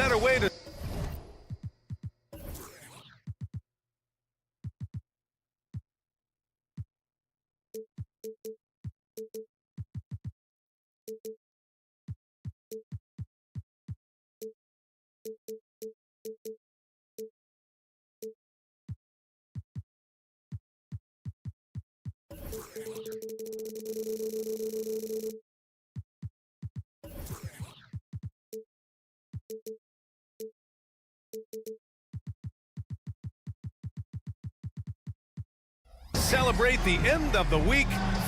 better way to... Celebrate the end of the week.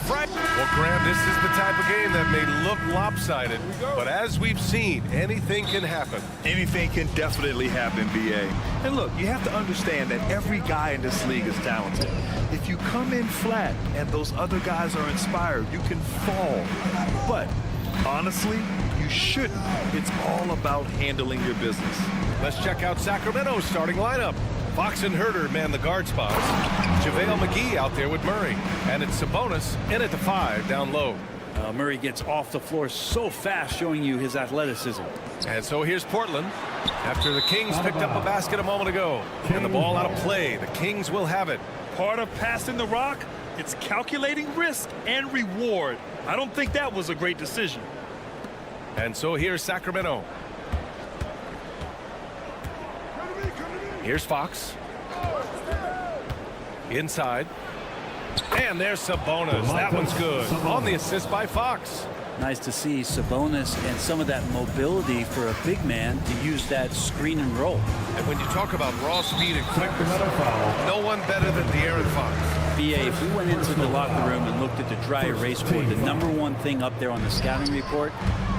Well, Graham, this is the type of game that may look lopsided, but as we've seen, anything can happen. Anything can definitely happen, BA. And look, you have to understand that every guy in this league is talented. If you come in flat and those other guys are inspired, you can fall. But honestly, you shouldn't. It's all about handling your business. Let's check out Sacramento's starting lineup. Fox and Herter man the guard spots. JaVale McGee out there with Murray. And it's Sabonis in at the 5 down low. Murray gets off the floor so fast, showing you his athleticism. And so here's Portland. After the Kings picked up a basket a moment ago. And the ball out of play. The Kings will have it. Part of passing the rock, it's calculating risk and reward. I don't think that was a great decision. And so here's Sacramento. Here's Fox. Inside. And there's Sabonis. That one's good. On the assist by Fox. Nice to see Sabonis and some of that mobility for a big man to use that screen and roll. And when you talk about raw speed and quickness, no one better than De'Aaron Fox. BA, if we went into the locker room and looked at the dry erase board, the #1 thing up there on the scouting report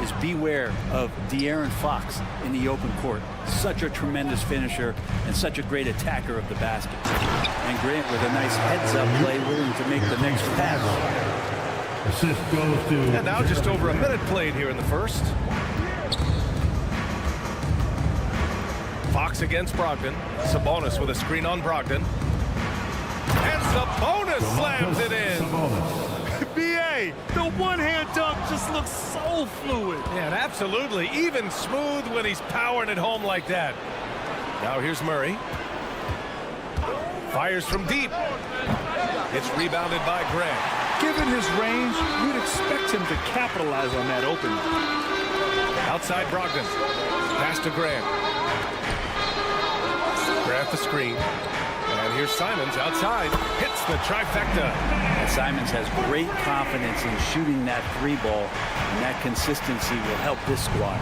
is beware of De'Aaron Fox in the open court. Such a tremendous finisher and such a great attacker of the basket. And Grant with a nice heads-up play, willing to make the next pass. Assist goes to... And now just over a minute played here in the first. Fox against Brogdon. Sabonis with a screen on Brogdon. And Sabonis slams it in. BA, the one-hand dunk just looks so fluid. Yeah, and absolutely. Even smooth when he's powering it home like that. Now here's Murray. Fires from deep. It's rebounded by Grant. Given his range, you'd expect him to capitalize on that opening. Outside Brogdon. Pass to Grant. Grant the screen. And here's Simons outside. Hits the trifecta. And Simons has great confidence in shooting that 3-ball, and that consistency will help this squad.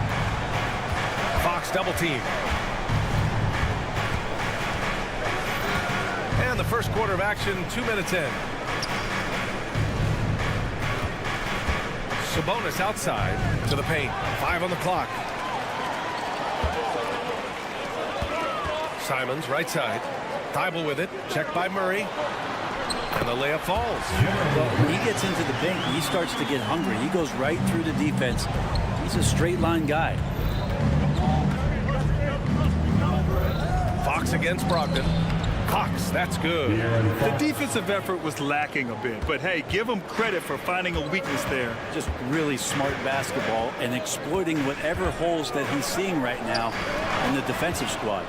Fox double team. And the first quarter of action, 2 minutes in. Sabonis outside to the paint. 5 on the clock. Simons right side. Thibault with it. Checked by Murray. And the layup falls. Well, when he gets into the paint, he starts to get hungry. He goes right through the defense. He's a straight line guy. Fox against Brogdon. Fox, that's good. The defensive effort was lacking a bit, but hey, give him credit for finding a weakness there. Just really smart basketball and exploiting whatever holes that he's seeing right now in the defensive squad.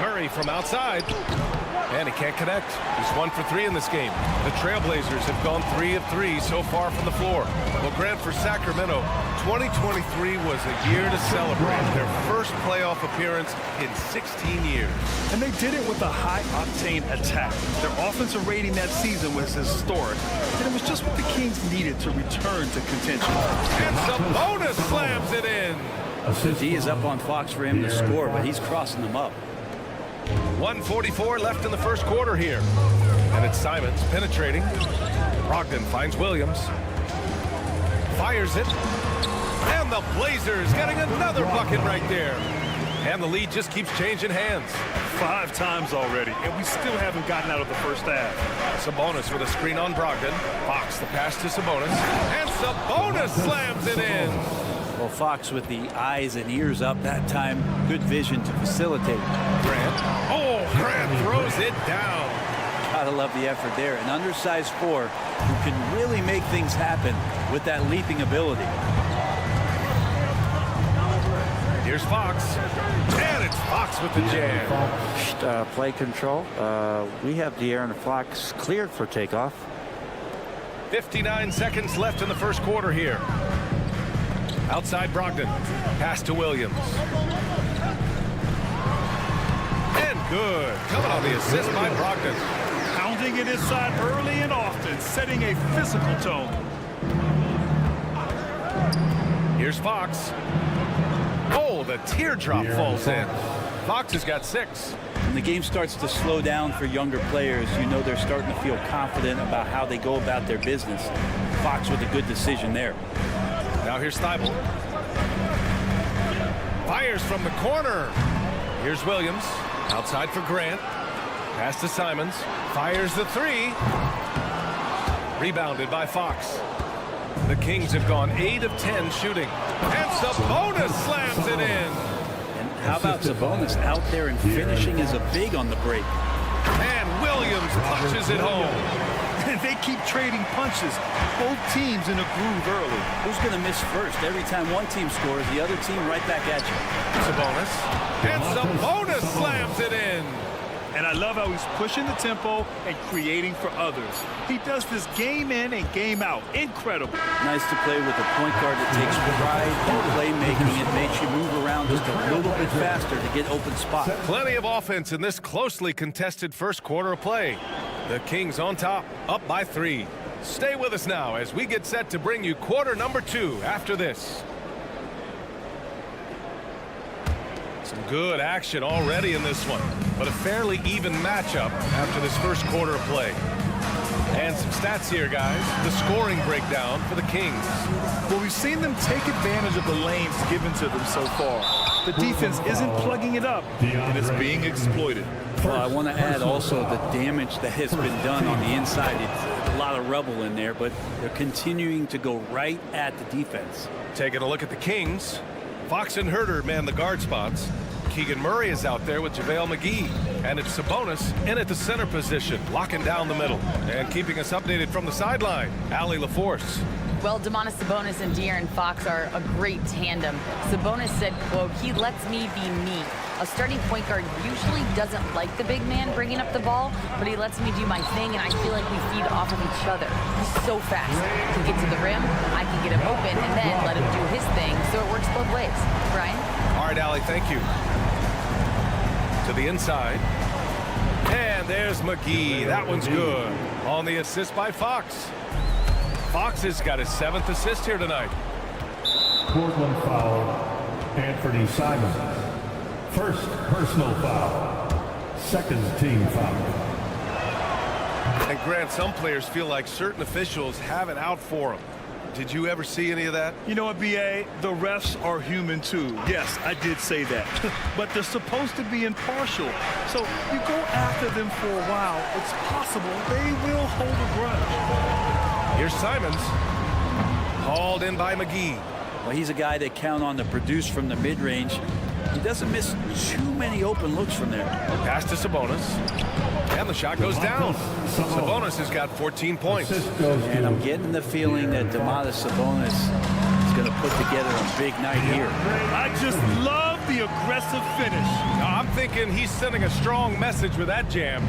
Murray from outside. And he can't connect. He's 1 for 3 in this game. The Trailblazers have gone 3 of 3 so far from the floor. Well, Grant, for Sacramento, 2023 was a year to celebrate. Their first playoff appearance in 16 years. And they did it with a high-octane attack. Their offensive rating that season was historic, and it was just what the Kings needed to return to contention. And Sabonis slams it in. D is up on Fox for him to score, but he's crossing them up. 1:44 left in the first quarter here. And it's Simons penetrating. Brogdon finds Williams. Fires it. And the Blazers getting another bucket right there. And the lead just keeps changing hands. 5 times already, and we still haven't gotten out of the first half. Sabonis with a screen on Brogdon. Fox the pass to Sabonis. And Sabonis slams it in. Well, Fox with the eyes and ears up that time. Good vision to facilitate. Grant. Oh, Grant throws it down. Gotta love the effort there. An undersized 4 who can really make things happen with that leaping ability. Here's Fox. And it's Fox with the jam. Play control. We have De'Aaron Fox cleared for takeoff. 59 seconds left in the first quarter here. Outside Brogdon. Pass to Williams. And good. Coming on the assist by Brogdon. Pounding it inside early and often, setting a physical tone. Here's Fox. Oh, the teardrop falls in. Fox has got 6. When the game starts to slow down for younger players, you know they're starting to feel confident about how they go about their business. Fox with a good decision there. Now here's Thibault. Fires from the corner. Here's Williams. Outside for Grant. Pass to Simons. Fires the 3. Rebounded by Fox. The Kings have gone 8 of 10 shooting. And Sabonis slams it in. And how about Sabonis out there and finishing as a big on the break? And Williams punches it home. They keep trading punches. Both teams in a groove early. Who's going to miss first? Every time one team scores, the other team right back at you. Sabonis. And Sabonis slams it in. And I love how he's pushing the tempo and creating for others. He does this game in and game out. Incredible. Nice to play with a point guard that takes pride in playmaking. It makes you move around just a little bit faster to get open spots. Plenty of offense in this closely contested first quarter of play. The Kings on top, up by 3. Stay with us now as we get set to bring you quarter number 2 after this. Some good action already in this one, but a fairly even matchup after this first quarter of play. And some stats here, guys. The scoring breakdown for the Kings. Well, we've seen them take advantage of the lanes given to them so far. The defense isn't plugging it up, and it's being exploited. Well, I want to add also the damage that has been done on the inside. It's a lot of rubble in there, but they're continuing to go right at the defense. Taking a look at the Kings. Fox and Herter man the guard spots. Keegan Murray is out there with JaVale McGee. And it's Sabonis in at the center position, locking down the middle. And keeping us updated from the sideline, Allie LaForce. Well, Domantas Sabonis and De'Aaron Fox are a great tandem. Sabonis said, quote, "He lets me be me." A starting point guard usually doesn't like the big man bringing up the ball, but he lets me do my thing, and I feel like we feed off of each other. He's so fast. He can get to the rim, I can get him open, and then let him do his thing, so it works both ways. Brian? All right, Allie, thank you. To the inside. And there's McGee. That one's good. On the assist by Fox. Fox has got his 7th assist here tonight. Portland foul, Anthony Simons. First personal foul. Second team foul. And Grant, some players feel like certain officials have it out for them. Did you ever see any of that? You know what, B.A.? The refs are human, too. Yes, I did say that. But they're supposed to be impartial. So you go after them for a while, it's possible they will hold a grudge. Here's Simons. Hauled in by McGee. Well, he's a guy that count on to produce from the mid-range. He doesn't miss too many open looks from there. Pass to Sabonis. And the shot goes down. Sabonis has got 14 points. And I'm getting the feeling that Domantas Sabonis is going to put together a big night here. I just love the aggressive finish. I'm thinking he's sending a strong message with that jam.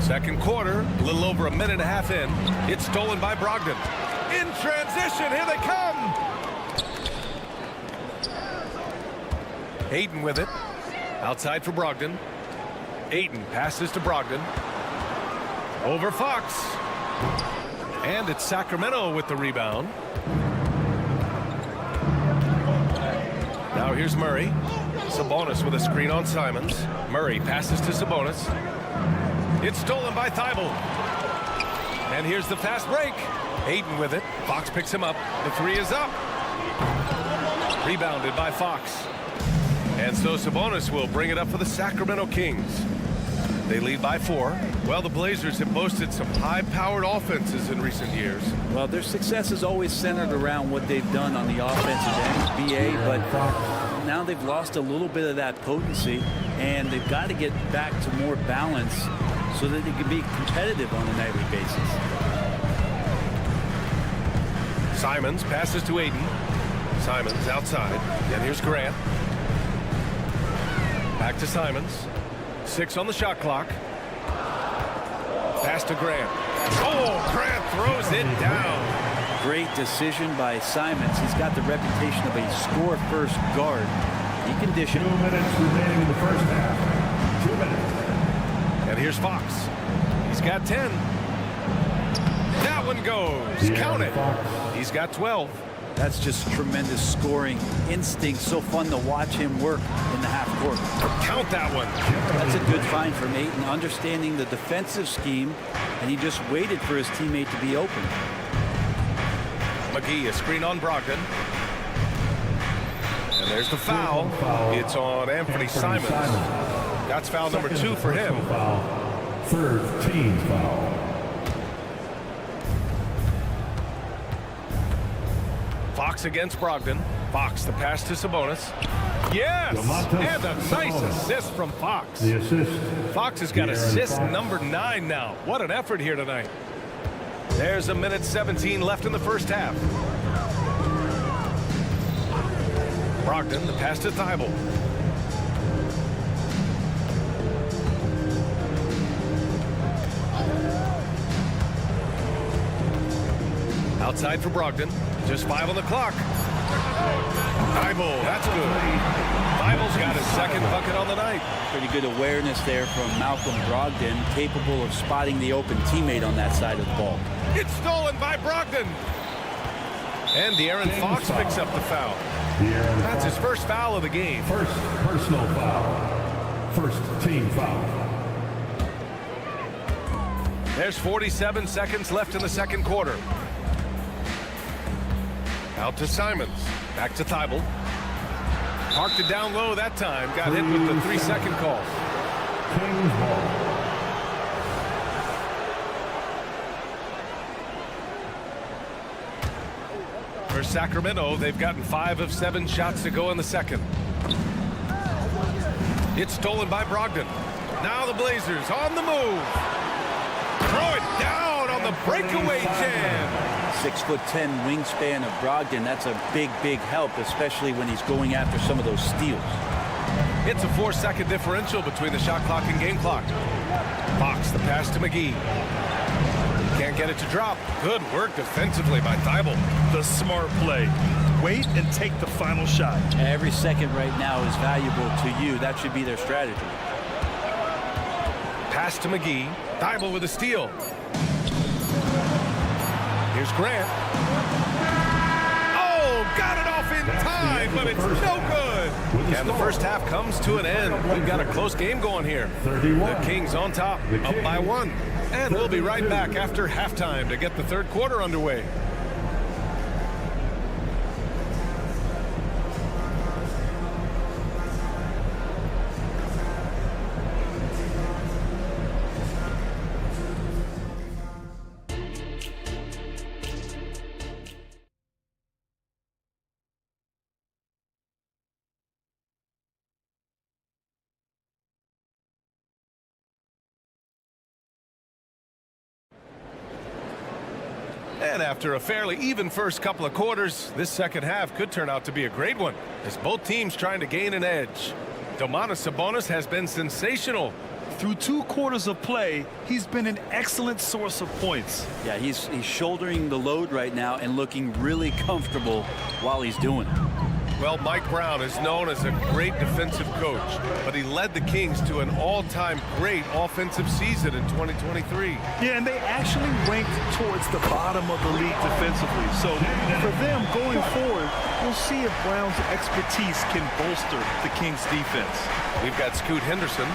Second quarter, a little over a minute and a half in. It's stolen by Brogdon. In transition, here they come. Ayton with it. Outside for Brogdon. Ayton passes to Brogdon. Over Fox. And it's Sacramento with the rebound. Now here's Murray. Sabonis with a screen on Simons. Murray passes to Sabonis. It's stolen by Thibault. And here's the fast break. Ayton with it. Fox picks him up. The 3 is up. Rebounded by Fox. And so Sabonis will bring it up for the Sacramento Kings. They lead by 4. Well, the Blazers have boasted some high-powered offenses in recent years. Well, their success is always centered around what they've done on the offensive end, BA, but now they've lost a little bit of that potency, and they've got to get back to more balance so that they can be competitive on a nightly basis. Simons passes to Aiden. Simons outside. And here's Grant. Back to Simons. 6 on the shot clock. Pass to Grant. Oh, Grant throws it down. Great decision by Simons. He's got the reputation of a score-first guard. He can dish it. 2 minutes remaining in the first half. 2 minutes. And here's Fox. He's got 10. That one goes. Count it. He's got 12. That's just tremendous scoring instinct. So fun to watch him work in the half court. Count that one. That's a good find from Ayton, understanding the defensive scheme, and he just waited for his teammate to be open. McGee, a screen on Brogdon. And there's the foul. It's on Anthony Simons. That's foul number 2 for him. Third team foul. Fox against Brogdon. Fox, the pass to Sabonis. Yes! And a nice assist from Fox. The assist. Fox has got assist number 9 now. What an effort here tonight. There's a minute 17 left in the first half. Brogdon, the pass to Thibault. Outside for Brogdon. Just 5 on the clock. Thibault, that's good. Thibault's got his second bucket on the night. Pretty good awareness there from Malcolm Brogdon, capable of spotting the open teammate on that side of the ball. It's stolen by Brogdon. And De'Aaron Fox picks up the foul. That's his first foul of the game. First personal foul. First team foul. There's 47 seconds left in the second quarter. Out to Simons. Back to Thibault. Parked it down low that time. Got hit with the 3-second call. Kings ball. For Sacramento, they've gotten 5 of 7 shots to go in the second. It's stolen by Brogdon. Now the Blazers on the move. Throw it down on the breakaway jam. 6'10" wingspan of Brogdon. That's a big, big help, especially when he's going after some of those steals. It's a 4-second differential between the shot clock and game clock. Fox, the pass to McGee. Can't get it to drop. Good work defensively by Thibault. The smart play. Wait and take the final shot. Every second right now is valuable to you. That should be their strategy. Pass to McGee. Thibault with a steal. Here's Grant. Oh, got it off in time, but it's no good. And the first half comes to an end. We've got a close game going here. The Kings on top, up by 1. And we'll be right back after halftime to get the third quarter underway. And after a fairly even first couple of quarters, this second half could turn out to be a great one, as both teams trying to gain an edge. Domantas Sabonis has been sensational. Through 2 quarters of play, he's been an excellent source of points. Yeah, he's shouldering the load right now and looking really comfortable while he's doing it. Well, Mike Brown is known as a great defensive coach, but he led the Kings to an all-time great offensive season in 2023. Yeah, and they actually ranked towards the bottom of the league defensively. So for them going forward, we'll see if Brown's expertise can bolster the Kings defense. We've got Scoot Henderson,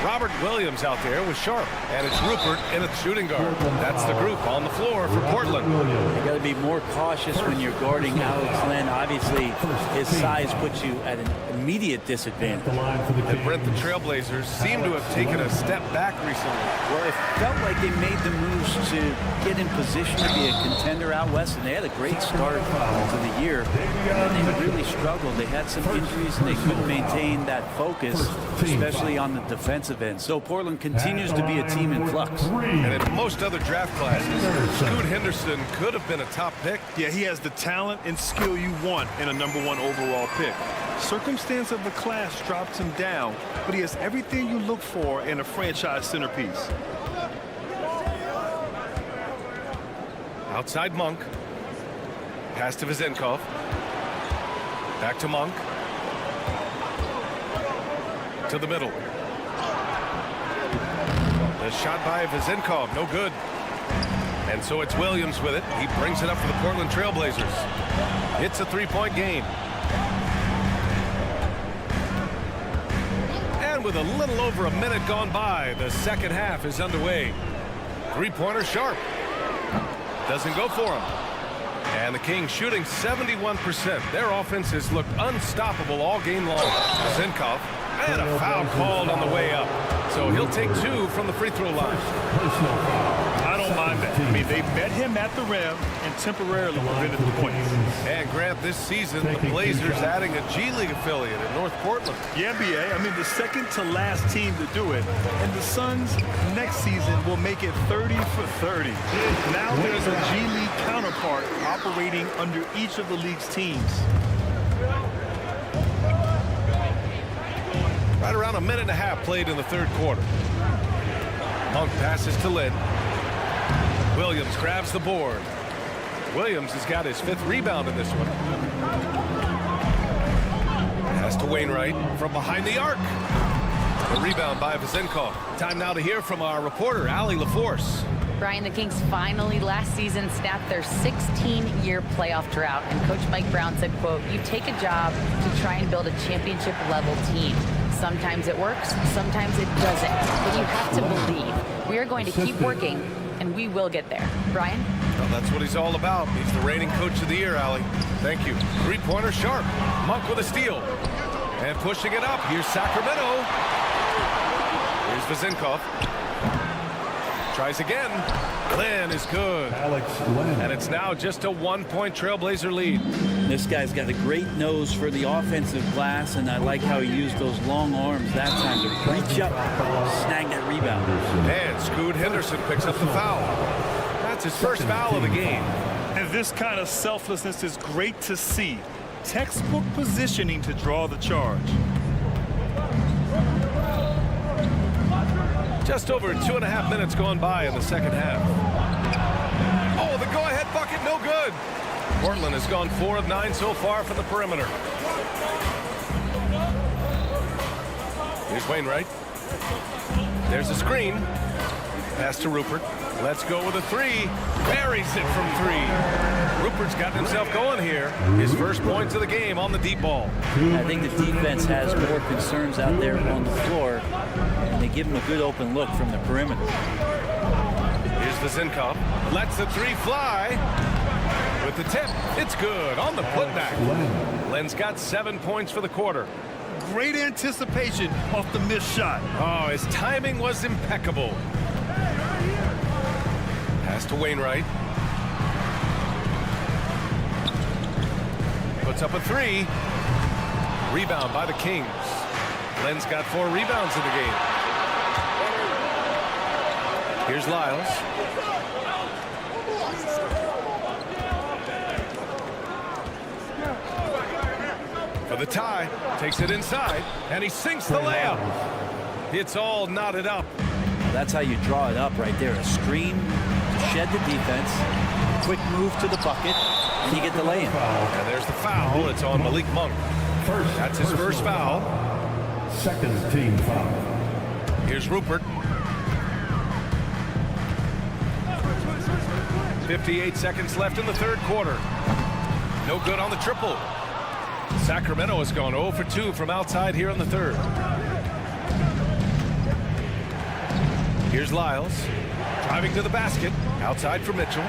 Robert Williams out there with Sharp, and it's Rupert in at shooting guard. That's the group on the floor for Portland. You got to be more cautious when you're guarding Alex Len. Obviously, his size puts you at an immediate disadvantage. The line for the And Brent, the Kings. Trailblazers seem to have taken a step back recently. Well, it felt like they made the moves to get in position to be a contender out west, and they had a great start to the year. And they really struggled. They had some injuries, and they couldn't maintain that focus, especially on the defensive end. So Portland continues to be a team in flux. And in most other draft classes, Scoot Henderson could have been a top pick. Yeah, he has the talent and skill you want in a #1 overall pick. Circumstance of the class drops him down, but he has everything you look for in a franchise centerpiece. Outside Monk. Pass to Vezenkov. Back to Monk. To the middle. The shot by Vezenkov, no good. And so it's Williams with it. He brings it up for the Portland Trailblazers. It's a three-point game. And with a little over a minute gone by, the second half is underway. Three-pointer Sharp. Doesn't go for him. And the Kings shooting 71%. Their offense has looked unstoppable all game long. Vezenkov, and a foul called on the way up. So he'll take 2 from the free throw line. I don't mind that. I mean, they met him at the rim and temporarily prevented the points. And Grant, this season, the Blazers adding a G League affiliate in North Portland. Yeah, BA. I mean, the second to last team to do it. And the Suns next season will make it 30 for 30. Now there's a G League counterpart operating under each of the league's teams. Right around a minute and a half played in the third quarter. Monk passes to Lynn. Williams grabs the board. Williams has got his 5th rebound in this one. Pass to Wainwright from behind the arc. The rebound by Vezenkov. Time now to hear from our reporter, Allie LaForce. Brian, the Kings finally last season snapped their 16-year playoff drought, and Coach Mike Brown said, quote, "You take a job to try and build a championship-level team. Sometimes it works, sometimes it doesn't, but you have to believe. We are going to keep working, and we will get there." Brian? Well, that's what he's all about. He's the reigning coach of the year, Allie. Thank you. Three-pointer Sharp. Monk with a steal. And pushing it up. Here's Sacramento. Here's Vezenkov. Tries again. Lynn is good. And it's now just a 1-point Trailblazer lead. This guy's got a great nose for the offensive glass, and I like how he used those long arms that time to reach up, snag that rebound. And Scoot Henderson picks up the foul. That's his first foul of the game. And this kind of selflessness is great to see. Textbook positioning to draw the charge. Just over 2.5 minutes gone by in the second half. Oh, the go-ahead bucket, no good. Portland has gone 4 of 9 so far from the perimeter. Here's Wainwright. There's a screen. Pass to Rupert. Let's go with a 3. Buries it from 3. Rupert's gotten himself going here. His first points of the game on the deep ball. I think the defense has more concerns out there on the floor, and they give him a good open look from the perimeter. Here's Vezenkov. Lets the 3 fly. With the tip, it's good on the putback. Len's got 7 points for the quarter. Great anticipation off the missed shot. Oh, his timing was impeccable. Pass to Wainwright. Puts up a 3. Rebound by the Kings. Len's got 4 rebounds in the game. Here's Lyles. For the tie, takes it inside, and he sinks the layup. It's all knotted up. That's how you draw it up right there. A screen to shed the defense, quick move to the bucket, and you get the lay-in. And there's the foul. It's on Malik Monk. That's his first foul. Second team foul. Here's Rupert. 58 seconds left in the third quarter. No good on the triple. Sacramento has gone 0 for 2 from outside here in the third. Here's Lyles. Driving to the basket. Outside for Mitchell.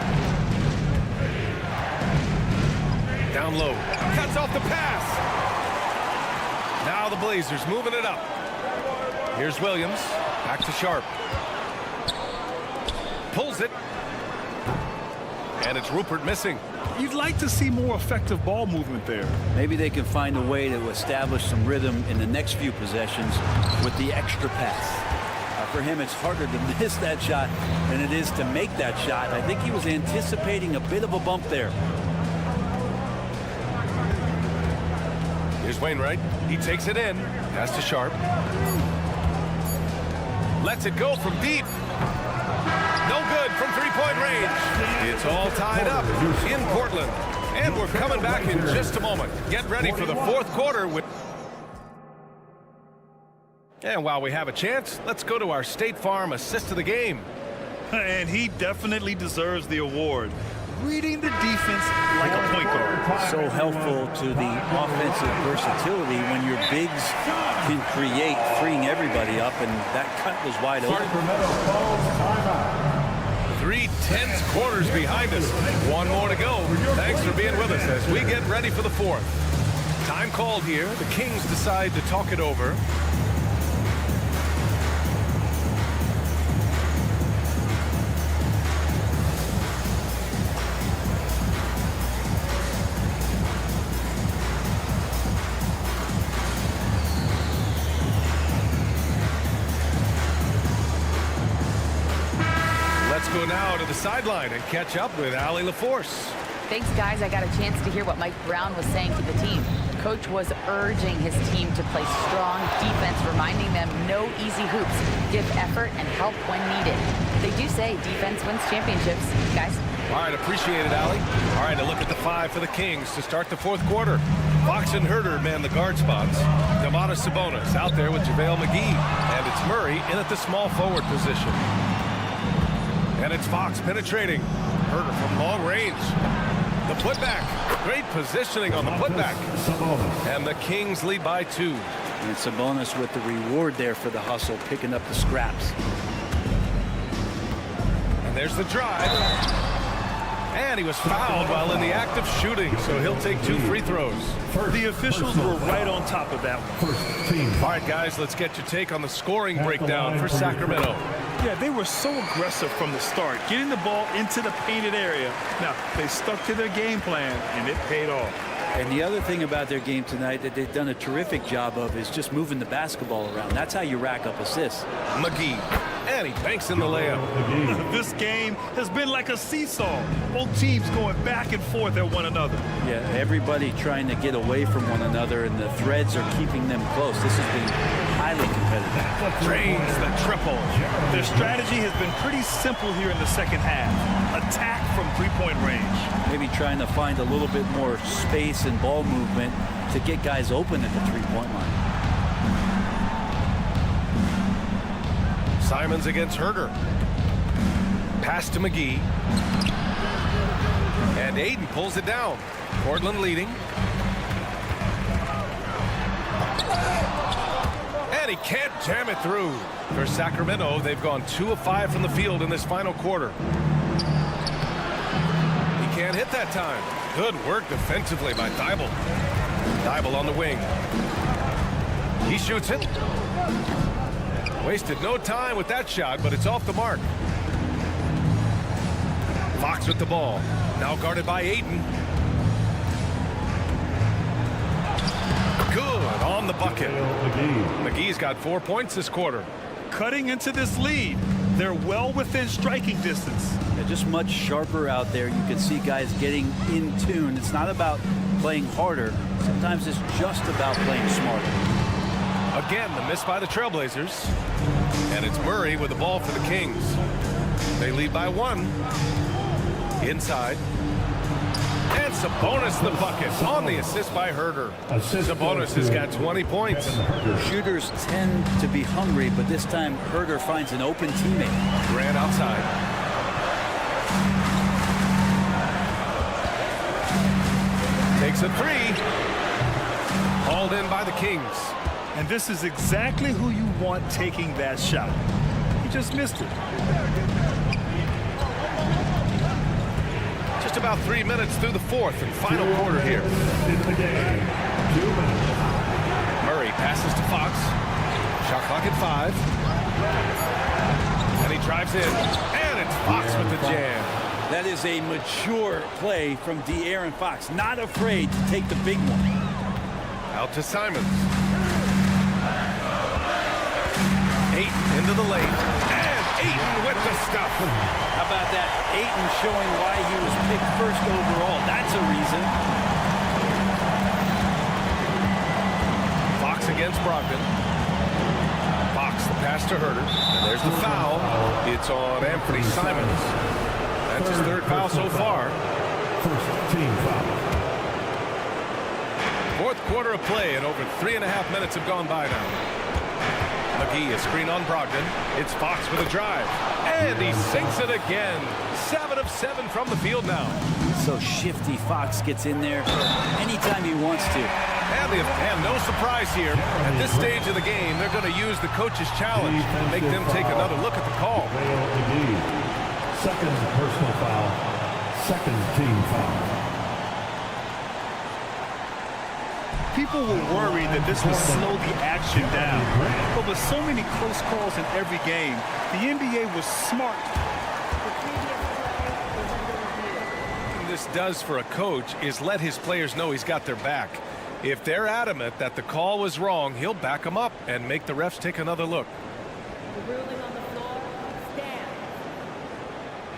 Down low. Cuts off the pass. Now the Blazers moving it up. Here's Williams. Back to Sharp. Pulls it. And it's Rupert missing. You'd like to see more effective ball movement there. Maybe they can find a way to establish some rhythm in the next few possessions with the extra pass. For him, it's harder to miss that shot than it is to make that shot. I think he was anticipating a bit of a bump there. Here's Wainwright. He takes it in. Pass to Sharp. Lets it go from deep. No good from three-point range. It's all tied up in Portland. And we're coming back in just a moment. Get ready for the fourth quarter. And while we have a chance, let's go to our State Farm assist of the game. And he definitely deserves the award. Reading the defense like a point guard. So helpful to the offensive versatility when your bigs can create, freeing everybody up, and that cut was wide open. Sacramento calls timeout. 3 tense quarters behind us. One more to go. Thanks for being with us as we get ready for the fourth. Time called here. The Kings decide to talk it over. Let's go now to the sideline and catch up with Allie LaForce. Thanks, guys. I got a chance to hear what Mike Brown was saying to the team. Coach was urging his team to play strong defense, reminding them no easy hoops, give effort, and help when needed. They do say defense wins championships, guys. All right, appreciate it, Allie. All right, a look at the five for the Kings to start the fourth quarter. Fox and Herter man the guard spots. Domantas Sabonis out there with JaVale McGee. And it's Murray in at the small forward position. And it's Fox penetrating. Herter from long range. The putback. Great positioning on the putback. And the Kings lead by 2. And Sabonis with the reward there for the hustle, picking up the scraps. And there's the drive. And he was fouled while in the act of shooting, so he'll take 2 free throws. The officials were right on top of that one. First team. All right, guys, let's get your take on the scoring breakdown for Sacramento. Yeah, they were so aggressive from the start, getting the ball into the painted area. Now, they stuck to their game plan, and it paid off. And the other thing about their game tonight that they've done a terrific job of is just moving the basketball around. That's how you rack up assists. McGee, and he banks in the layup. This game has been like a seesaw. Both teams going back and forth at one another. Yeah, everybody trying to get away from one another, and the threads are keeping them close. This has been highly competitive. Drains the triple. Their strategy has been pretty simple here in the second half. Attack from three-point range. Maybe trying to find a little bit more space and ball movement to get guys open at the three-point line. Simons against Herter. Pass to McGee. And Aiden pulls it down. Portland leading. And he can't jam it through. For Sacramento, they've gone 2 of 5 from the field in this final quarter. He can't hit that time. Good work defensively by Thibault. Thibault on the wing. He shoots it. Wasted no time with that shot, but it's off the mark. Fox with the ball. Now guarded by Aiden. Good on the bucket. McGee's got 4 points this quarter. Cutting into this lead. They're well within striking distance. They're just much sharper out there. You can see guys getting in tune. It's not about playing harder. Sometimes it's just about playing smarter. Again, the miss by the Trailblazers. And it's Murray with the ball for the Kings. They lead by 1. Inside. And Sabonis the bucket on the assist by Herter. Sabonis has got 20 points. Shooters tend to be hungry, but this time Herter finds an open teammate. Grant outside. Takes a 3. Hauled in by the Kings. And this is exactly who you want taking that shot. He just missed it. Just about 3 minutes through the fourth and final quarter here. In the game. 2 minutes. Murray passes to Fox. Shot clock at 5. And he drives in. And it's Fox with the jam. That is a mature play from De'Aaron Fox. Not afraid to take the big one. Out to Simons. Ayton into the lane. And Ayton with the stuff. How about that? Ayton showing why he was picked first overall. That's a reason. Fox against Brogdon. Fox the pass to Herter. And there's the foul. It's on Anthony Simons. That's his third foul so far. First team foul. Fourth quarter of play, and over 3.5 minutes have gone by now. McGee, a screen on Brogdon. It's Fox with a drive. And he sinks it again. 7 of 7 from the field now. So shifty. Fox gets in there anytime he wants to. And no surprise here. At this stage of the game, they're going to use the coach's challenge to make them take another look at the call. Second personal foul. Second team foul. People were worried that this would slow the action down. But with so many close calls in every game, the NBA was smart. What this does for a coach is let his players know he's got their back. If they're adamant that the call was wrong, he'll back them up and make the refs take another look. The ruling on the floor stands.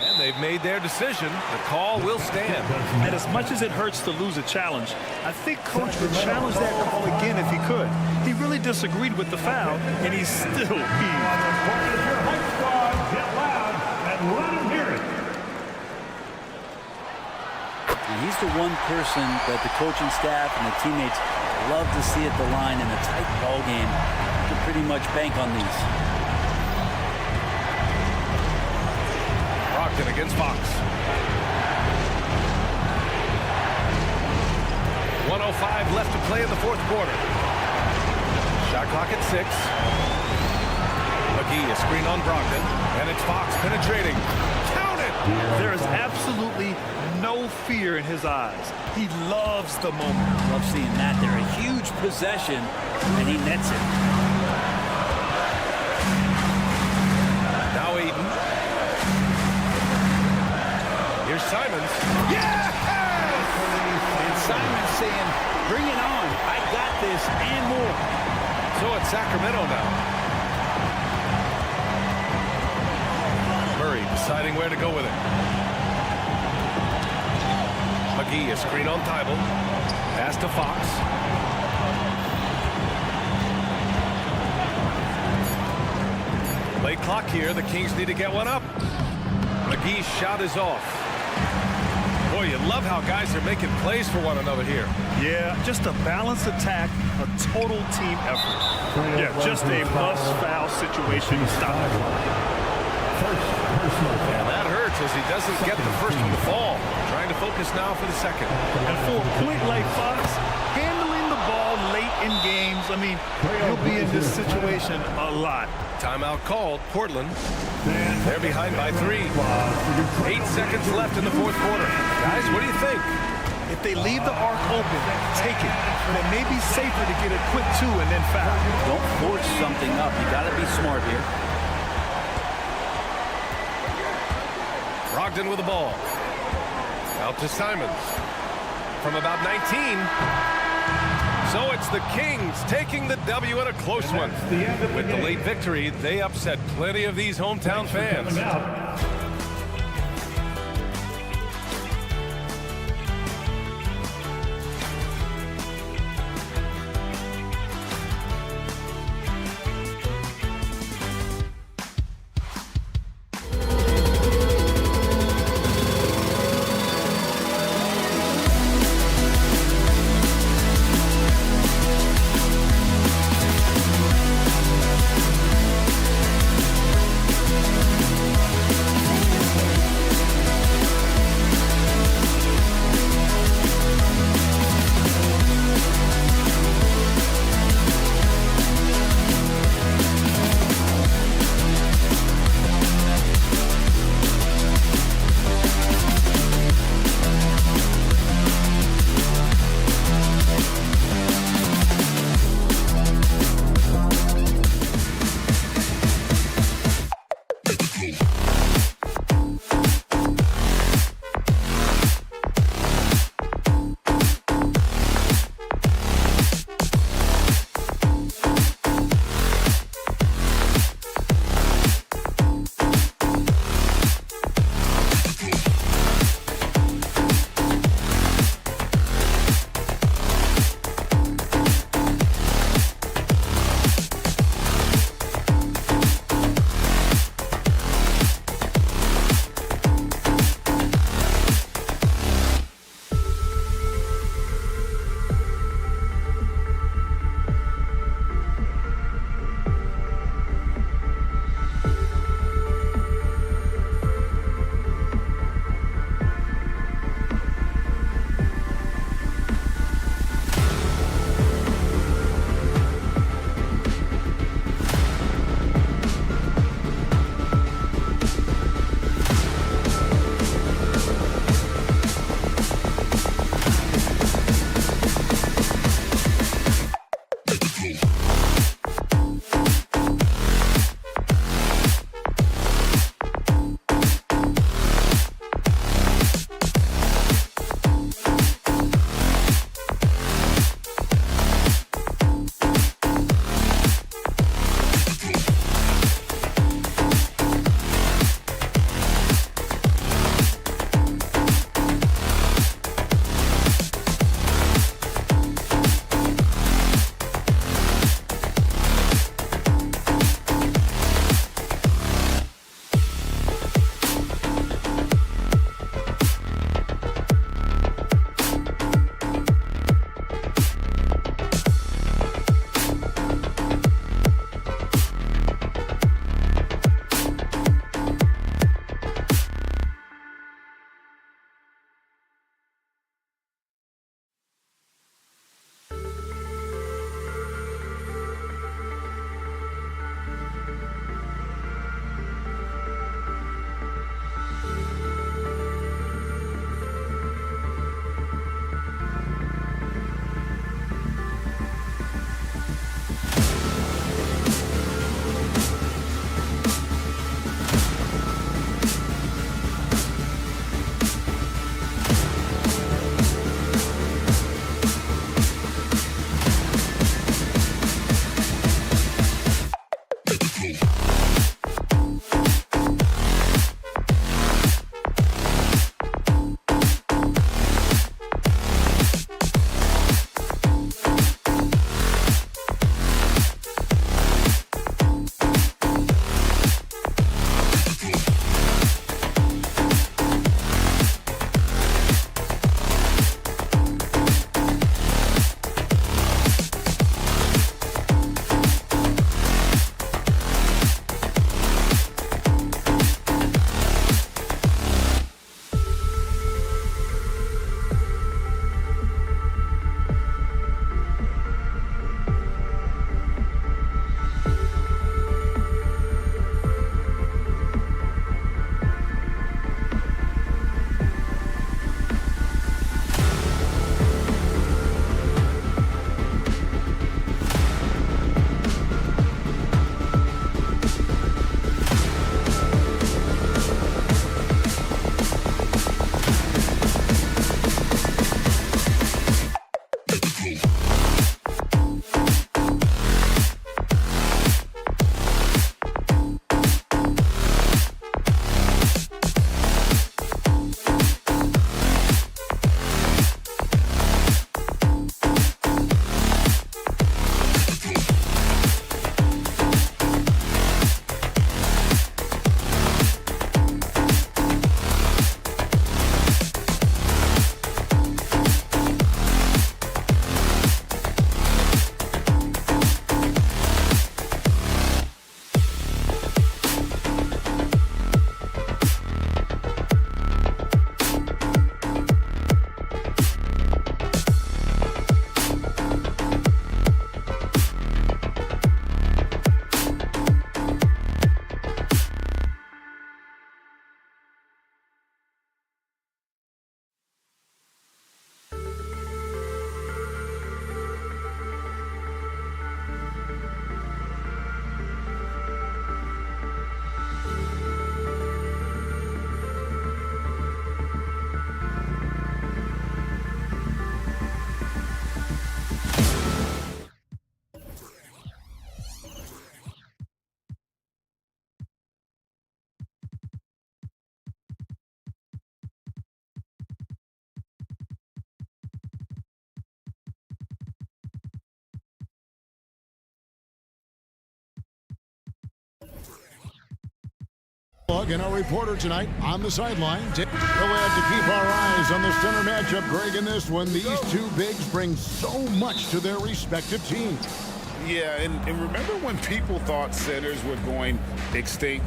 And they've made their decision. The call will stand. And as much as it hurts to lose a challenge, I think Coach would challenge that call again if he could. He really disagreed with the foul, and he's still Get loud and let him hear it. And he's the one person that the coaching staff and the teammates love to see at the line in a tight ball game. You can pretty much bank on these. Brogdon against Fox. 1:05 left to play in the fourth quarter. Shot clock at 6. McGee, a screen on Brogdon. And it's Fox penetrating. Count it! There is absolutely no fear in his eyes. He loves the moment. Love seeing that. They're a huge possession, and he nets it. Now Ayton. Here's Simons. Yes! And Simons saying, bring it on. I got this and more. So it's Sacramento now. Murray deciding where to go with it. McGee, a screen on Thibault. Pass to Fox. Late clock here. The Kings need to get one up. McGee's shot is off. Boy, you love how guys are making plays for one another here. Yeah, just a balanced attack, a total team effort. Yeah, just a must-foul situation to stop it. And that hurts as he doesn't get the first one to fall. Trying to focus now for the second. And for a point like Fox, handling the ball late in games, I mean, he'll be in this situation a lot. Timeout called. Portland. They're behind by 3. 8 seconds left in the fourth quarter. Guys, what do you think? If they leave the arc open, take it. But it may be safer to get a quick 2 and then foul. Don't force something up. You got to be smart here. Brogdon with the ball. Out to Simons. From about 19. So it's the Kings taking the W in a close one. With the late victory, they upset plenty of these hometown fans. And our reporter tonight on the sideline. We'll have to keep our eyes on the center matchup, Greg, in this one. These two bigs bring so much to their respective teams. Yeah, and remember when people thought centers were going extinct?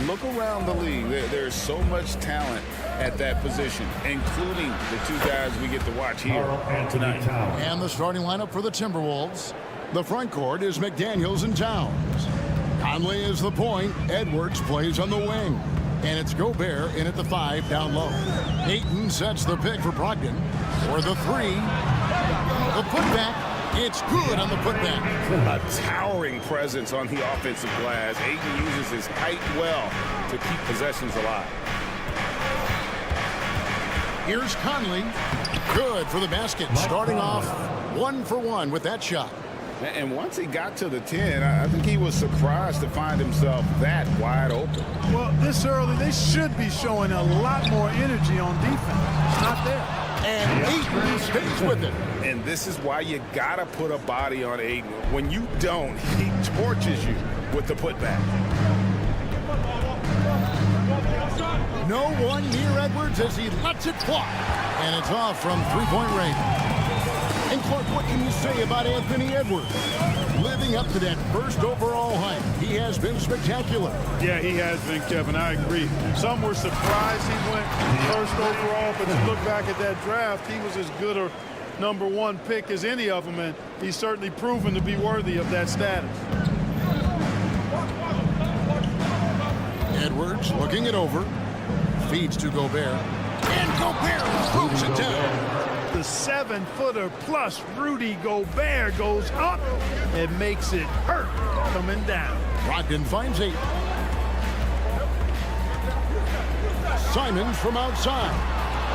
Look around the league. There's so much talent at that position, including the two guys we get to watch here tonight. And the starting lineup for the Timberwolves. The front court is McDaniels and Towns. Conley is the point. Edwards plays on the wing. And it's Gobert in at the 5 down low. Ayton sets the pick for Brogdon. For the 3. The putback. It's good on the putback. A towering presence on the offensive glass. Ayton uses his height well to keep possessions alive. Here's Conley. Good for the basket. Starting off 1 for 1 with that shot. And once he got to the 10, I think he was surprised to find himself that wide open. Well, this early, they should be showing a lot more energy on defense. It's not there. And Ayton stays with it. And this is why you got to put a body on Ayton. When you don't, he torches you with the putback. No one near Edwards as he lets it fly. And it's off from three-point range. And Clark, what can you say about Anthony Edwards? Living up to that first overall hype, he has been spectacular. Yeah, he has been, Kevin. I agree. Some were surprised he went first overall, but you look back at that draft, he was as good a #1 pick as any of them, and he's certainly proven to be worthy of that status. Edwards looking it over. Feeds to Gobert. And Gobert throws it down. The 7-footer plus Rudy Gobert goes up and makes it hurt coming down. Brogdon finds 8. Simons from outside.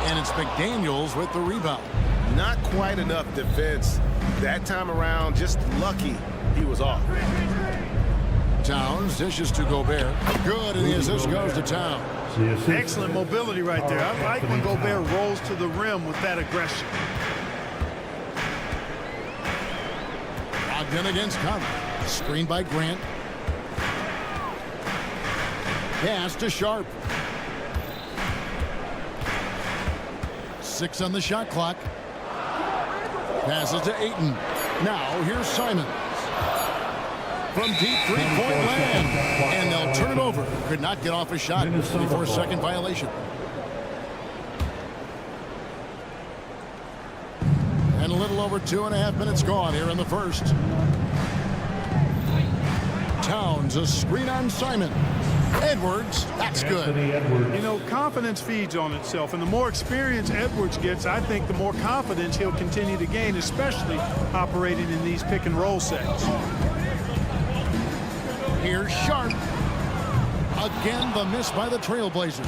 And it's McDaniels with the rebound. Not quite enough defense that time around. Just lucky he was off. Towns dishes to Gobert. Good, and the assist goes to Towns. Excellent mobility right there. I like when Gobert rolls to the rim with that aggression. Brogdon against Conley. Screened by Grant. Pass to Sharp. 6 on the shot clock. Passes to Ayton. Now here's Simons. From deep three-point land. And they'll turn it over. Could not get off a shot. 24-second violation. And a little over 2.5 minutes gone here in the first. Towns, a screen on Simon. Edwards, that's good. You know, confidence feeds on itself, and the more experience Edwards gets, I think the more confidence he'll continue to gain, especially operating in these pick-and-roll sets. Here's Sharp. Again, the miss by the Trailblazers.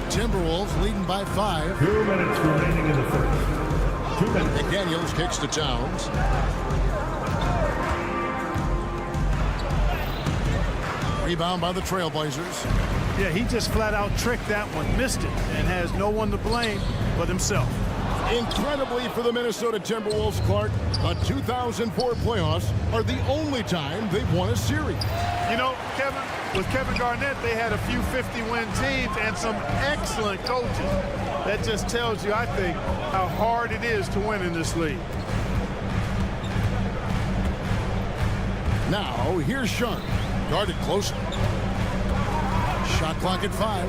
Timberwolves leading by 5. 2 minutes remaining in the first. 2 minutes. McDaniels kicks to Towns. Rebound by the Trailblazers. Yeah, he just flat out tricked that one, missed it, and has no one to blame but himself. Incredibly for the Minnesota Timberwolves, Clark, the 2004 playoffs are the only time they've won a series. You know, Kevin, with Kevin Garnett, they had a few 50-win teams and some excellent coaches. That just tells you, I think, how hard it is to win in this league. Now, here's Sharp. Guarded closely. Shot clock at 5.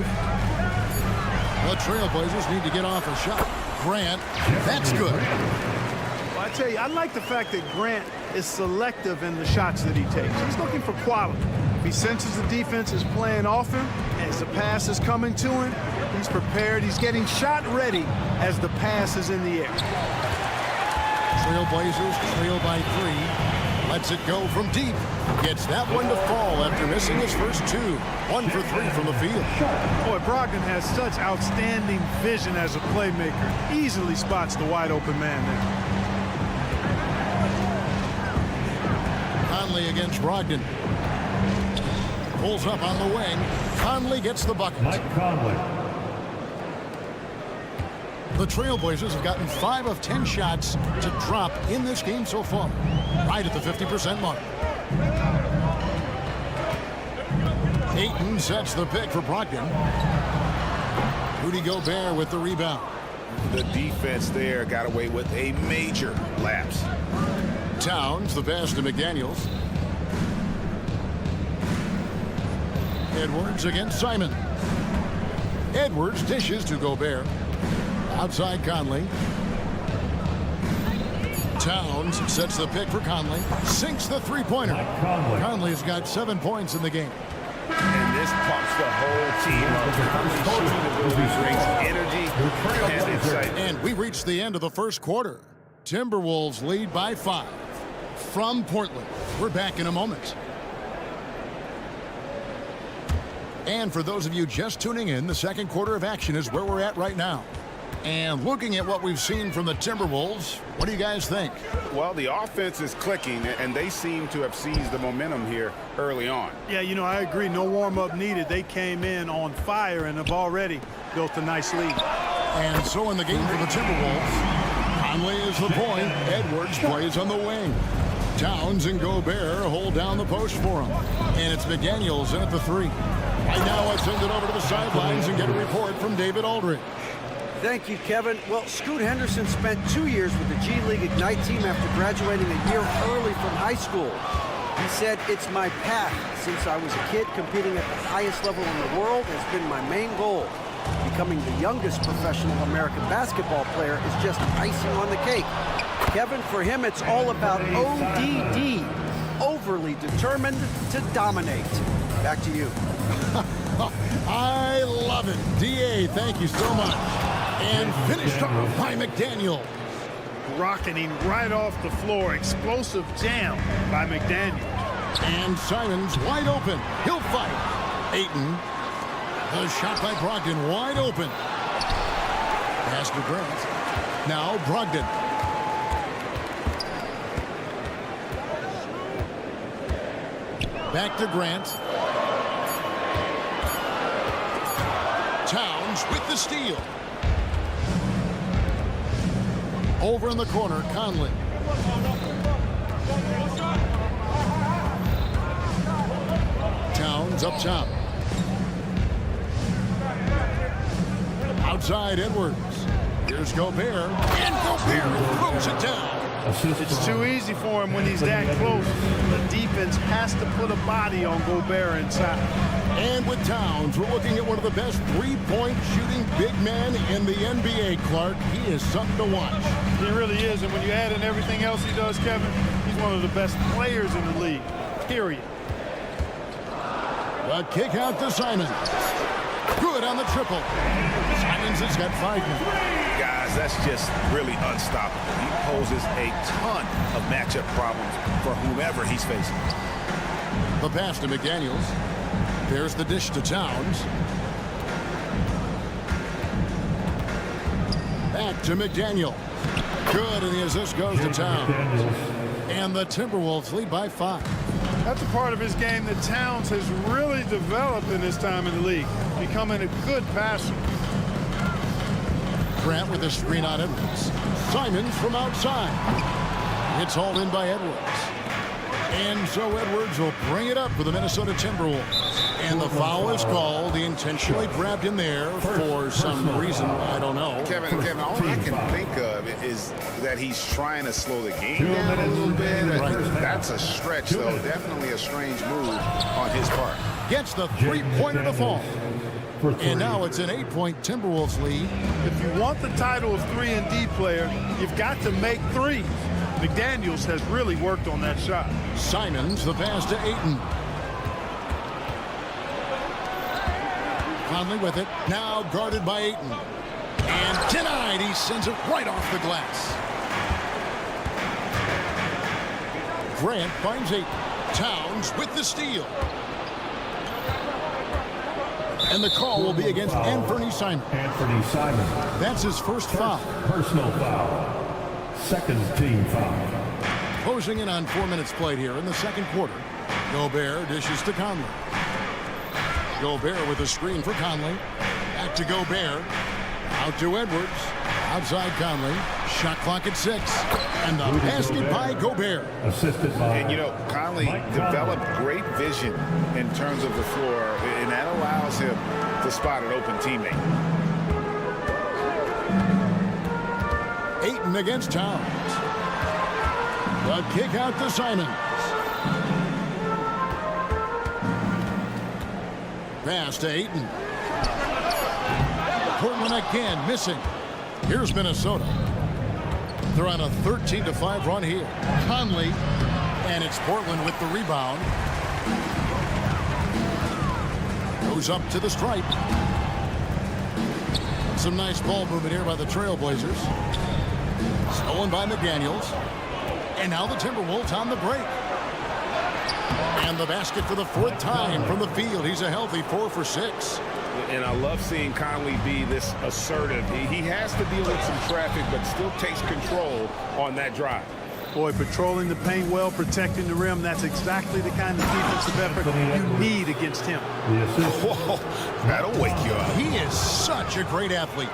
The Trailblazers need to get off a shot. Grant, that's good. Well, I tell you, I like the fact that Grant is selective in the shots that he takes. He's looking for quality. If he senses the defense is playing off him, as the pass is coming to him, he's prepared. He's getting shot ready as the pass is in the air. Trailblazers trail by 3. Lets it go from deep. Gets that one to fall after missing his first 2. 1 for 3 from the field. Boy, Brogdon has such outstanding vision as a playmaker. Easily spots the wide open man there. Conley against Brogdon. Pulls up on the wing. Conley gets the bucket. Mike Conley. The Trailblazers have gotten 5 of 10 shots to drop in this game so far. Right at the 50% mark. Ayton sets the pick for Brogdon. Rudy Gobert with the rebound. The defense there got away with a major lapse. Towns, the pass to McDaniels. Edwards against Simon. Edwards dishes to Gobert. Outside Conley. Towns sets the pick for Conley. Sinks the three-pointer. Conley's got 7 points in the game. And this pumps the whole team up. Conley's shooting ability brings energy and insight. And we reached the end of the first quarter. Timberwolves lead by 5. From Portland, we're back in a moment. And for those of you just tuning in, the second quarter of action is where we're at right now. And looking at what we've seen from the Timberwolves, what do you guys think? Well, the offense is clicking, and they seem to have seized the momentum here early on. Yeah, you know, I agree. No warm-up needed. They came in on fire and have already built a nice lead. And so in the game for the Timberwolves, Conley is the point. Edwards plays on the wing. Towns and Gobert hold down the post for him. And it's McDaniels in at the 3. Right now, let's send it over to the sidelines and get a report from David Aldridge. Thank you, Kevin. Well, Scoot Henderson spent 2 years with the G League Ignite team after graduating a year early from high school. He said, "It's my path. Since I was a kid, competing at the highest level in the world has been my main goal. Becoming the youngest professional American basketball player is just icing on the cake." Kevin, for him, it's all about ODD, overly determined to dominate. Back to you. I love it. DA, thank you so much. And finished off by McDaniel. Rocketing right off the floor. Explosive jam by McDaniel. And Simon's wide open. He'll fight. Ayton. The shot by Brogdon wide open. Pass to Grant. Now Brogdon. Back to Grant. Towns with the steal. Over in the corner, Conley. Towns up top. Outside Edwards. Here's Gobert. And Gobert throws it down. It's too easy for him when he's that close. The defense has to put a body on Gobert inside. And with Towns, we're looking at one of the best three-point shooting big men in the NBA, Clark. He is something to watch. He really is, and when you add in everything else he does, Kevin, he's one of the best players in the league, period. The kick out to Simon. Good on the triple. Simons has got 5 now. Guys, that's just really unstoppable. He poses a ton of matchup problems for whomever he's facing. The pass to McDaniels. There's the dish to Towns. Back to McDaniel. Good, and the assist goes to Towns. And the Timberwolves lead by 5. That's a part of his game that Towns has really developed in his time in the league, becoming a good passer. Grant with a screen on Edwards. Simons from outside. It's hauled in by Edwards. And so Edwards will bring it up for the Minnesota Timberwolves. And the foul is called. He intentionally grabbed him there for some reason. I don't know. Kevin, all I can think of is that he's trying to slow the game down a little bit. Right. That's a stretch, though. Definitely a strange move on his part. Gets the three-pointer to fall. And now it's an 8-point Timberwolves lead. If you want the title of 3-and-D player, you've got to make threes. McDaniels has really worked on that shot. Simons, the pass to Ayton. Conley with it. Now guarded by Ayton. And denied. He sends it right off the glass. Grant finds Ayton. Towns with the steal. And the call will be against Anthony Simon. Anthony Simon. That's his first foul. Personal foul. Second team foul. Closing in on 4 minutes played here in the second quarter. Gobert dishes to Conley. Gobert with a screen for Conley. Back to Gobert. Out to Edwards. Outside Conley. Shot clock at 6. And the basket by Gobert. Assisted by. And, you know, Conley developed great vision in terms of the floor, and that allows him to spot an open teammate. Ayton against Towns. The kick out to Simons. Pass to Ayton. Portland again missing. Here's Minnesota. They're on a 13-5 run here. Conley. And it's Portland with the rebound. Goes up to the stripe. Some nice ball movement here by the Trailblazers. Stolen by McDaniels. And now the Timberwolves on the break. And the basket for the 4th time from the field. He's a healthy 4 for 6. And I love seeing Conley be this assertive. He has to deal with some traffic, but still takes control on that drive. Boy, patrolling the paint well, protecting the rim. That's exactly the kind of defensive effort you need against him. Whoa, that'll wake you up. He is such a great athlete.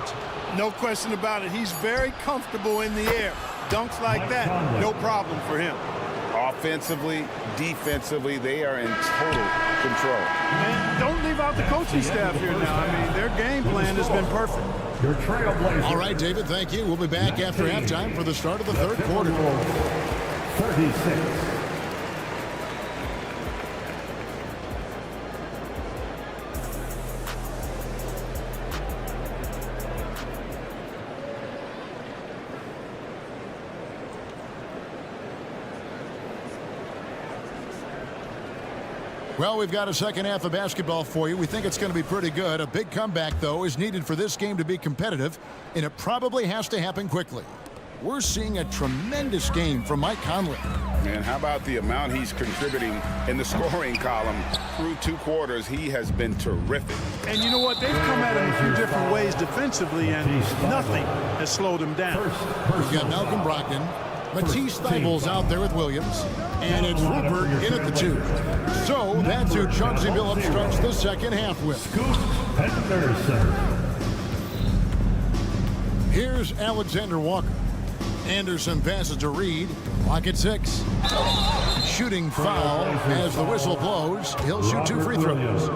No question about it. He's very comfortable in the air. Dunks like that, no problem for him. Offensively, defensively, they are in total control. And don't leave out the coaching staff here now. I mean, their game plan has been perfect. Your Trailblazers. All right, David, thank you. We'll be back after halftime for the start of the 3rd quarter. 36. Well, we've got a second half of basketball for you. We think it's going to be pretty good. A big comeback, though, is needed for this game to be competitive, and it probably has to happen quickly. We're seeing a tremendous game from Mike Conley. And how about the amount he's contributing in the scoring column through 2 quarters? He has been terrific. And you know what? They've come at him a few different ways defensively, and nothing has slowed him down. We've got Malcolm Brogdon. Matisse Thybulle's out there with Williams. And it's Rupert in at the 2. So that's who Chauncey Billups starts the second half with. Here's Alexander Walker. Anderson passes to Reed. Clock at 6. Shooting foul as the whistle blows. He'll shoot 2 free throws.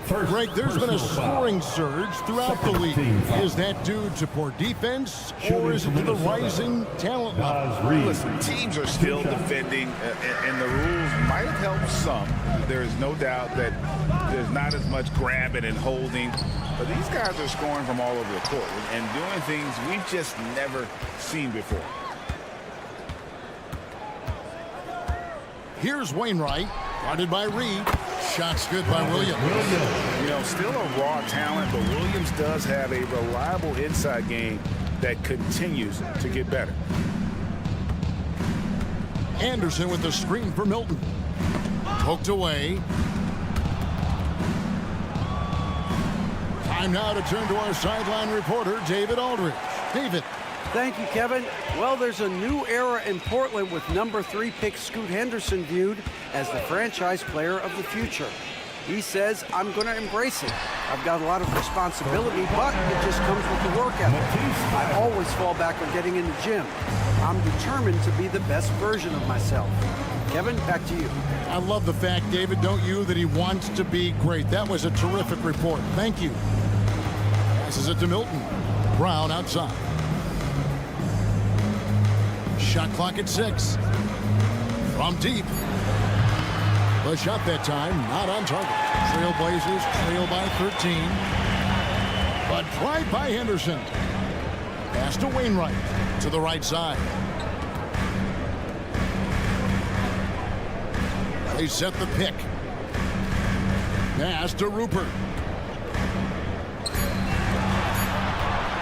Greg, there's been a scoring surge throughout the league. Is that due to poor defense, or is it to the rising talent level? Listen, teams are still defending, and the rules might have helped some. There is no doubt that there's not as much grabbing and holding, but these guys are scoring from all over the court and doing things we've just never seen before. Here's Wainwright, guarded by Reed. Shots good by Williams. You know, still a raw talent, but Williams does have a reliable inside game that continues to get better. Anderson with the screen for Milton. Poked away. Time now to turn to our sideline reporter, David Aldridge. David. Thank you, Kevin. Well, there's a new era in Portland with number 3 pick Scoot Henderson viewed as the franchise player of the future. He says, I'm going to embrace it. I've got a lot of responsibility, but it just comes with the work ethic. I always fall back on getting in the gym. I'm determined to be the best version of myself. Kevin, back to you. I love the fact, David, don't you, that he wants to be great. That was a terrific report. Thank you. Passes it to Milton. Brown outside. Shot clock at 6. From deep. The shot that time, not on target. Trailblazers trail by 13. But tried by Henderson. Pass to Wainwright to the right side. They set the pick. Pass to Rupert.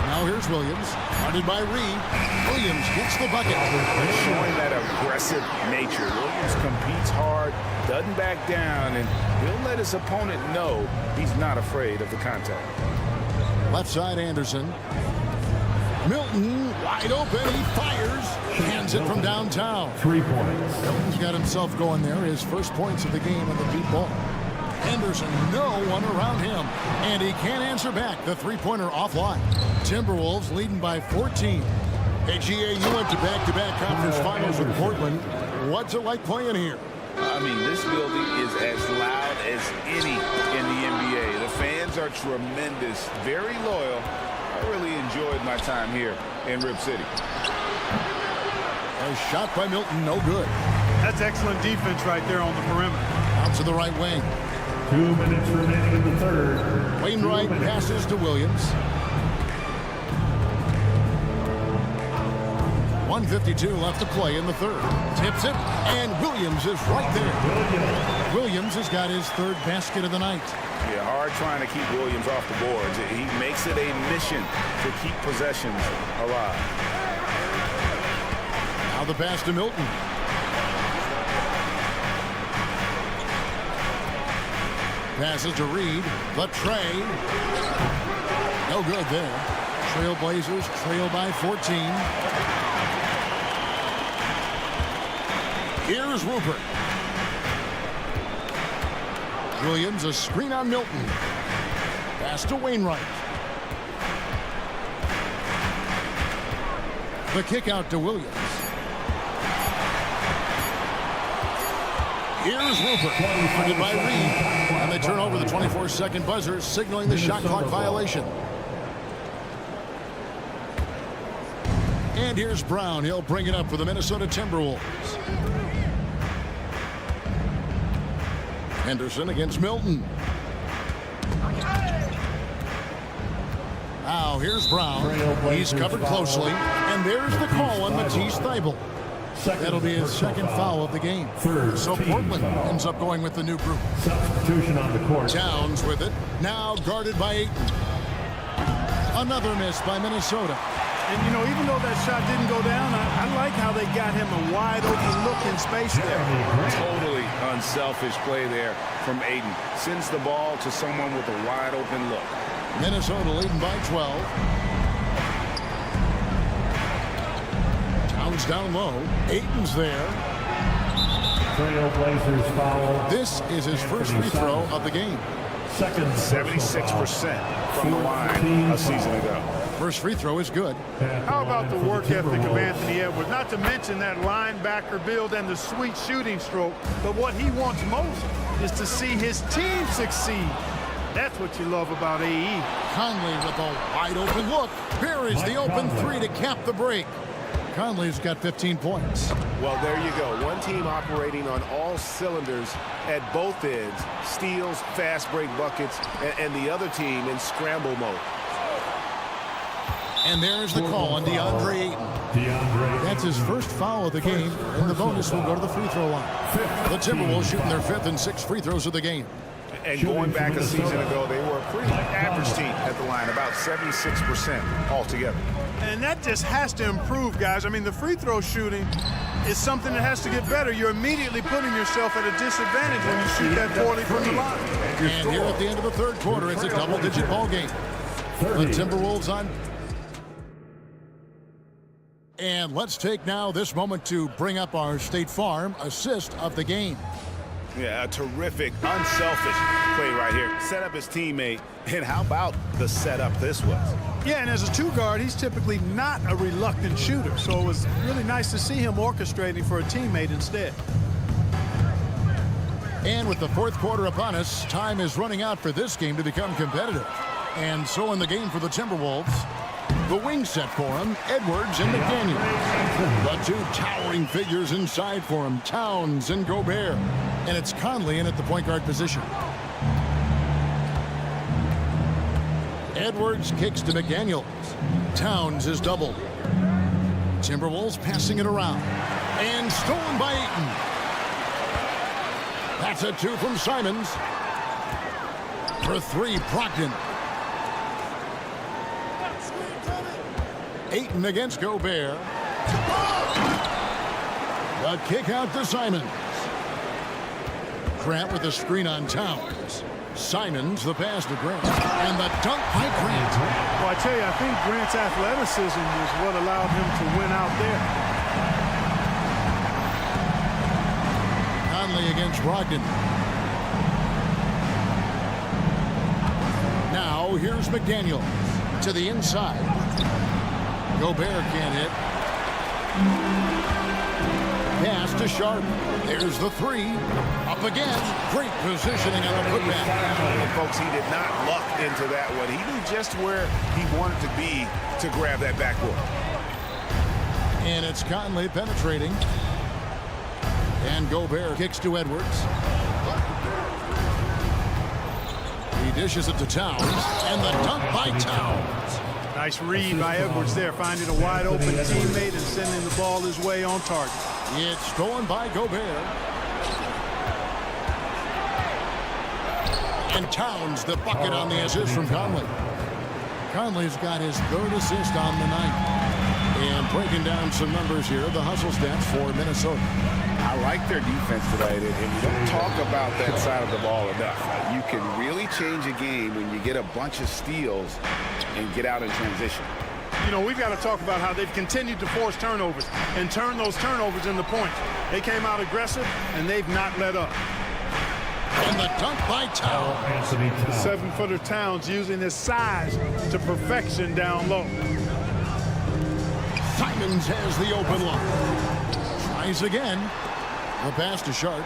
Now here's Williams, guarded by Reed. Williams gets the bucket. Showing that aggressive nature. Williams competes hard, doesn't back down, and he'll let his opponent know he's not afraid of the contact. Left side Anderson. Milton wide open. He fires. Hands it from downtown. 3 points. Milton's got himself going there. His first points of the game on the deep ball. Henderson, no one around him. And he can't answer back. The three-pointer offline. Timberwolves leading by 14. Hey, GA, you went to back-to-back conference finals with Portland. What's it like playing here? I mean, this building is as loud as any in the NBA. The fans are tremendous, very loyal. I really enjoyed my time here in Rip City. A shot by Milton, no good. That's excellent defense right there on the perimeter. Out to the right wing. 2 minutes remaining in the third. Wainwright passes to Williams. 1:52 left to play in the third. Tips it, and Williams is right there. Williams has got his third basket of the night. Yeah, hard trying to keep Williams off the boards. He makes it a mission to keep possessions alive. Now the pass to Milton. Passes to Reed. The tray. No good there. Trailblazers trail by 14. Here's Rupert. Williams, a screen on Milton. Pass to Wainwright. The kick out to Williams. Here's Rupert. Defended by Reed. And they turn over the 24-second buzzer, signaling the shot clock violation. And here's Brown. He'll bring it up for the Minnesota Timberwolves. Henderson against Milton. Now here's Brown. He's covered closely. And there's the call on Matisse Thybulle. That'll be his second foul of the game. So Portland ends up going with the new group. Substitution on the court. Towns with it. Now guarded by Ayton. Another miss by Minnesota. And, you know, even though that shot didn't go down, I like how they got him a wide-open look in space there. Totally unselfish play there from Ayton. Sends the ball to someone with a wide-open look. Minnesota leading by 12. Towns down low. Ayton's there. Trailblazers foul. This is his first free throw of the game. Second 76% from the line a season ago. First free throw is good. How about the work ethic of Anthony Edwards? Not to mention that linebacker build and the sweet shooting stroke. But what he wants most is to see his team succeed. That's what you love about AE. Conley with a wide open look. Buries the open three to cap the break. Conley's got 15 points. Well, there you go. One team operating on all cylinders at both ends. Steals, fast break buckets, and the other team in scramble mode. And there's the call on DeAndre Ayton. That's his first foul of the game, and the bonus will go to the free throw line. The Timberwolves shooting their fifth and sixth free throws of the game. And going back a season ago, they were a pretty average team at the line, about 76% altogether. And that just has to improve, guys. I mean, the free throw shooting is something that has to get better. You're immediately putting yourself at a disadvantage when you shoot that poorly from the line. And here at the end of the third quarter, it's a double-digit ball game. The Timberwolves on. And let's take now this moment to bring up our State Farm assist of the game. Yeah, a terrific, unselfish play right here. Set up his teammate, and how about the setup this was? Yeah, and as a two-guard, he's typically not a reluctant shooter, so it was really nice to see him orchestrating for a teammate instead. And with the fourth quarter upon us, time is running out for this game to become competitive. And so in the game for the Timberwolves, the wing set for him, Edwards and McDaniels. The two towering figures inside for him, Towns and Gobert. And it's Conley in at the point guard position. Edwards kicks to McDaniels. Towns is doubled. Timberwolves passing it around. And stolen by Ayton. That's a two from Simons. For three, Brogdon. Ayton against Gobert. The kick out to Simons. Grant with a screen on Towns. Simons the pass to Grant. And the dunk by Grant. Well, I tell you, I think Grant's athleticism was what allowed him to win out there. Conley against Brogdon. Now here's McDaniel to the inside. Gobert can't hit. Pass to Sharp. There's the three. Up again. Great positioning on the putback. And folks, he did not luck into that one. He knew just where he wanted to be to grab that backboard. And it's Conley penetrating. And Gobert kicks to Edwards. He dishes it to Towns. And the dunk by Towns. Nice read by Edwards there, finding a wide open teammate and sending the ball his way on target. It's stolen by Gobert. And Towns the bucket on the assist from Conley. Conley's got his third assist on the night. And breaking down some numbers here, the hustle stats for Minnesota. I like their defense tonight, and you don't talk about that side of the ball enough. You can really change a game when you get a bunch of steals and get out in transition. You know, we've got to talk about how they've continued to force turnovers and turn those turnovers into points. They came out aggressive, and they've not let up. And the dunk by Towns. The 7-footer Towns using his size to perfection down low. Simons has the open look. Tries again. The pass to Sharp.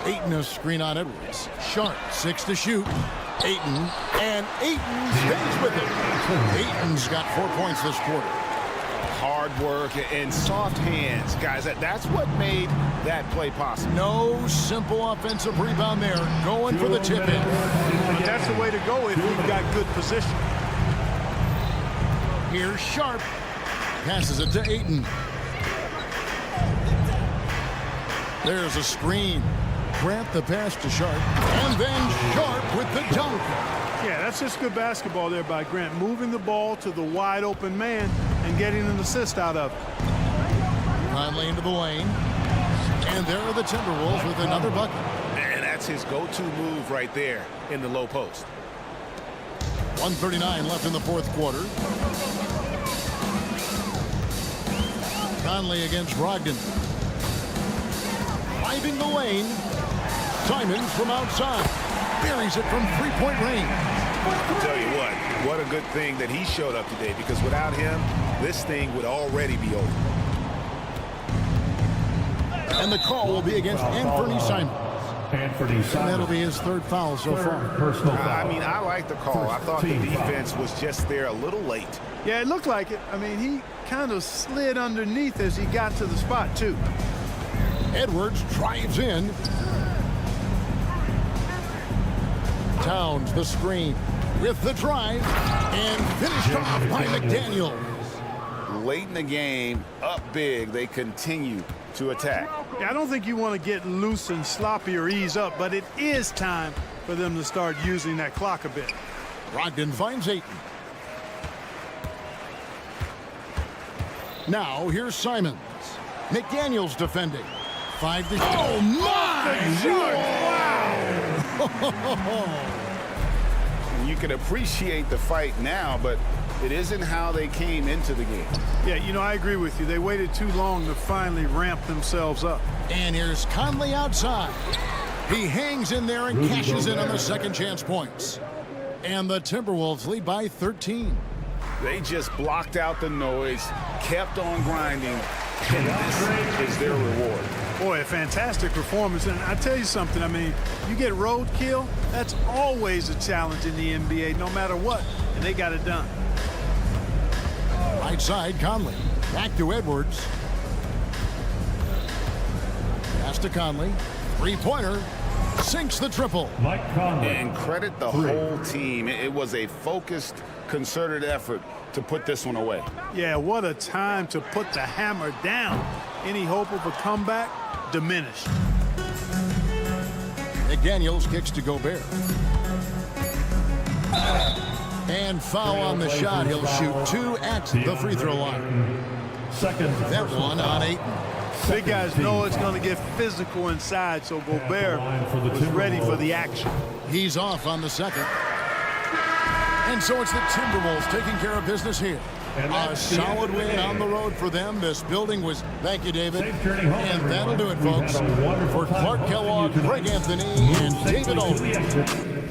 Ayton a screen on Edwards. Sharp, 6 to shoot. Ayton, and Ayton stays with it. Ayton's got 4 points this quarter. Hard work and soft hands. Guys, that's what made that play possible. No simple offensive rebound there. Going for the tip in. But that's the way to go if you've got good position. Here's Sharp. Passes it to Ayton. There's a screen. Grant the pass to Sharp. And then Sharp with the dunk. Yeah, that's just good basketball there by Grant. Moving the ball to the wide open man and getting an assist out of it. Conley into the lane. And there are the Timberwolves with another bucket. And that's his go-to move right there in the low post. 1:39 left in the fourth quarter. Conley against Brogdon. Driving the lane. Simons from outside. Buries it from three-point range. I'll tell you what a good thing that he showed up today, because without him, this thing would already be over. And the call will be against Anthony Simons. And that'll be his third foul so far. I mean, I like the call. I thought the defense was just there a little late. Yeah, it looked like it. I mean, he kind of slid underneath as he got to the spot, too. Edwards drives in. Towns the screen with the drive and finished off by McDaniel. Late in the game, up big, they continue to attack. Yeah, I don't think you want to get loose and sloppy or ease up, but it is time for them to start using that clock a bit. Brogdon finds Ayton. Now here's Simons. McDaniel's defending. 5 to shoot. Oh my! Wow! You can appreciate the fight now, but it isn't how they came into the game. Yeah, you know, I agree with you. They waited too long to finally ramp themselves up. And here's Conley outside. He hangs in there and cashes in on the second chance points. And the Timberwolves lead by 13. They just blocked out the noise, kept on grinding, and this is their reward. Boy, a fantastic performance. And I tell you something, I mean, you get roadkill, that's always a challenge in the NBA, no matter what, and they got it done. Right side, Conley. Back to Edwards. Pass to Conley. Three-pointer. Sinks the triple. And credit the whole team. It was a focused, concerted effort to put this one away. Yeah, what a time to put the hammer down. Any hope of a comeback diminished. McDaniels kicks to Gobert. And foul on the shot. He'll shoot 2 at the free throw line. That one on Ayton. Big guys know it's going to get physical inside, so Gobert was ready for the action. He's off on the second. And so it's the Timberwolves taking care of business here. A solid win on the road for them. This building was, thank you, David. And that'll do it, folks. For Clark Kellogg, Greg Anthony, and David Olden.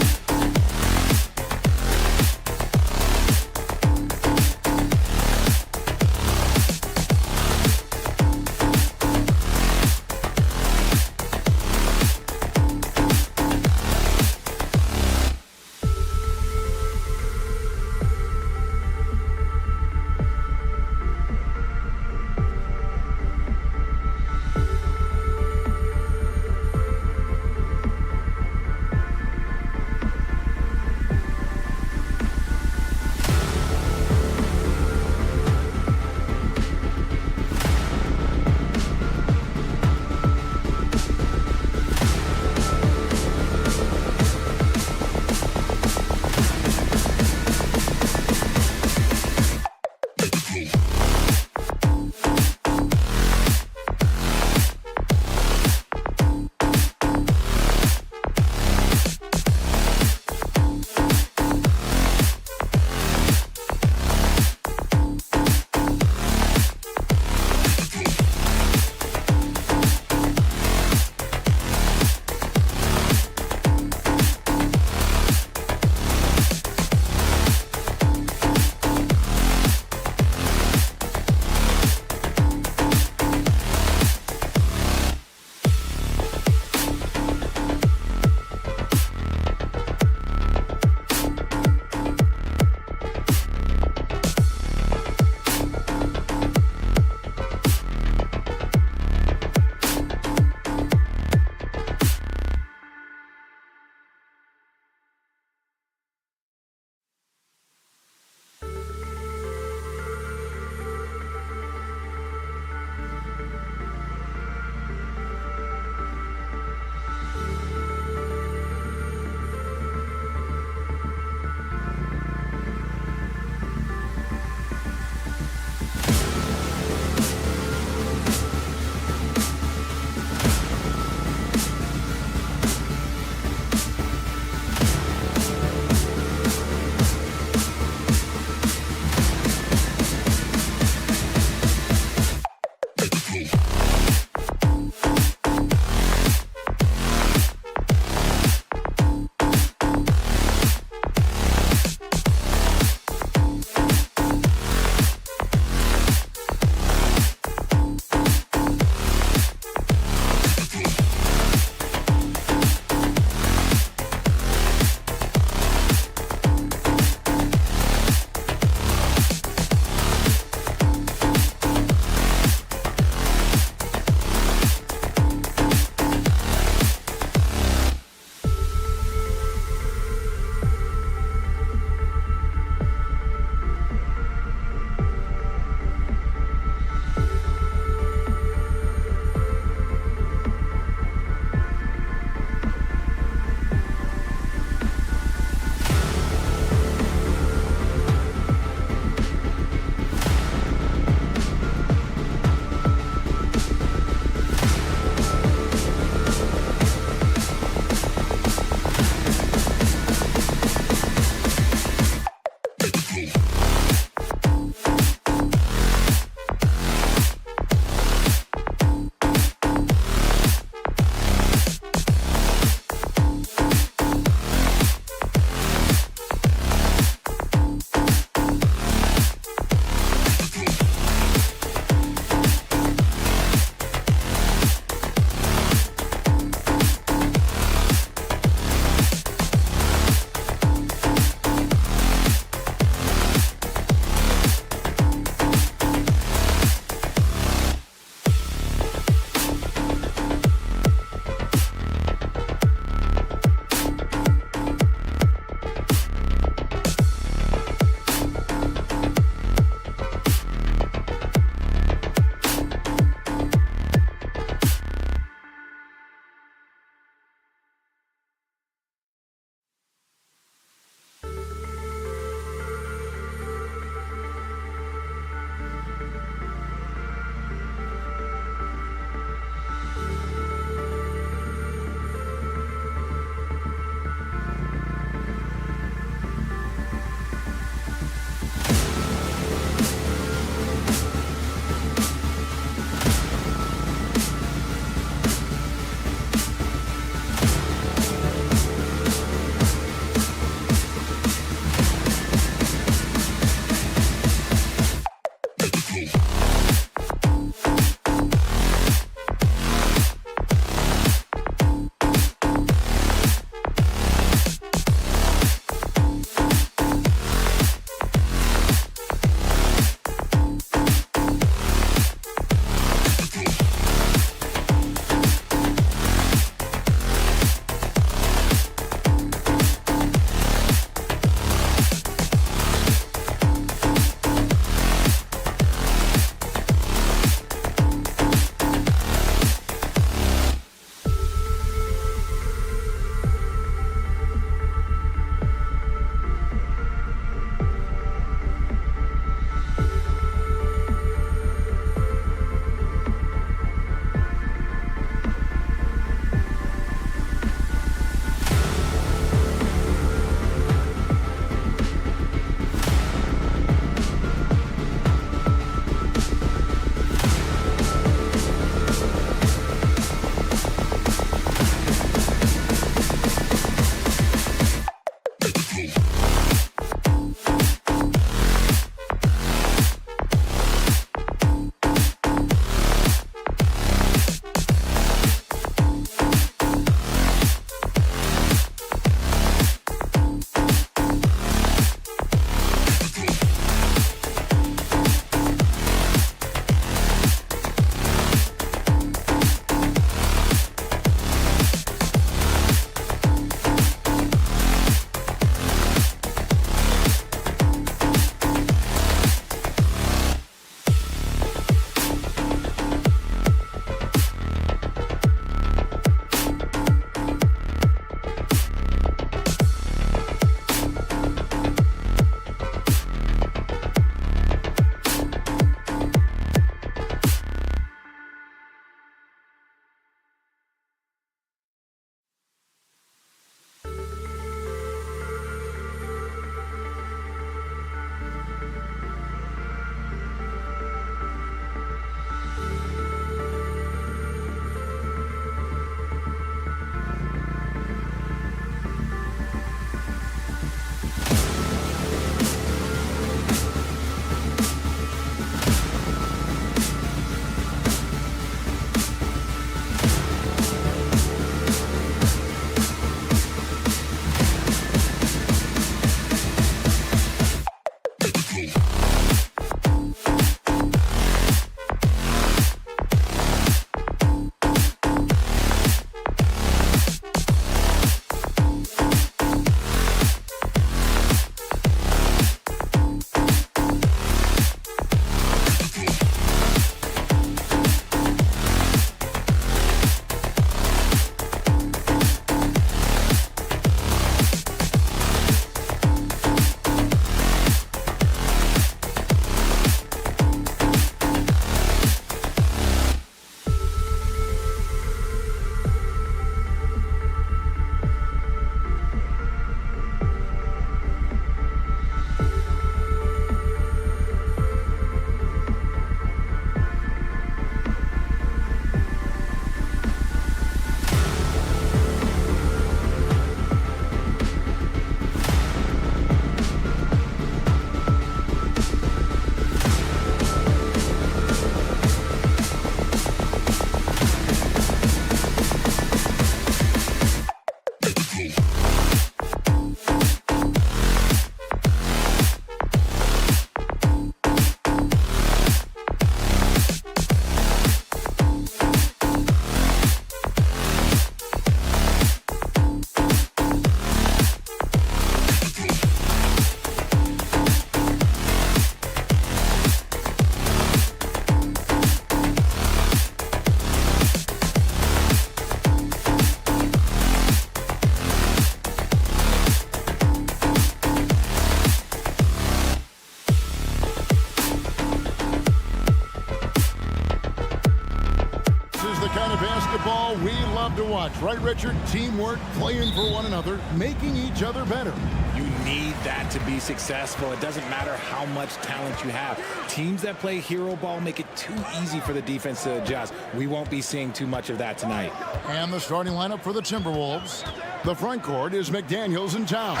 basketball we love to watch. Right, Richard? Teamwork, playing for one another, making each other better. You need that to be successful. It doesn't matter how much talent you have. Teams that play hero ball make it too easy for the defense to adjust. We won't be seeing too much of that tonight. And the starting lineup for the Timberwolves. The front court is McDaniels and Towns.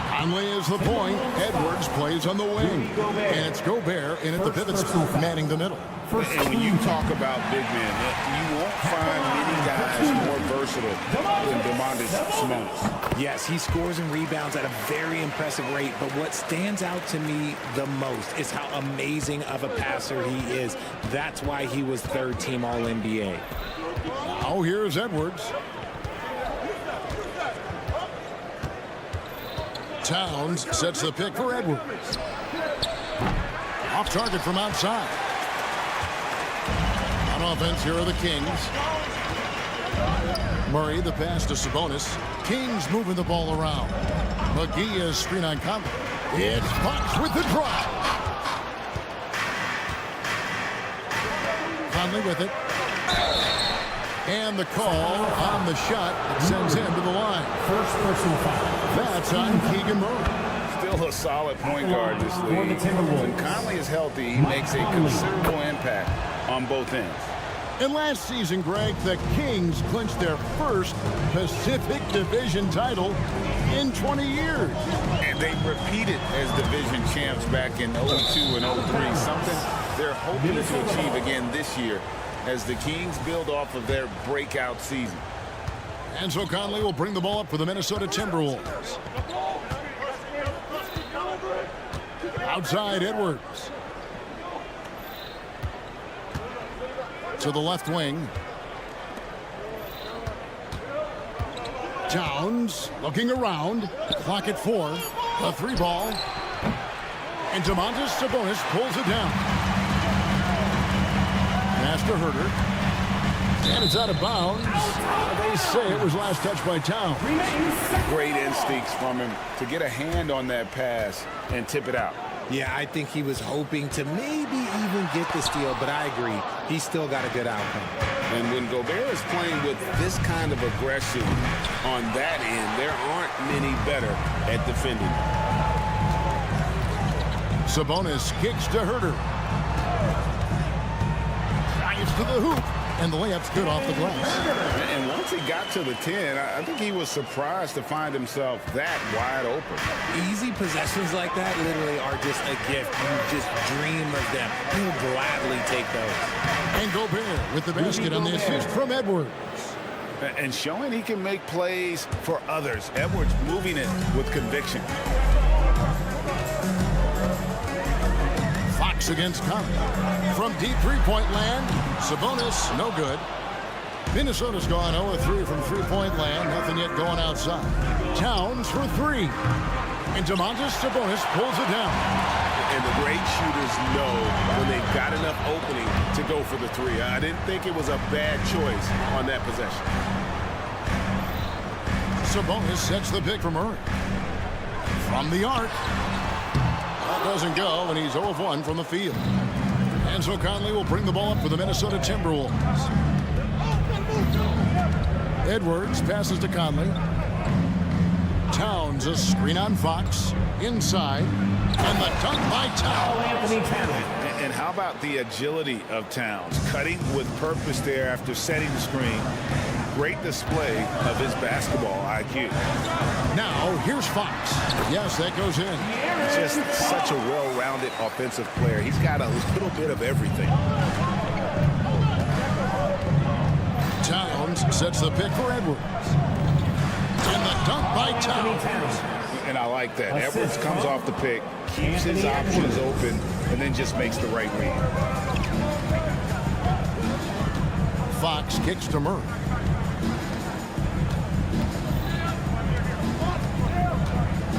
Conley is the point. Edwards plays on the wing. And it's Gobert in at the pivot spot, manning the middle. And when you talk about big men, you won't find many guys more versatile than Domantas Sabonis. Yes, he scores and rebounds at a very impressive rate, but what stands out to me the most is how amazing of a passer he is. That's why he was third-team All-NBA. Now here's Edwards. Towns sets the pick for Edwards. Off target from outside. On offense, here are the Kings. Murray, the pass to Sabonis. Kings moving the ball around. McGee is screen on Conley. It's Fox with the drive. Conley with it. And the call on the shot that sends him to the line. First personal foul. That's on Keegan Murray. Still a solid point guard this league. When Conley is healthy, he makes a considerable impact on both ends. And last season, Greg, the Kings clinched their first Pacific Division title in 20 years. And they repeated as division champs back in 02 and 03, something they're hoping to achieve again this year as the Kings build off of their breakout season. And so Conley will bring the ball up for the Minnesota Timberwolves. Outside, Edwards. To the left wing. Towns looking around. Clock at 4. A 3-ball. And Domantas Sabonis pulls it down. Pass to Herter. And it's out of bounds. They say it was last touched by Towns. Great instincts from him to get a hand on that pass and tip it out. Yeah, I think he was hoping to maybe even get the steal, but I agree. He still got a good outcome. And when Gobert is playing with this kind of aggression on that end, there aren't many better at defending. Sabonis kicks to Herter. Drives to the hoop. And the layup's good off the glass. And once he got to the 10, I think he was surprised to find himself that wide open. Easy possessions like that literally are just a gift. You just dream of them. He'll gladly take those. And Gobert with the basket on the assist from Edwards. And showing he can make plays for others. Edwards moving it with conviction. Fox against Conley. From deep three-point land, Sabonis, no good. Minnesota's gone 0-3 from three-point land. Nothing yet going outside. Towns for 3. And Domantas Sabonis pulls it down. And the great shooters know when they've got enough opening to go for the 3. I didn't think it was a bad choice on that possession. Sabonis sets the pick for Murray. From the arc. That doesn't go, and he's 0 of 1 from the field. And so Conley will bring the ball up for the Minnesota Timberwolves. Edwards passes to Conley. Towns a screen on Fox. Inside. And the dunk by Towns. And how about the agility of Towns? Cutting with purpose there after setting the screen. Great display of his basketball IQ. Now, here's Fox. Yes, that goes in. Just such a well-rounded offensive player. He's got a little bit of everything. Towns sets the pick for Edwards. And the dunk by Towns. And I like that. Edwards comes off the pick, keeps his options open, and then just makes the right read. Fox kicks to Murray.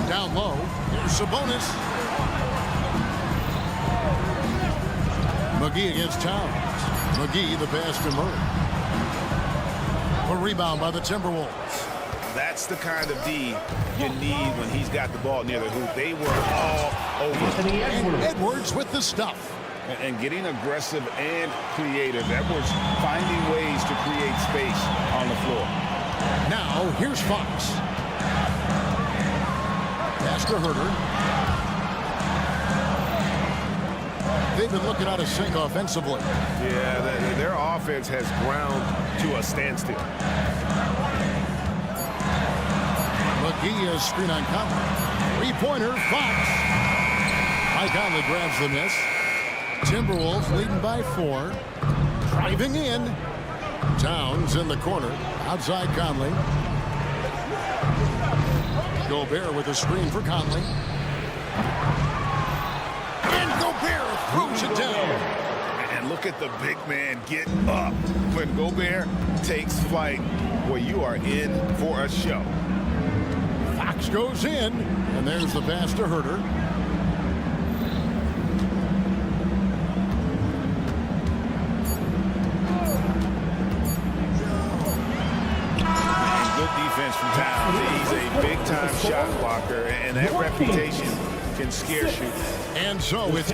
Down low, here's Sabonis. McGee against Towns. McGee the pass to Murray. A rebound by the Timberwolves. That's the kind of D you need when he's got the ball near the hoop. They were all over. And Edwards with the stuff. And getting aggressive and creative. Edwards finding ways to create space on the floor. Now, here's Fox. Pass to Herter. They've been looking out of sync offensively. Yeah, their offense has ground to a standstill. McGee is screen on Conley. Three-pointer, Fox. Mike Conley grabs the miss. Timberwolves leading by 4. Driving in. Towns in the corner. Outside Conley. Gobert with a screen for Conley. And Gobert throws it down. And look at the big man get up. When Gobert takes flight, well, you are in for a show. Fox goes in. And there's the pass to Herter. Defense from Towns. He's a big-time shot blocker, and that reputation can scare you. And so it's...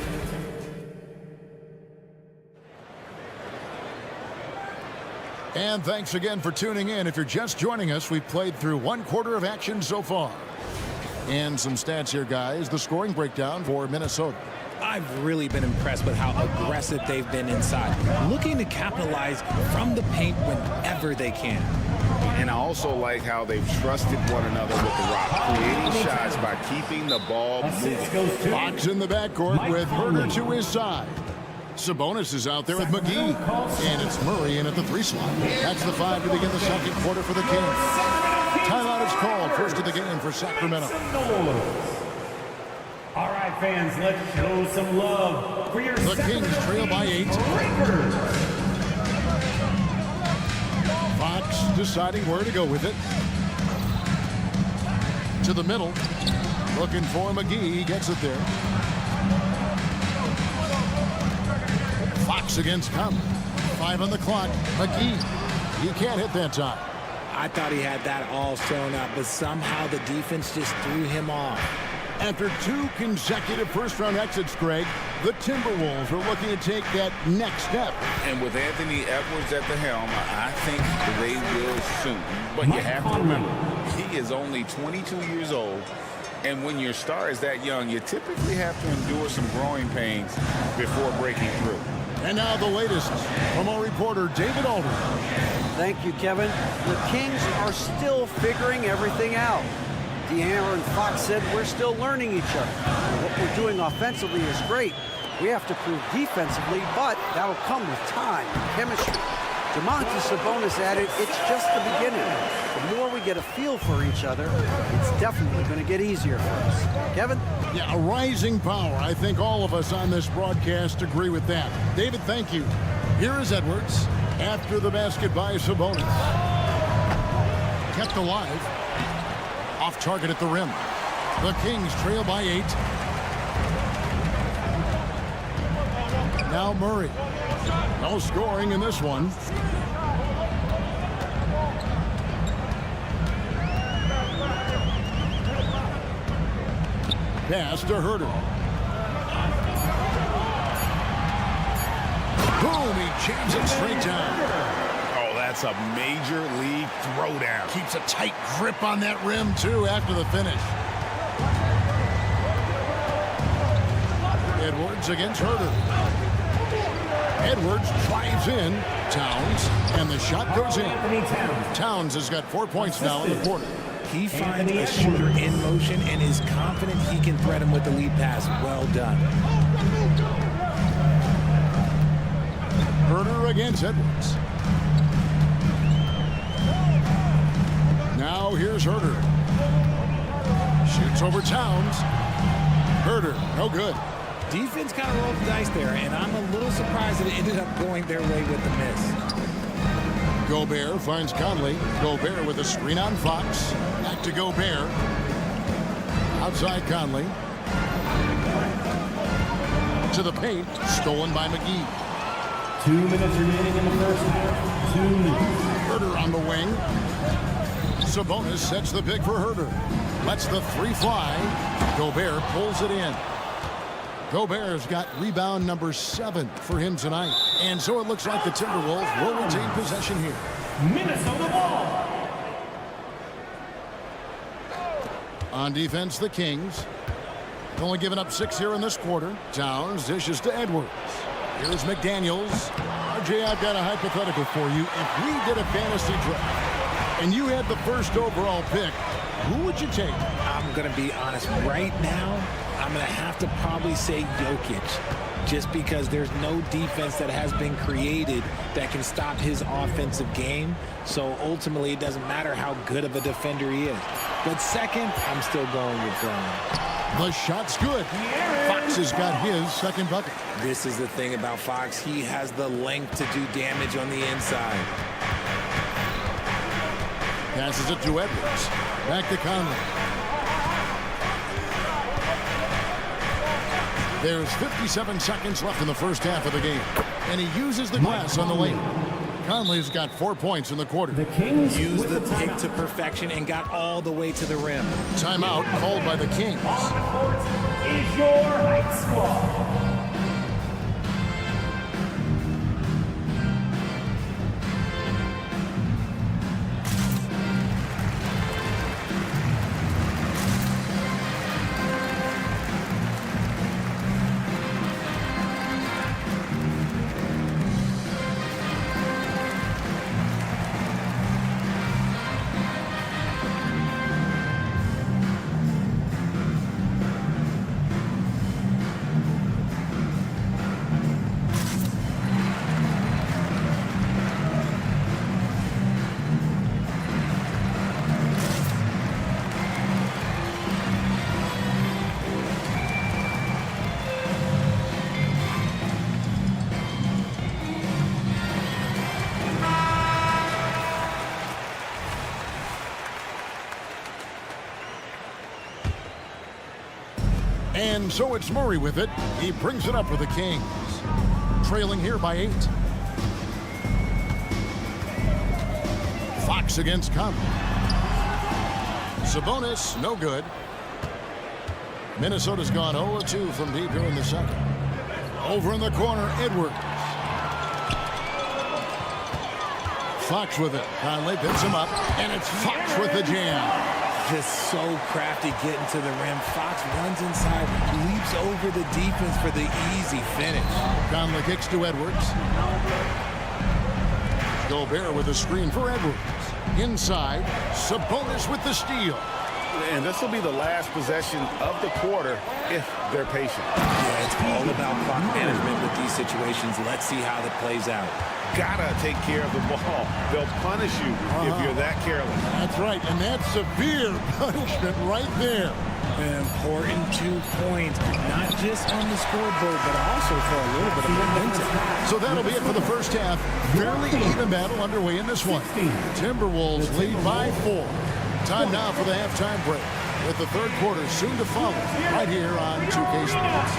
And thanks again for tuning in. If you're just joining us, we've played through 1 quarter of action so far. And some stats here, guys. The scoring breakdown for Minnesota. I've really been impressed with how aggressive they've been inside, looking to capitalize from the paint whenever they can. And I also like how they've trusted one another with the rock, creating shots by keeping the ball moving. Fox in the backcourt with Herter to his side. Sabonis is out there with McGee. And it's Murray in at the 3 slot. That's the 5 to begin the second quarter for the Kings. Timeout is called. First of the game for Sacramento. All right, fans, let's show some love for your The Kings trail by 8. Fox deciding where to go with it. To the middle. Looking for McGee. He gets it there. Fox against Conley. 5 on the clock. McGee. He can't hit that time. I thought he had that all sewn up, but somehow the defense just threw him off. After 2 consecutive first-round exits, Greg, the Timberwolves are looking to take that next step. And with Anthony Edwards at the helm, I think they will soon. But you have to remember, he is only 22 years old. And when your star is that young, you typically have to endure some growing pains before breaking through. And now the latest from our reporter, David Aldridge. Thank you, Kevin. The Kings are still figuring everything out. De'Aaron Fox said we're still learning each other. What we're doing offensively is great. We have to prove defensively, but that'll come with time and chemistry. Domantas Sabonis added, it's just the beginning. The more we get a feel for each other, it's definitely going to get easier for us. Kevin? Yeah, a rising power. I think all of us on this broadcast agree with that. David, thank you. Here is Edwards after the basket by Sabonis. Kept alive. Off target at the rim. The Kings trail by 8. Now Murray. No scoring in this one. Pass to Herter. Boom, he jams it straight down. That's a major league throwdown. Keeps a tight grip on that rim, too, after the finish. Edwards against Herter. Edwards drives in. Towns, and the shot goes in. Towns has got 4 points now in the quarter. He finds a shooter in motion and is confident he can thread him with the lead pass. Well done. Herter against Edwards. Now here's Herter. Shoots over Towns. Herter, no good. Defense kind of rolled the dice there, and I'm a little surprised that it ended up going their way with the miss. Gobert finds Conley. Gobert with a screen on Fox. Back to Gobert. Outside Conley. To the paint. Stolen by McGee. 2 minutes remaining in the first half. 2 minutes. Herter on the wing. Sabonis sets the pick for Herter. Lets the 3 fly. Gobert pulls it in. Gobert's got rebound number 7 for him tonight. And so it looks like the Timberwolves will retain possession here. Minnesota ball. On defense, the Kings. Only giving up 6 here in this quarter. Towns dishes to Edwards. Here's McDaniels. RJ, I've got a hypothetical for you. If we did a fantasy draft and you had the first overall pick, who would you take? I'm going to be honest. Right now, I'm going to have to probably say Jokic, just because there's no defense that has been created that can stop his offensive game. So ultimately, it doesn't matter how good of a defender he is. But second, I'm still going with Brown. The shot's good. Fox has got his second bucket. This is the thing about Fox. He has the length to do damage on the inside. Passes it to Edwards. Back to Conley. There's 57 seconds left in the first half of the game. And he uses the glass on the lane. Conley's got 4 points in the quarter. The Kings used the pick to perfection and got all the way to the rim. Timeout called by the Kings. On the court is your Heights squad. And so it's Murray with it. He brings it up for the Kings. Trailing here by 8. Fox against Conley. Sabonis, no good. Minnesota's gone 0-2 from deep here in the second. Over in the corner, Edwards. Fox with it. Conley picks him up, and it's Fox with the jam. Just so crafty getting to the rim. Fox runs inside, leaps over the defense for the easy finish. Conley kicks to Edwards. Gobert with a screen for Edwards. Inside, Sabonis with the steal. And this will be the last possession of the quarter if they're patient. Yeah, it's all about clock management with these situations. Let's see how that plays out. Gotta take care of the ball. They'll punish you if you're that careless. That's right, and that's severe punishment right there. An important 2 points, not just on the scoreboard, but also for a little bit of momentum. So that'll be it for the first half. Fairly even battle underway in this one. Timberwolves lead by 4. Time now for the halftime break, with the third quarter soon to follow right here on 2K Sports.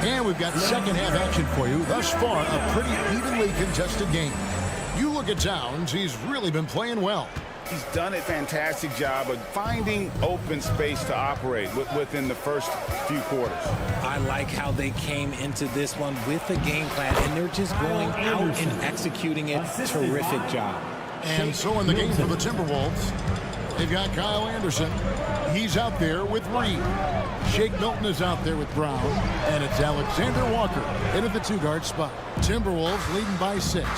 And we've got second half action for you. Thus far, a pretty evenly contested game. You look at Towns, he's really been playing well. He's done a fantastic job of finding open space to operate within the first few quarters. I like how they came into this one with a game plan, and they're just going out and executing it. Terrific job. And so in the game for the Timberwolves, they've got Kyle Anderson. He's out there with Reed. Shake Milton is out there with Brown. And it's Alexander Walker into the 2-guard spot. Timberwolves leading by 6.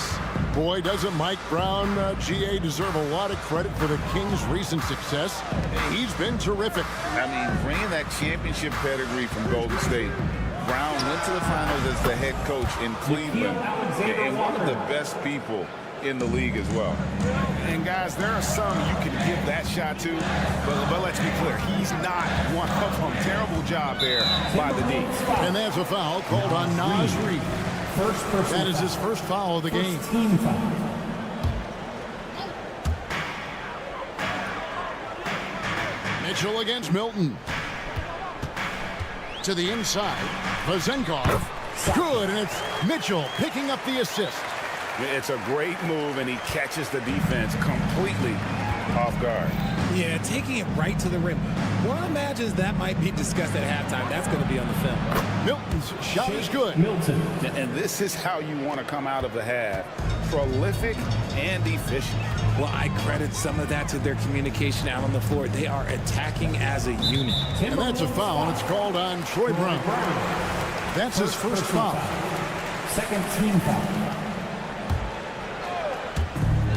Boy, doesn't Mike Brown, GA, deserve a lot of credit for the Kings' recent success. He's been terrific. I mean, bringing that championship pedigree from Golden State. Brown went to the finals as the head coach in Cleveland. And one of the best people in the league as well. And guys, there are some you can give that shot to, but let's be clear, he's not one of them. Terrible job there by the D. And that's a foul called on Naz Reid. That is his first foul of the game. Team foul. Mitchell against Milton. To the inside. Vazenkov. Good, and it's Mitchell picking up the assist. It's a great move, and he catches the defense completely off guard. Yeah, taking it right to the rim. One imagines that might be discussed at halftime. That's going to be on the film. Milton's shot is good. Milton. And this is how you want to come out of the half. Prolific and efficient. Well, I credit some of that to their communication out on the floor. They are attacking as a unit. And that's a foul, and it's called on Troy Brown. That's his first foul. Second team foul.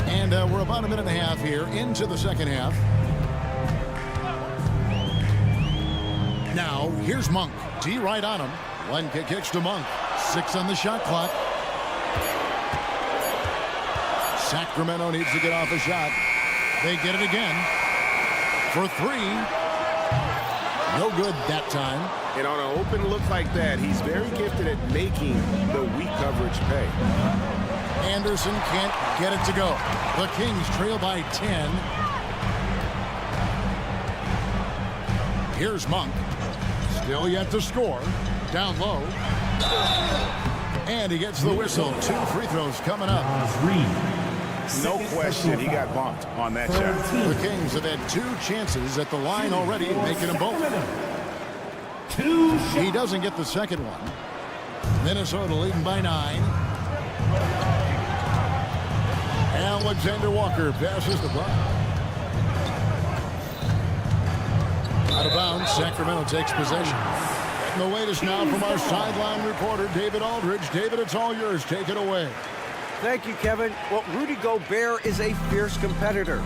And we're about a minute and a half here into the second half. Now, here's Monk. D right on him. One kick kicks to Monk. 6 on the shot clock. Sacramento needs to get off a shot. They get it again. For 3. No good that time. And on an open look like that, he's very gifted at making the weak coverage pay. Anderson can't get it to go. The Kings trail by 10. Here's Monk. Still yet to score. Down low. And he gets the whistle. 2 free throws coming up. No question, he got bumped on that shot. The Kings have had 2 chances at the line already, making them both. He doesn't get the second one. Minnesota leading by 9. Alexander Walker passes the ball. Out of bounds, Sacramento takes possession. And the latest now from our sideline reporter, David Aldridge. David, it's all yours. Take it away. Thank you, Kevin. Well, Rudy Gobert is a fierce competitor.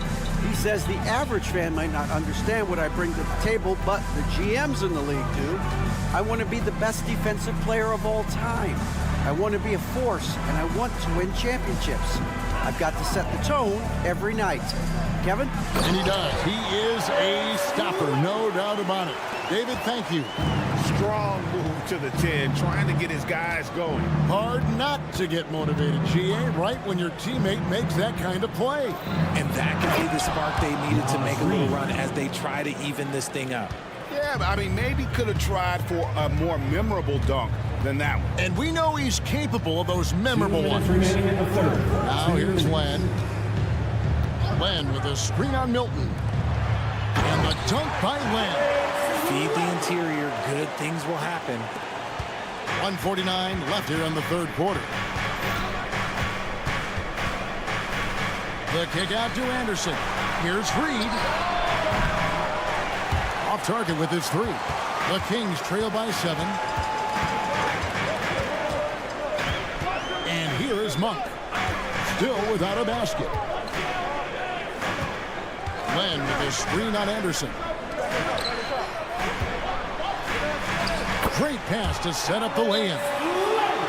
He says the average fan might not understand what I bring to the table, but the GMs in the league do. I want to be the best defensive player of all time. I want to be a force, and I want to win championships. I've got to set the tone every night. Kevin? And he does. He is a stopper, no doubt about it. David, thank you. Strong move to the 10, trying to get his guys going. Hard not to get motivated, GA, right when your teammate makes that kind of play. And that could be the spark they needed to make a little run as they try to even this thing up. Yeah, but I mean, maybe could have tried for a more memorable dunk than that one. And we know he's capable of those memorable ones. Now here's Len. Len with a screen on Milton. And the dunk by Len. Feed the interior. Good things will happen. 1:49 left here in the third quarter. The kick out to Anderson. Here's Reed. Off target with his 3. The Kings trail by 7. And here is Monk. Still without a basket. Len with a screen on Anderson. Great pass to set up the lay-in.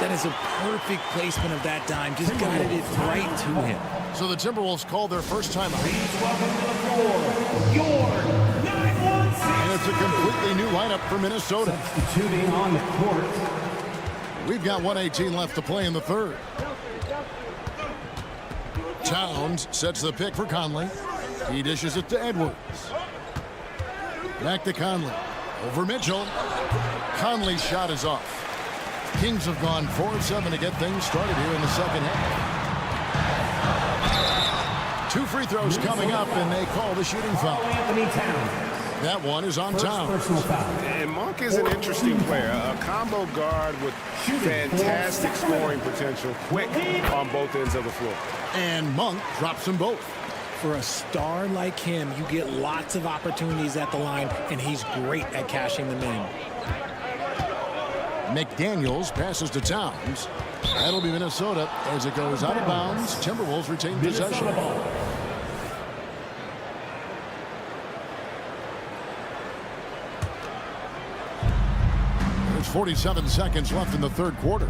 That is a perfect placement of that dime. Just guided it right to him. So the Timberwolves call their first timeout. And it's a completely new lineup for Minnesota. Substituting on the court. We've got 1:18 left to play in the third. Towns sets the pick for Conley. He dishes it to Edwards. Back to Conley. Over Mitchell. Conley's shot is off. Kings have gone 4 of 7 to get things started here in the second half. 2 free throws coming up, and they call the shooting foul. That one is on Towns. And Monk is an interesting player. A combo guard with fantastic scoring potential. Quick on both ends of the floor. And Monk drops them both. For a star like him, you get lots of opportunities at the line, and he's great at cashing them in. McDaniels passes to Towns. That'll be Minnesota as it goes out of bounds. Timberwolves retain possession. There's 47 seconds left in the third quarter.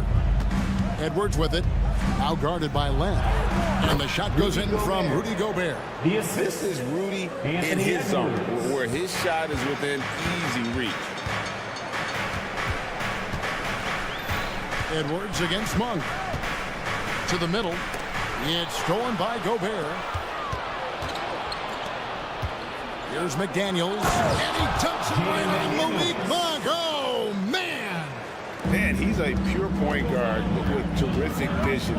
Edwards with it. Now guarded by Len. And the shot goes in from Rudy Gobert. This is Rudy in his zone, where his shot is within easy reach. Edwards against Monk. To the middle. It's stolen by Gobert. Here's McDaniels, and he tucks it right on Malik Monk. Oh, man! Man, he's a pure point guard with terrific vision.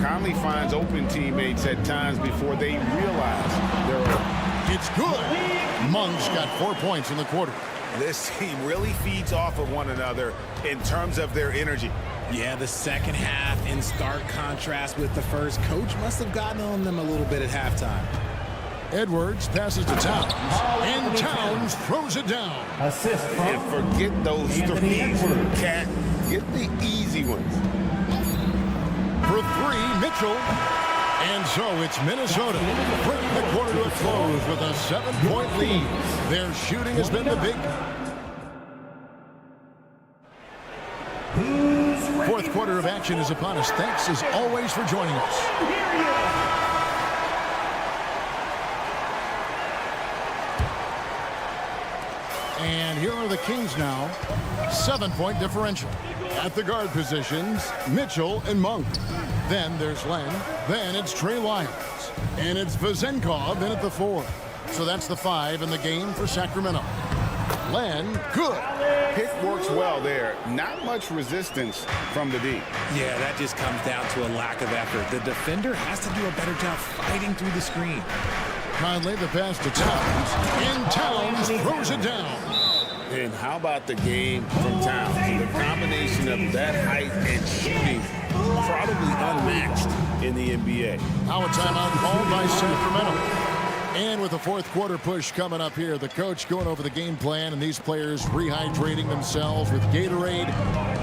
Conley finds open teammates at times before they realize they're open. It's good. Monk's got 4 points in the quarter. This team really feeds off of one another in terms of their energy. Yeah, the second half in stark contrast with the first. Coach must have gotten on them a little bit at halftime. Edwards passes to Towns, and Towns throws it down. Assist from And forget those threes, Cat. Get the easy ones. For three, Mitchell. And so it's Minnesota bringing the quarter to a close with a 7-point lead. Their shooting has been the big. Fourth quarter of action is upon us. Thanks as always for joining us. And here are the Kings now. 7-point differential. At the guard positions, Mitchell and Monk. Then there's Len. Then it's Trey Lyles. And it's Vezenkov in at the 4. So that's the 5 in the game for Sacramento. Len, good. Pick works well there. Not much resistance from the D. Yeah, that just comes down to a lack of effort. The defender has to do a better job fighting through the screen. Conley the pass to Towns. And Towns throws it down. And how about the game from Towns? The combination of that height and shooting, probably unmatched in the NBA. Now a timeout called by Sacramento. And with the fourth quarter push coming up here, the coach going over the game plan and these players rehydrating themselves with Gatorade,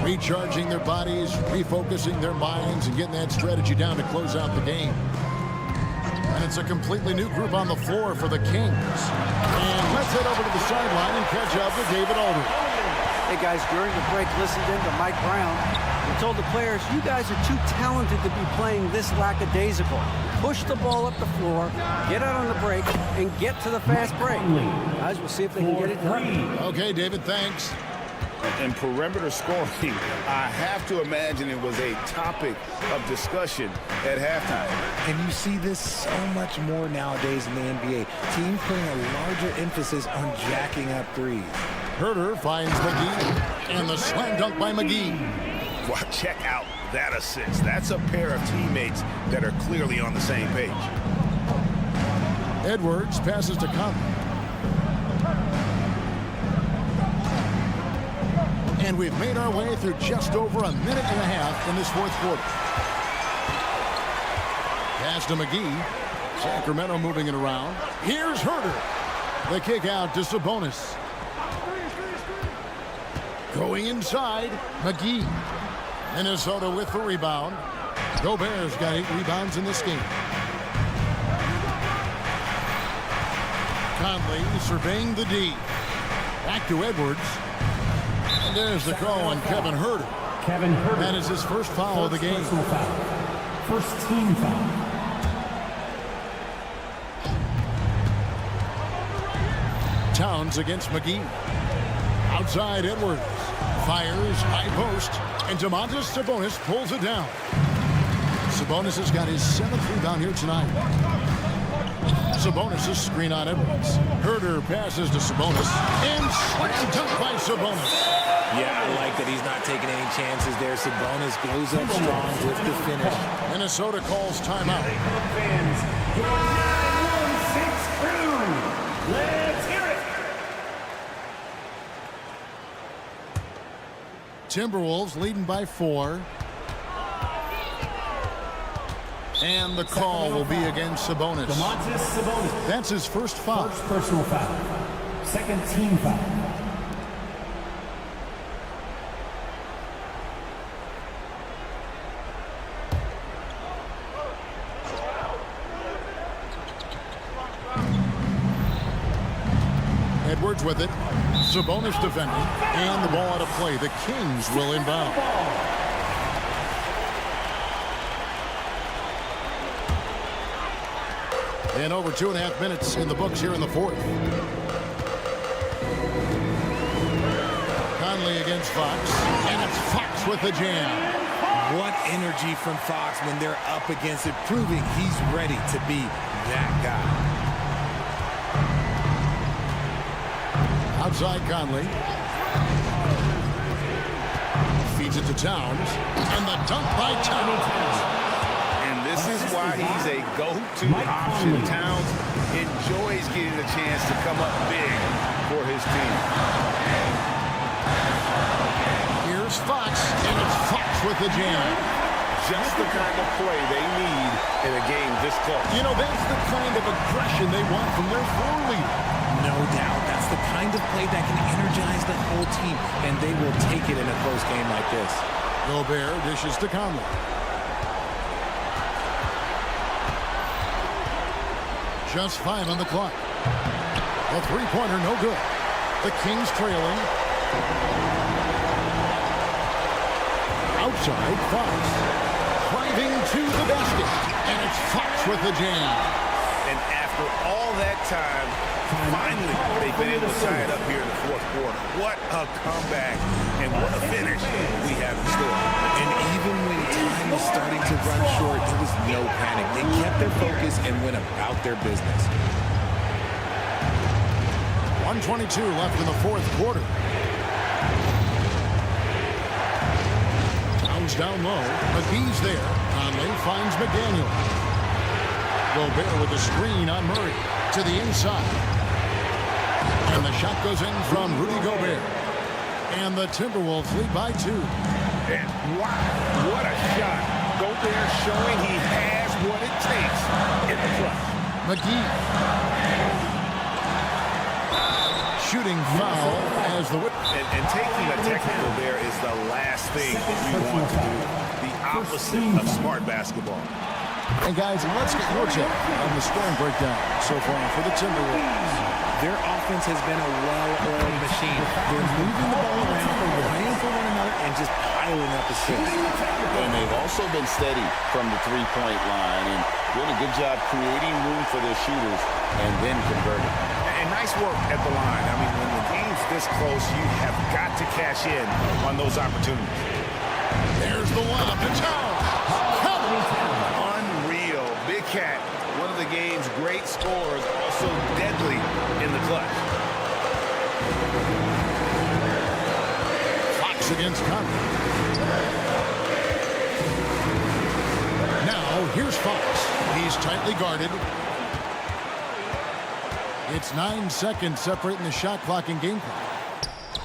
recharging their bodies, refocusing their minds, and getting that strategy down to close out the game. And it's a completely new group on the floor for the Kings. And let's head over to the sideline and catch up with David Aldridge. Hey guys, during the break, listened in to Mike Brown. He told the players, you guys are too talented to be playing this lackadaisical. Push the ball up the floor, get out on the break, and get to the fast break. Guys, we'll see if they can get it done. Okay, David, thanks. And perimeter scoring, I have to imagine it was a topic of discussion at halftime. And you see this so much more nowadays in the NBA. Teams putting a larger emphasis on jacking up threes. Herter finds McGee, and the slam dunk by McGee. Well, check out that assist. That's a pair of teammates that are clearly on the same page. Edwards passes to Conley. And we've made our way through just over a minute and a half in this fourth quarter. Pass to McGee. Sacramento moving it around. Here's Herter. The kick out to Sabonis. Going inside, McGee. Minnesota with the rebound. Gobert's got 8 rebounds in this game. Conley surveying the D. Back to Edwards. And there's the call on Kevin Herter. Kevin Herter. That is his first foul of the game. Personal foul. First team foul. Towns against McGee. Outside Edwards. Fires, high post, and Domantas Sabonis pulls it down. Sabonis has got his 7th rebound here tonight. Sabonis' screen on Edwards. Herter passes to Sabonis, and slam dunk by Sabonis. Yeah, I like that he's not taking any chances there. Sabonis goes up strong with the finish. Minnesota calls timeout. Fans, your 916 crew. Let's hear it. Timberwolves leading by 4. And the call will be against Sabonis. Domantas Sabonis. That's his first foul. First personal foul. Second team foul. Edwards with it. Sabonis defending. And the ball out of play. The Kings will inbound. And over 2.5 minutes in the books here in the fourth. Conley against Fox. And it's Fox with the jam. What energy from Fox when they're up against it, proving he's ready to be that guy. outside Conley. Feeds it to Towns. And the dunk by Towns. And this is why he's a go-to option. Towns enjoys getting the chance to come up big for his team. Here's Fox, and it's Fox with the jam. Just the kind of play they need in a game this close. You know, that's the kind of aggression they want from their floor leader. No doubt. That's the kind of play that can energize the whole team, and they will take it in a close game like this. Gobert dishes to Conley. Just 5 on the clock. The three-pointer, no good. The Kings trailing. Outside, Fox. Driving to the basket. And it's Fox with the jam. And after all that time, finally they've been able to tie it up here in the fourth quarter. What a comeback and what a finish we have in store. And even when time was starting to run short, there was no panic. They kept their focus and went about their business. 1:22 left in the fourth quarter. Towns down low. McGee's there. Conley finds McDaniel. Gobert with the screen on Murray. To the inside. And the shot goes in from Rudy Gobert. And the Timberwolves lead by 2. And wow, what a shot. Gobert showing he has what it takes in the clutch. McGee. Shooting foul as the whip. And taking a technical there is the last thing you want to do. The opposite of smart basketball. And guys, let's get your take on the scoring breakdown so far for the Timberwolves. Their offense has been a well-oiled machine. They're moving the ball around, playing for one another, and just piling up assists. And they've also been steady from the three-point line and doing a good job creating room for their shooters and then converting. And nice work at the line. I mean, when the game's this close, you have got to cash in on those opportunities. There's the one-up to Towns. Unreal. Big Cat, one of the game's great scorers, also deadly in the clutch. Fox against Conley. Now, here's Fox. He's tightly guarded. It's 9 seconds separating the shot clock and game clock.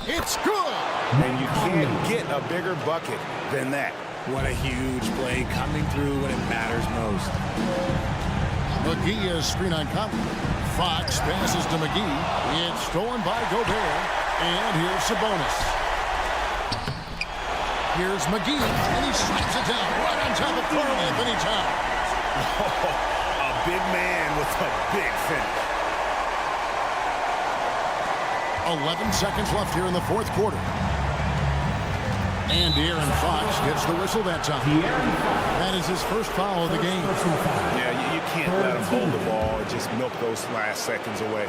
It's good! And you can't get a bigger bucket than that. What a huge play coming through when it matters most. McGee is screen on Conley. Fox passes to McGee. It's stolen by Gobert. And here's Sabonis. Here's McGee, and he slaps it down right on top of Carl Anthony Towns. Oh, a big man with a big finish. 11 seconds left here in the fourth quarter. And De'Aaron Fox gets the whistle that time. That is his first foul of the game. Yeah, you can't let him hold the ball and just milk those last seconds away.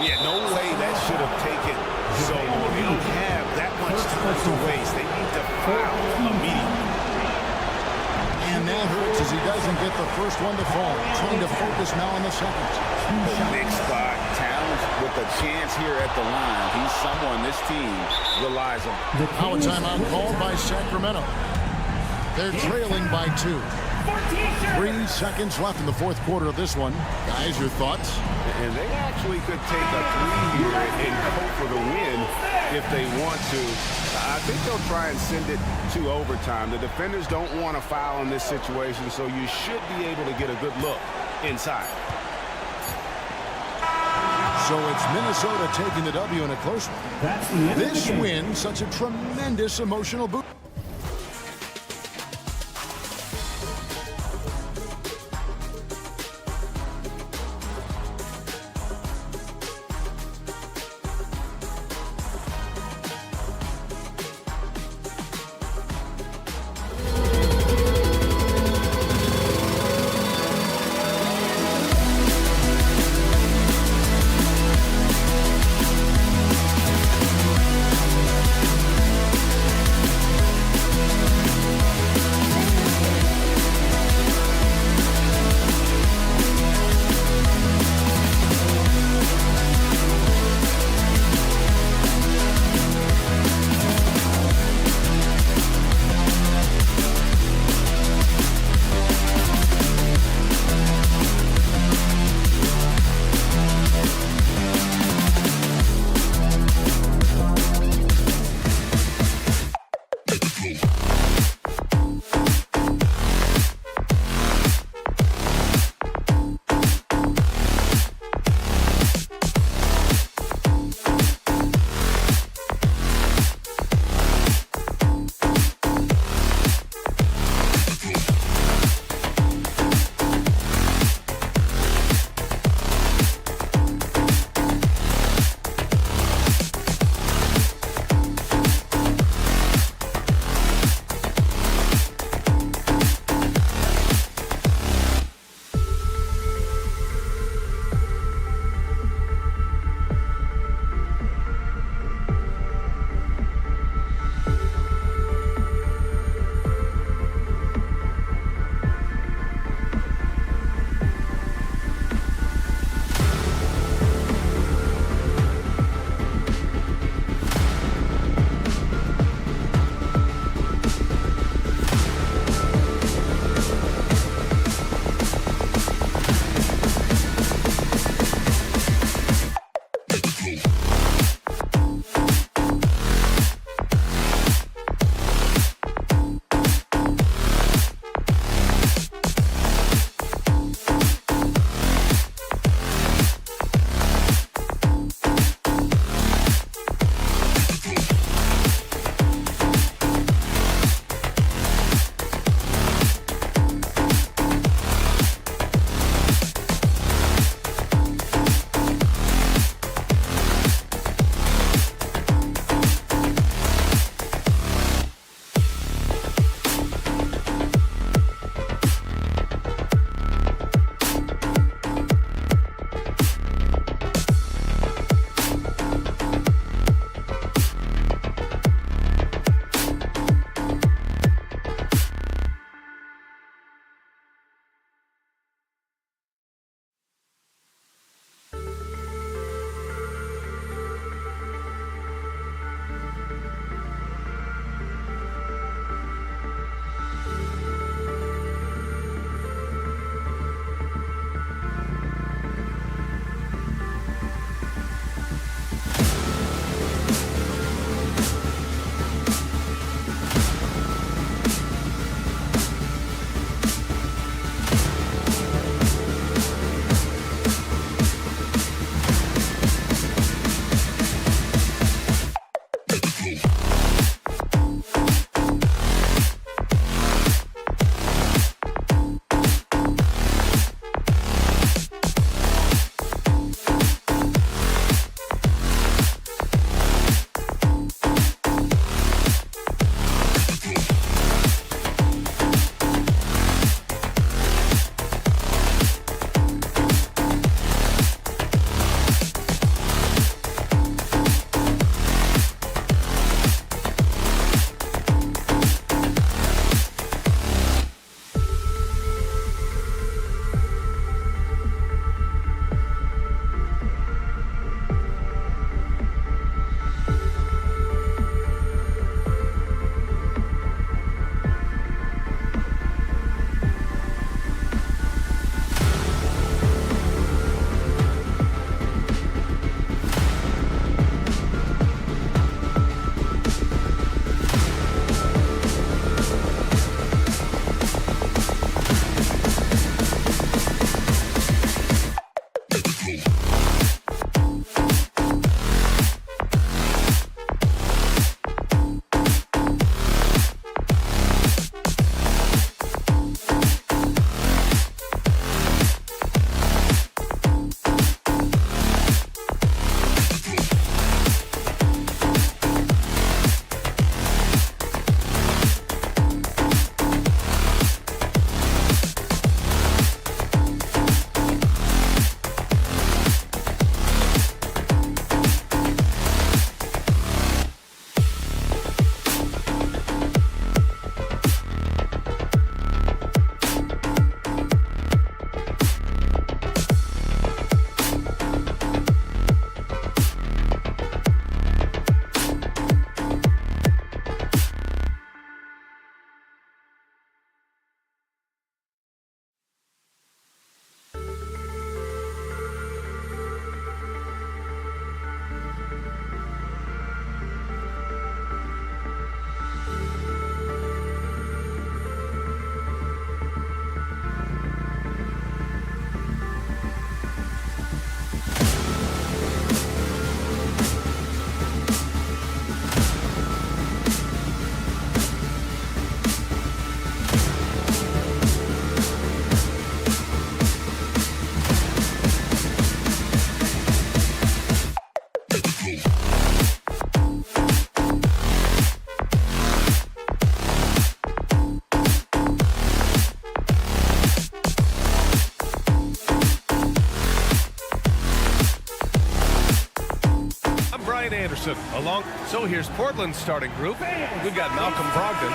Yeah, no way that should have taken so long. They don't have that much time to waste. They need to foul immediately. And that hurts as he doesn't get the first one to fall. Trying to focus now on the second. Big spot. Towns with a chance here at the line. He's someone this team relies on. Now a timeout called by Sacramento. They're trailing by 2. 3 seconds left in the fourth quarter of this one. Guys, your thoughts? And they actually could take a 3 here and go for the win if they want to. I think they'll try and send it to overtime. The defenders don't want to foul in this situation, so you should be able to get a good look inside. So it's Minnesota taking the W in a close one. This win, such a tremendous emotional boost. Dwight Anderson along. So here's Portland's starting group. We've got Malcolm Brogdon,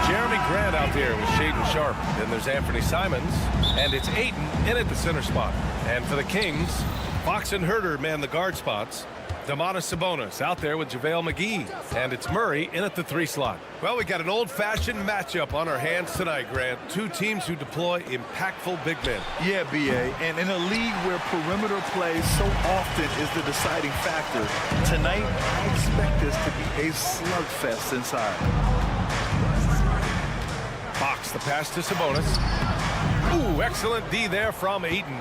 Jeremy Grant out there with Shaden Sharp. Then there's Anthony Simons, and it's Ayton in at the center spot. And for the Kings, Fox and Herter man the guard spots. Domantas Sabonis out there with JaVale McGee. And it's Murray in at the 3 slot. Well, we got an old-fashioned matchup on our hands tonight, Grant. Two teams who deploy impactful big men. Yeah, B.A., and in a league where perimeter play so often is the deciding factor, tonight I expect this to be a slugfest inside. Fox, the pass to Sabonis. Ooh, excellent D there from Ayton.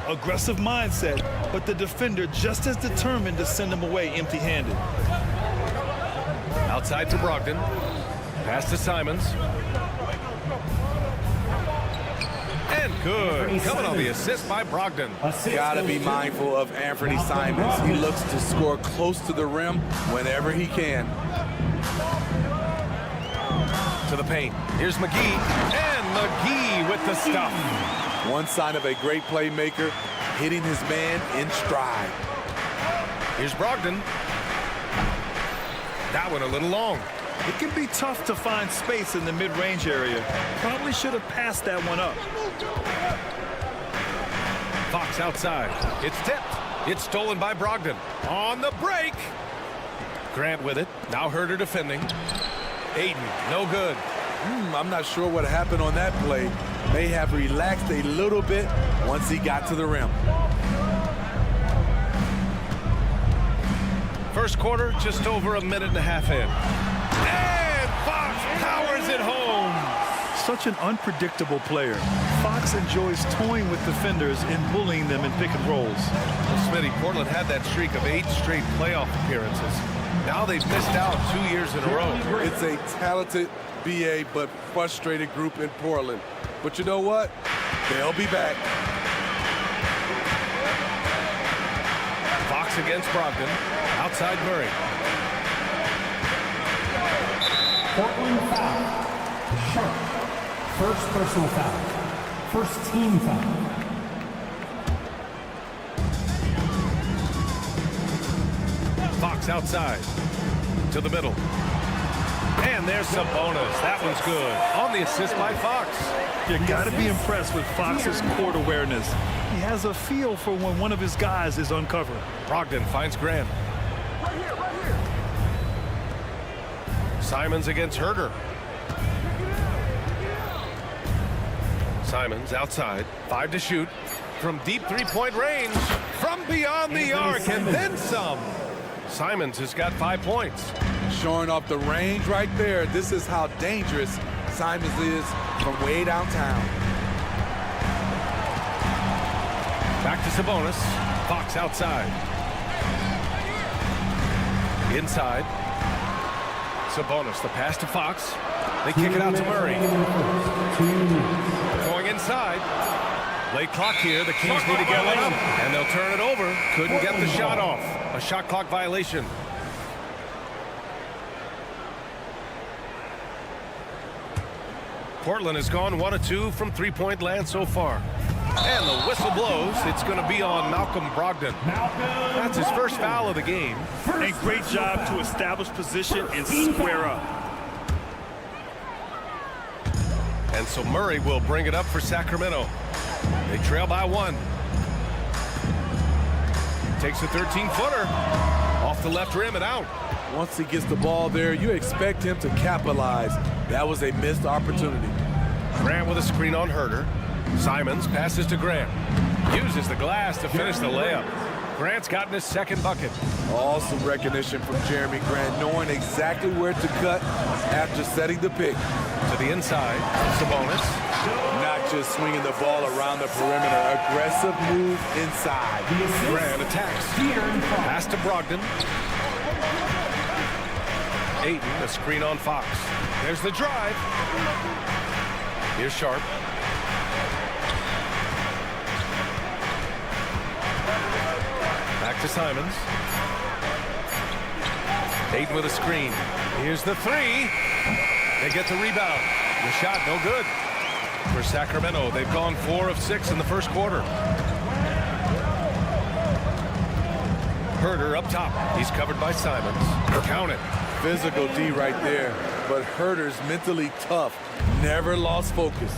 Aggressive mindset, but the defender just as determined to send him away empty-handed. Outside to Brogdon. Pass to Simons. And good. Coming on the assist by Brogdon. Gotta be mindful of Anthony Simons. He looks to score close to the rim whenever he can. To the paint. Here's McGee. And McGee with the stuff. One sign of a great playmaker, hitting his man in stride. Here's Brogdon. That one a little long. It can be tough to find space in the mid-range area. Probably should have passed that one up. Fox outside. It's tipped. It's stolen by Brogdon. On the break. Grant with it. Now Herter defending. Ayton, no good. I'm not sure what happened on that play. May have relaxed a little bit once he got to the rim. First quarter, just over a minute and a half in. And Fox powers it home. Such an unpredictable player. Fox enjoys toying with defenders and bullying them in pick and rolls. Well, Smitty, Portland had that streak of 8 straight playoff appearances. Now they've missed out 2 years in a row. It's a talented BA but frustrated group in Portland. But you know what? They'll be back. Fox against Brogdon. Outside Murray. Portland foul. Sharp. First personal foul. First team foul. Fox outside. To the middle. And there's Sabonis. That one's good. On the assist by Fox. You got to be impressed with Fox's court awareness. He has a feel for when one of his guys is uncovered. Brogdon finds Grant. Right here. Simons against Herter. Simons outside. 5 to shoot. From deep 3-point range. From beyond the arc and then some. Simons has got 5 points. Showing off the range right there. This is how dangerous Simons is from way downtown. Back to Sabonis. Fox outside. Inside. Sabonis, the pass to Fox. They kick it out to Murray. Going inside. Late clock here. The Kings need to get one up. And they'll turn it over. Couldn't get the shot off. A shot clock violation. Portland has gone 1 of 2 from 3-point land so far. And the whistle blows. It's going to be on Malcolm Brogdon. That's his first foul of the game. A great job to establish position and square up. And so Murray will bring it up for Sacramento. They trail by 1. Takes a 13-footer. Off the left rim and out. Once he gets the ball there, you expect him to capitalize. That was a missed opportunity. Grant with a screen on Herter. Simons passes to Grant. Uses the glass to finish the layup. Grant's gotten his second bucket. Awesome recognition from Jeremy Grant, knowing exactly where to cut after setting the pick. To the inside, Sabonis. Not just swinging the ball around the perimeter. Aggressive move inside. Grant attacks. Pass to Brogdon. Ayton, a screen on Fox. There's the drive. Here's Sharp. Back to Simons. Ayton with a screen. Here's the 3. They get the rebound. The shot no good. For Sacramento, they've gone 4 of 6 in the first quarter. Herder up top. He's covered by Simons. Count it. Physical D right there, but Herder's mentally tough. Never lost focus.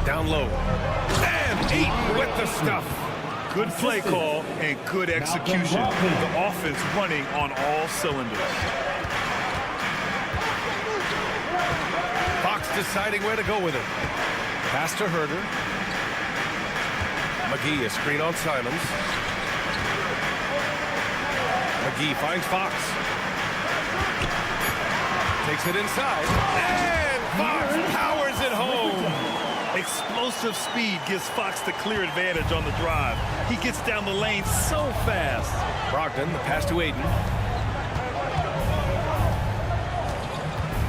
Down low. And Eaton with the stuff. Good play call and good execution. The offense running on all cylinders. Fox deciding where to go with it. Pass to Herder. McGee, a screen on Simons. McGee finds Fox. Takes it inside. And Fox powers it home. Explosive speed gives Fox the clear advantage on the drive. He gets down the lane so fast. Brogdon, the pass to Aiden.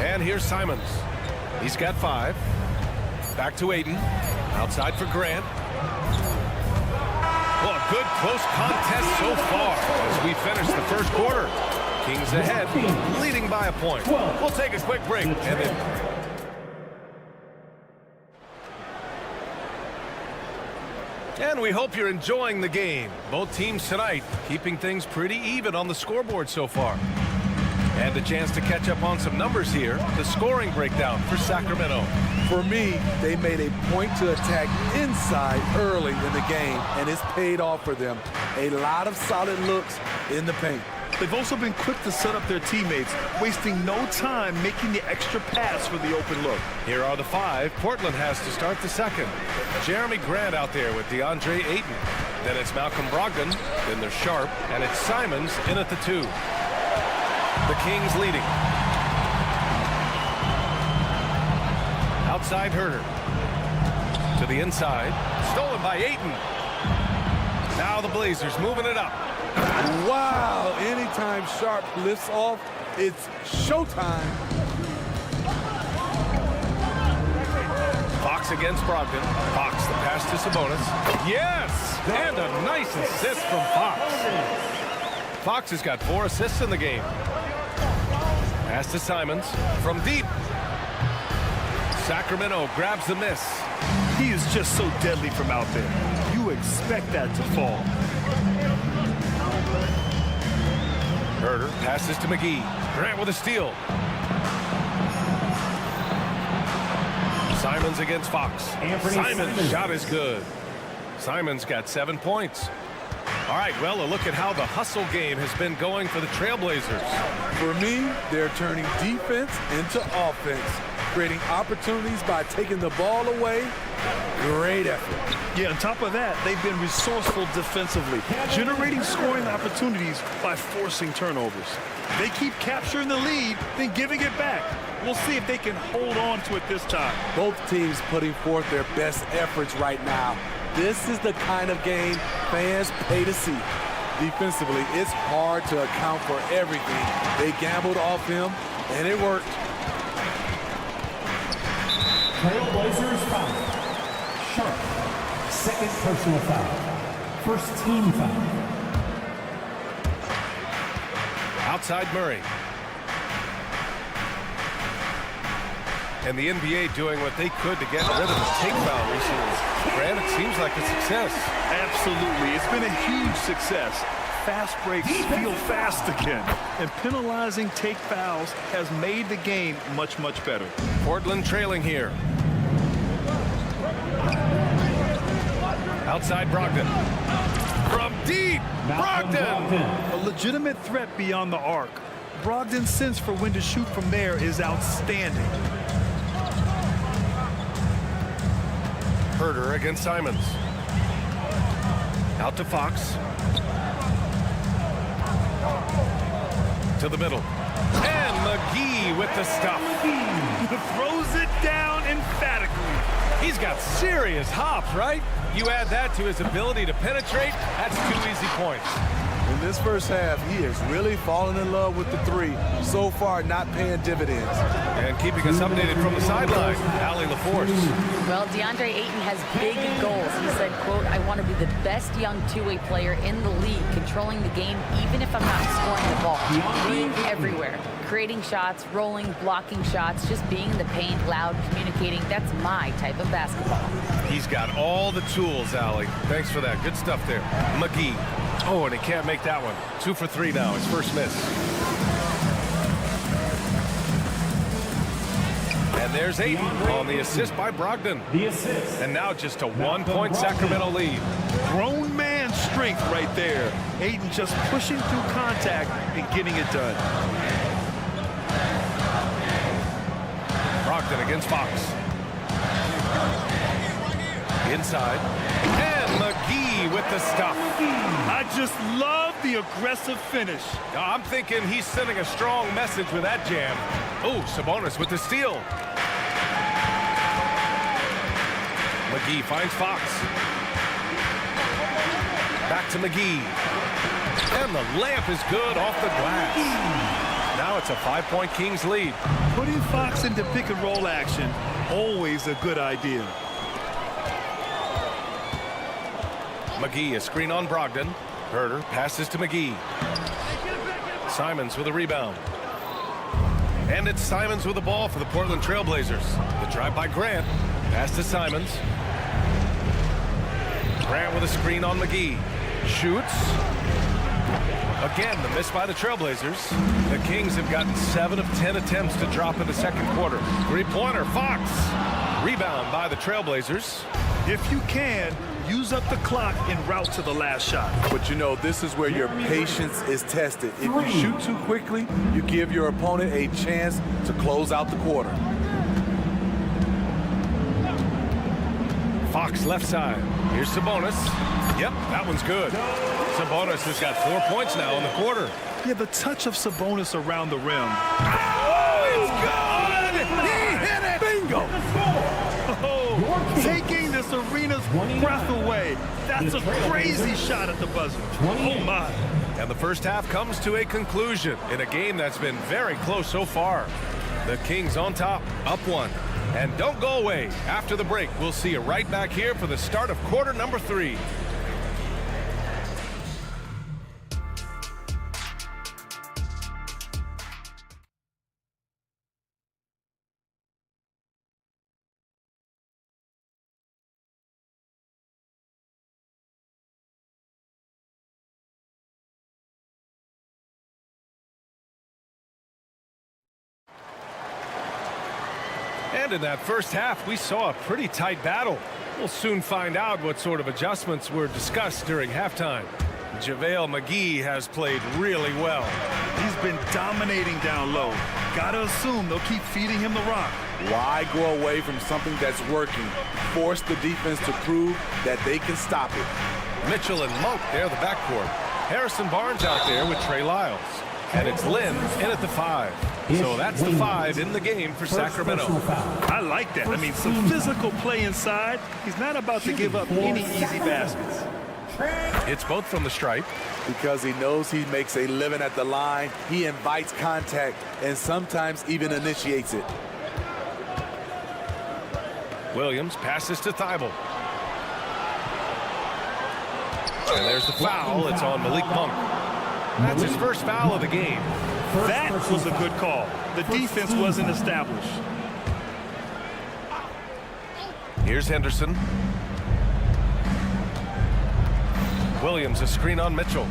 And here's Simons. He's got 5. Back to Aiden. Outside for Grant. Well, a good close contest so far as we finish the first quarter. Kings ahead, leading by a point. We'll take a quick break and then... And we hope you're enjoying the game. Both teams tonight keeping things pretty even on the scoreboard so far. And a chance to catch up on some numbers here. The scoring breakdown for Sacramento. For me, they made a point to attack inside early in the game, and it's paid off for them. A lot of solid looks in the paint. They've also been quick to set up their teammates, wasting no time making the extra pass for the open look. Here are the 5 Portland has to start the second. Jeremy Grant out there with DeAndre Ayton. Then it's Malcolm Brogdon. Then there's Sharp. And it's Simons in at the 2. The Kings leading. Outside Herder. To the inside. Stolen by Ayton. Now the Blazers moving it up. Wow, anytime Sharp lifts off, it's showtime. Fox against Brogdon. Fox, the pass to Sabonis. Yes! And a nice assist from Fox. Fox has got 4 assists in the game. Pass to Simons from deep. Sacramento grabs the miss. He is just so deadly from out there. You expect that to fall. Herder passes to McGee. Grant with a steal. Simons against Fox. Simons' shot is good. Simons got 7 points. All right, well, a look at how the hustle game has been going for the Trailblazers. For me, they're turning defense into offense, creating opportunities by taking the ball away. Great effort. Yeah, on top of that, they've been resourceful defensively, generating scoring opportunities by forcing turnovers. They keep capturing the lead, then giving it back. We'll see if they can hold on to it this time. Both teams putting forth their best efforts right now. This is the kind of game fans pay to see. Defensively, it's hard to account for everything. They gambled off him, and it worked. Trailblazers foul. Sharp. Second personal foul. First team foul. Outside Murray. And the NBA doing what they could to get rid of the take foul recently. Grant, it seems like a success. Absolutely. It's been a huge success. Fast breaks feel fast again. And penalizing take fouls has made the game much, much better. Portland trailing here. Outside Brogdon. From deep, Brogdon! A legitimate threat beyond the arc. Brogdon's sense for when to shoot from there is outstanding. Herder against Simons. Out to Fox. To the middle. And McGee with the stuff. Throws it down emphatically. He's got serious hops, right? You add that to his ability to penetrate, that's 2 easy points. In this first half, he is really falling in love with the 3. So far, not paying dividends. And keeping us updated from the sideline, Allie LaForce. Well, DeAndre Ayton has big goals. He said, quote, I want to be the best young two-way player in the league, controlling the game even if I'm not scoring the ball. Being everywhere, creating shots, rolling, blocking shots, just being in the paint, loud, communicating. That's my type of basketball. He's got all the tools, Allie. Thanks for that. Good stuff there. McGee Oh, and he can't make that one. 2 for 3 now, his first miss. And there's Aiden on the assist by Brogdon. The assist. And now just a 1-point Sacramento lead. Grown man strength right there. Aiden just pushing through contact and getting it done. Brogdon against Fox. Inside. And McGee with the stuff. I just love the aggressive finish. I'm thinking he's sending a strong message with that jam. Oh, Sabonis with the steal. McGee finds Fox. Back to McGee. And the layup is good off the glass. Now it's a 5-point Kings lead. Putting Fox into pick-and-roll action, always a good idea. McGee, a screen on Brogdon. Herter passes to McGee. Simons with a rebound. And it's Simons with the ball for the Portland Trailblazers. The drive by Grant. Pass to Simons. Grant with a screen on McGee. Shoots. Again, the miss by the Trailblazers. The Kings have gotten 7 of 10 attempts to drop in the second quarter. Three-pointer, Fox. Rebound by the Trailblazers. If you can, use up the clock en route to the last shot. But you know, this is where your patience is tested. If you shoot too quickly, you give your opponent a chance to close out the quarter. Fox left side. Here's Sabonis. Yep, that one's good. Sabonis has got 4 points now in the quarter. Yeah, the touch of Sabonis around the rim. Oh, it's good! He hit it! Bingo! Oh, taking this arena's breath away. That's a crazy shot at the buzzer. Oh, my. And the first half comes to a conclusion in a game that's been very close so far. The Kings on top, up 1. And don't go away. After the break, we'll see you right back here for the start of quarter number 3. And in that first half, we saw a pretty tight battle. We'll soon find out what sort of adjustments were discussed during halftime. JaVale McGee has played really well. He's been dominating down low. Gotta assume they'll keep feeding him the rock. Why go away from something that's working? Force the defense to prove that they can stop it. Mitchell and Monk, they're the backcourt. Harrison Barnes out there with Trey Lyles. And it's Lynn in at the 5. So that's the 5 in the game for Sacramento. I like that. I mean, some physical play inside. He's not about to give up any easy baskets. It's both from the stripe. Because he knows he makes a living at the line, he invites contact and sometimes even initiates it. Williams passes to Thibault. And there's the foul. It's on Malik Monk. That's his first foul of the game. That was a good call. The defense wasn't established. Here's Henderson. Williams, a screen on Mitchell.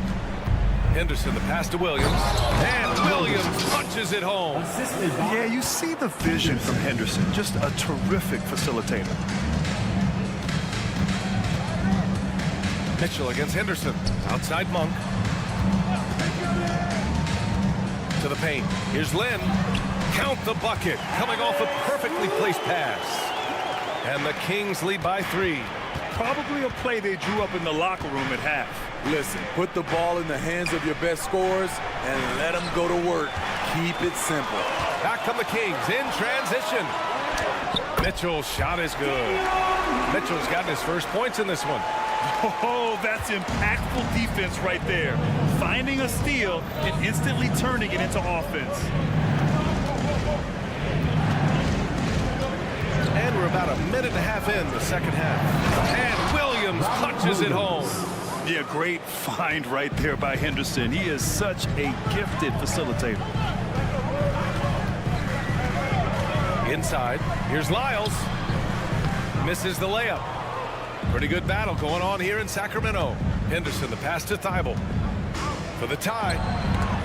Henderson, the pass to Williams. And Williams punches it home. Yeah, you see the vision from Henderson. Just a terrific facilitator. Mitchell against Henderson. Outside Monk. To the paint. Here's Lynn. Count the bucket. Coming off a perfectly placed pass. And the Kings lead by 3. Probably a play they drew up in the locker room at half. Listen, put the ball in the hands of your best scorers and let them go to work. Keep it simple. Back come the Kings in transition. Mitchell's shot is good. Mitchell's gotten his first points in this one. Oh, that's impactful defense right there. Finding a steal and instantly turning it into offense. And we're about a minute and a half in the second half. And Williams punches it home. Yeah, great find right there by Henderson. He is such a gifted facilitator. Inside, here's Lyles. Misses the layup. Pretty good battle going on here in Sacramento. Henderson, the pass to Thibault. For the tie.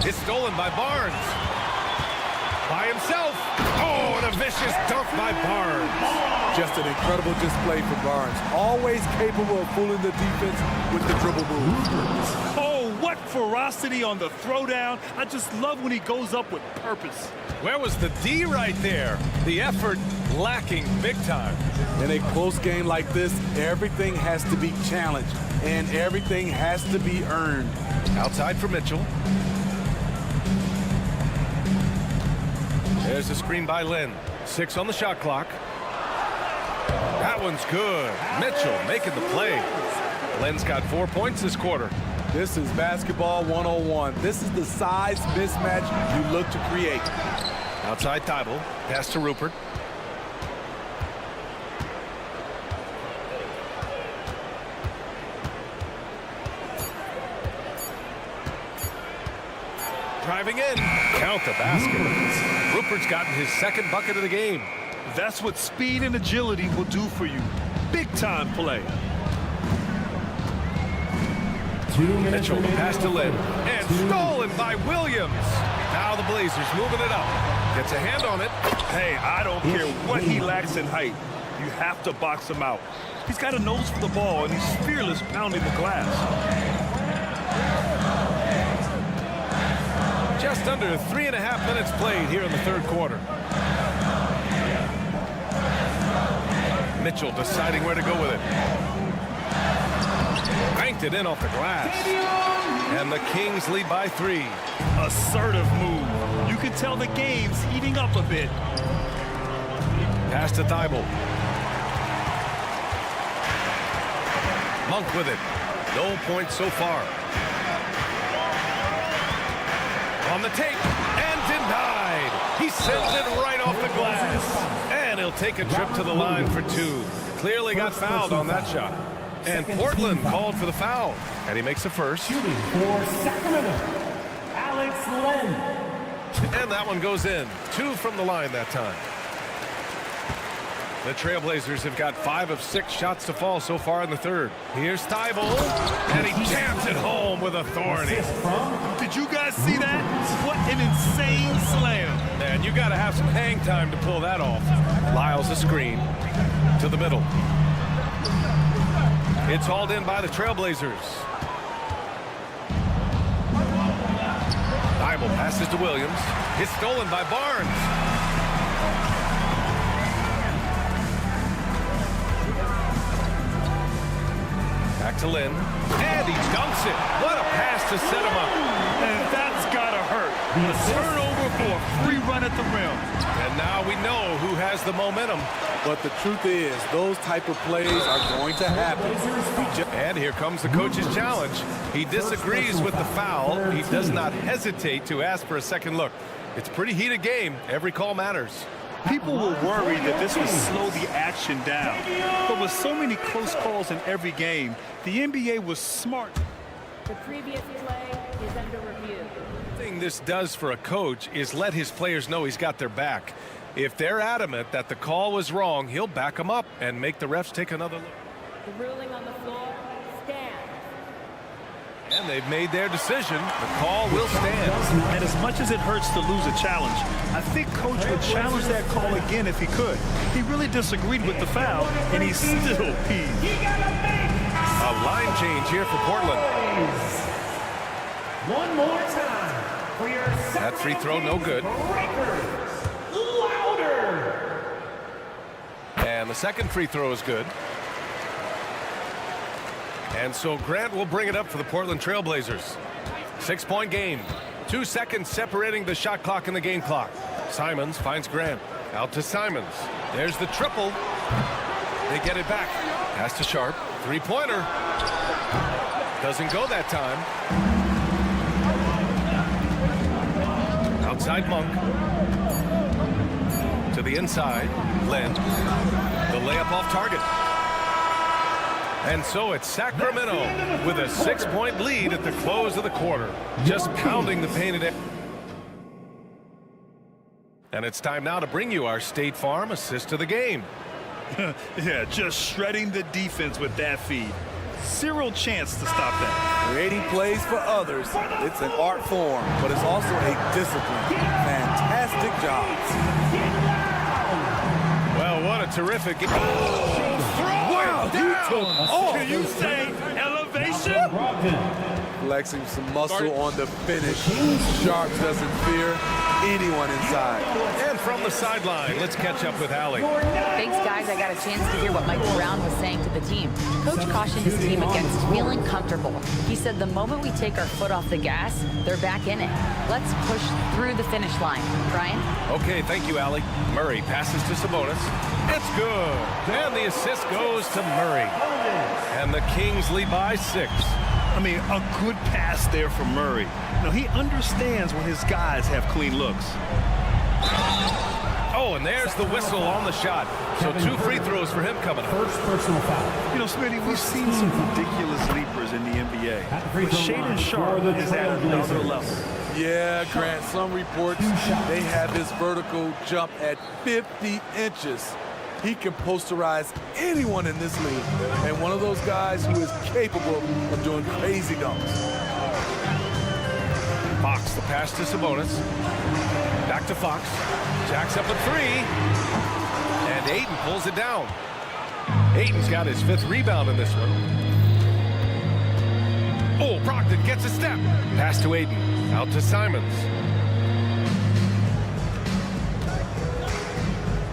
It's stolen by Barnes. By himself. Oh, and a vicious dunk by Barnes. Just an incredible display for Barnes. Always capable of fooling the defense with the dribble move. Oh, what ferocity on the throwdown. I just love when he goes up with purpose. Where was the D right there? The effort lacking big time. In a close game like this, everything has to be challenged, and everything has to be earned. Outside for Mitchell. There's a screen by Lynn. 6 on the shot clock. That one's good. Mitchell making the play. Lynn's got 4 points this quarter. This is basketball 101. This is the size mismatch you look to create. Outside Thibault. Pass to Rupert. Driving in. Count the basket. Rupert's gotten his second bucket of the game. That's what speed and agility will do for you. Big time play. Mitchell, pass to Lynn. And stolen by Williams. Now the Blazers moving it up. Gets a hand on it. Hey, I don't care what he lacks in height. You have to box him out. He's got a nose for the ball, and he's fearless pounding the glass. Just under 3.5 minutes played here in the third quarter. Mitchell deciding where to go with it. Banked it in off the glass. And the Kings lead by 3. Assertive move. You can tell the game's heating up a bit. Pass to Thibault. Monk with it. No points so far. On the take, and denied. He sends it right off the glass. And he'll take a trip to the line for 2. Clearly got fouled on that shot. And Portland called for the foul. And he makes the first. Shooting for Sacramento, Alex Len. And that one goes in. 2 from the line that time. The Trailblazers have got 5 of 6 shots to fall so far in the third. Here's Thibault, and he jams it home with authority. Did you guys see that? What an insane slam. Man, you got to have some hang time to pull that off. Lyles a screen to the middle. It's hauled in by the Trailblazers. Thibault passes to Williams. It's stolen by Barnes. Back to Lynn. And he dunks it. What a pass to set him up. And that's gotta hurt. A turnover for a free run at the rim. And now we know who has the momentum. But the truth is, those type of plays are going to happen. And here comes the coach's challenge. He disagrees with the foul. He does not hesitate to ask for a second look. It's a pretty heated game. Every call matters. People were worried that this would slow the action down. But with so many close calls in every game, the NBA was smart. The previous play is under review. The thing this does for a coach is let his players know he's got their back. If they're adamant that the call was wrong, he'll back them up and make the refs take another look. The ruling on the floor stands. And they've made their decision. The call will stand. And as much as it hurts to lose a challenge, I think Coach would challenge that call again if he could. He really disagreed with the foul, and he's still peeved. A line change here for Portland. One more time for your That free throw, no good. Louder. And the second free throw is good. And so Grant will bring it up for the Portland Trailblazers. 6-point game. 2 seconds separating the shot clock and the game clock. Simons finds Grant. Out to Simons. There's the triple. They get it back. Pass to Sharp. Three-pointer. Doesn't go that time. Outside Monk. To the inside. Len. The layup off target. And so it's Sacramento with a 6-point lead at the close of the quarter. Just pounding the painted air. And it's time now to bring you our State Farm assist of the game. Yeah, just shredding the defense with that feed. Zero chance to stop that. Creating plays for others, it's an art form, but it's also a discipline. Fantastic job. Well, what a terrific game. Wow, can you say elevation? Flexing some muscle on the finish. Sharp doesn't fear anyone inside. And from the sideline, let's catch up with Allie. Thanks, guys. I got a chance to hear what Mike Brown was saying to the team. Coach cautioned his team against feeling comfortable. He said the moment we take our foot off the gas, they're back in it. Let's push through the finish line. Brian? Okay, thank you, Allie. Murray passes to Sabonis. It's good. And the assist goes to Murray. And the Kings lead by 6. I mean, a good pass there from Murray. Now, he understands when his guys have clean looks. Oh, and there's the whistle on the shot. So 2 free throws for him coming up. First personal foul. You know, Smitty, we've seen some ridiculous leapers in the NBA. But Shaedon Sharp is at another level. Yeah, Grant, some reports, they have his vertical jump at 50 inches. He can posterize anyone in this league. And one of those guys who is capable of doing crazy dunks. Fox, the pass to Sabonis. Back to Fox. Jacks up a 3. And Ayton pulls it down. Ayton's got his 5th rebound in this one. Oh, Brogdon gets a step. Pass to Ayton. Out to Simons.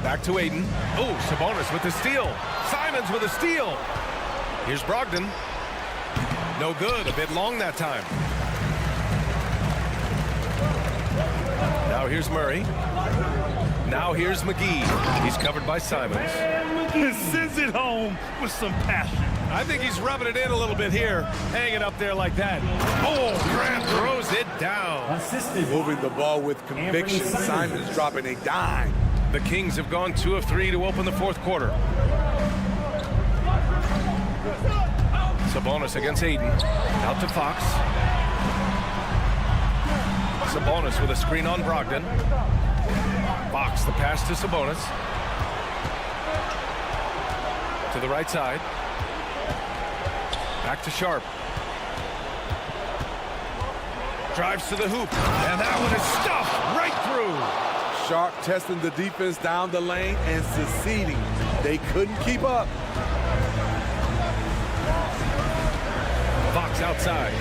Back to Ayton. Oh, Sabonis with the steal. Simons with a steal. Here's Brogdon. No good. A bit long that time. Now here's Murray. Now here's McGee. He's covered by Simons. He sends it home with some passion. I think he's rubbing it in a little bit here. Hanging up there like that. Oh, Grant throws it down. Assisted. Moving the ball with conviction. Simons dropping a dime. The Kings have gone 2 of 3 to open the 4th quarter. Sabonis against Ayton. Out to Fox. Sabonis with a screen on Brogdon. Fox, the pass to Sabonis. To the right side. Back to Sharp. Drives to the hoop. And that one is stuffed right through. Sharp testing the defense down the lane and succeeding. They couldn't keep up. Fox outside.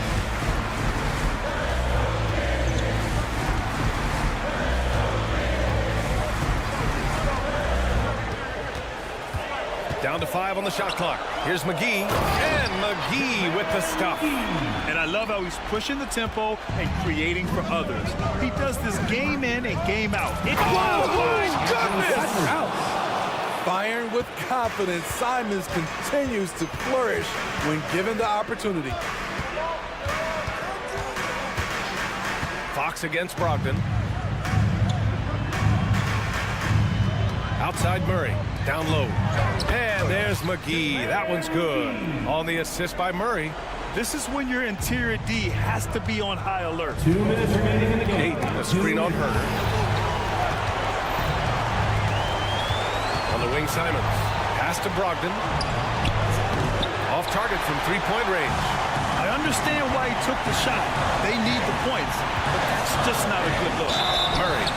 Down to 5 on the shot clock. Here's McGee. And McGee with the stuff. And I love how he's pushing the tempo and creating for others. He does this game in and game out. Oh, my goodness! Firing with confidence, Simons continues to flourish when given the opportunity. Fox against Brogdon. Outside Murray. Down low. And there's McGee. That one's good. On the assist by Murray. This is when your interior D has to be on high alert. 2 minutes remaining in the game. Ayton, the screen on Herder. On the wing, Simons. Pass to Brogdon. Off target from 3-point range. I understand why he took the shot. They need the points, but that's just not a good look. Murray.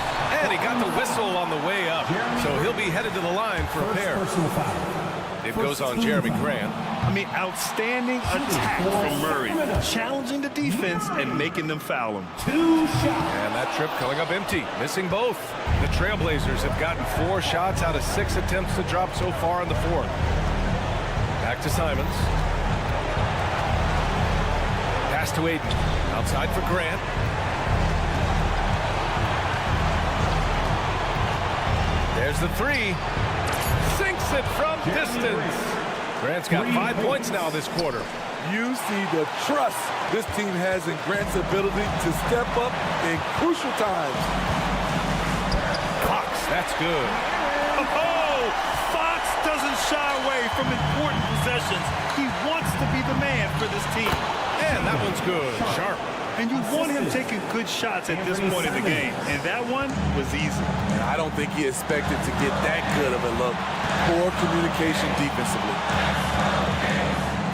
And he got the whistle on the way up. So he'll be headed to the line for a pair. It goes on Jeremy Grant. I mean, outstanding attack from Murray. Challenging the defense and making them foul him. And that trip coming up empty. Missing both. The Trailblazers have gotten 4 shots out of 6 attempts to drop so far in the 4th. Back to Simons. Pass to Ayton. Outside for Grant. There's the 3. Sinks it from distance. Grant's got 5 points now this quarter. You see the trust this team has in Grant's ability to step up in crucial times. Fox, that's good. Oh, Fox doesn't shy away from important possessions. He wants to be the man for this team. And that one's good. Sharp. And you want him taking good shots at this point in the game. And that one was easy. I don't think he expected to get that good of a look. Poor communication defensively.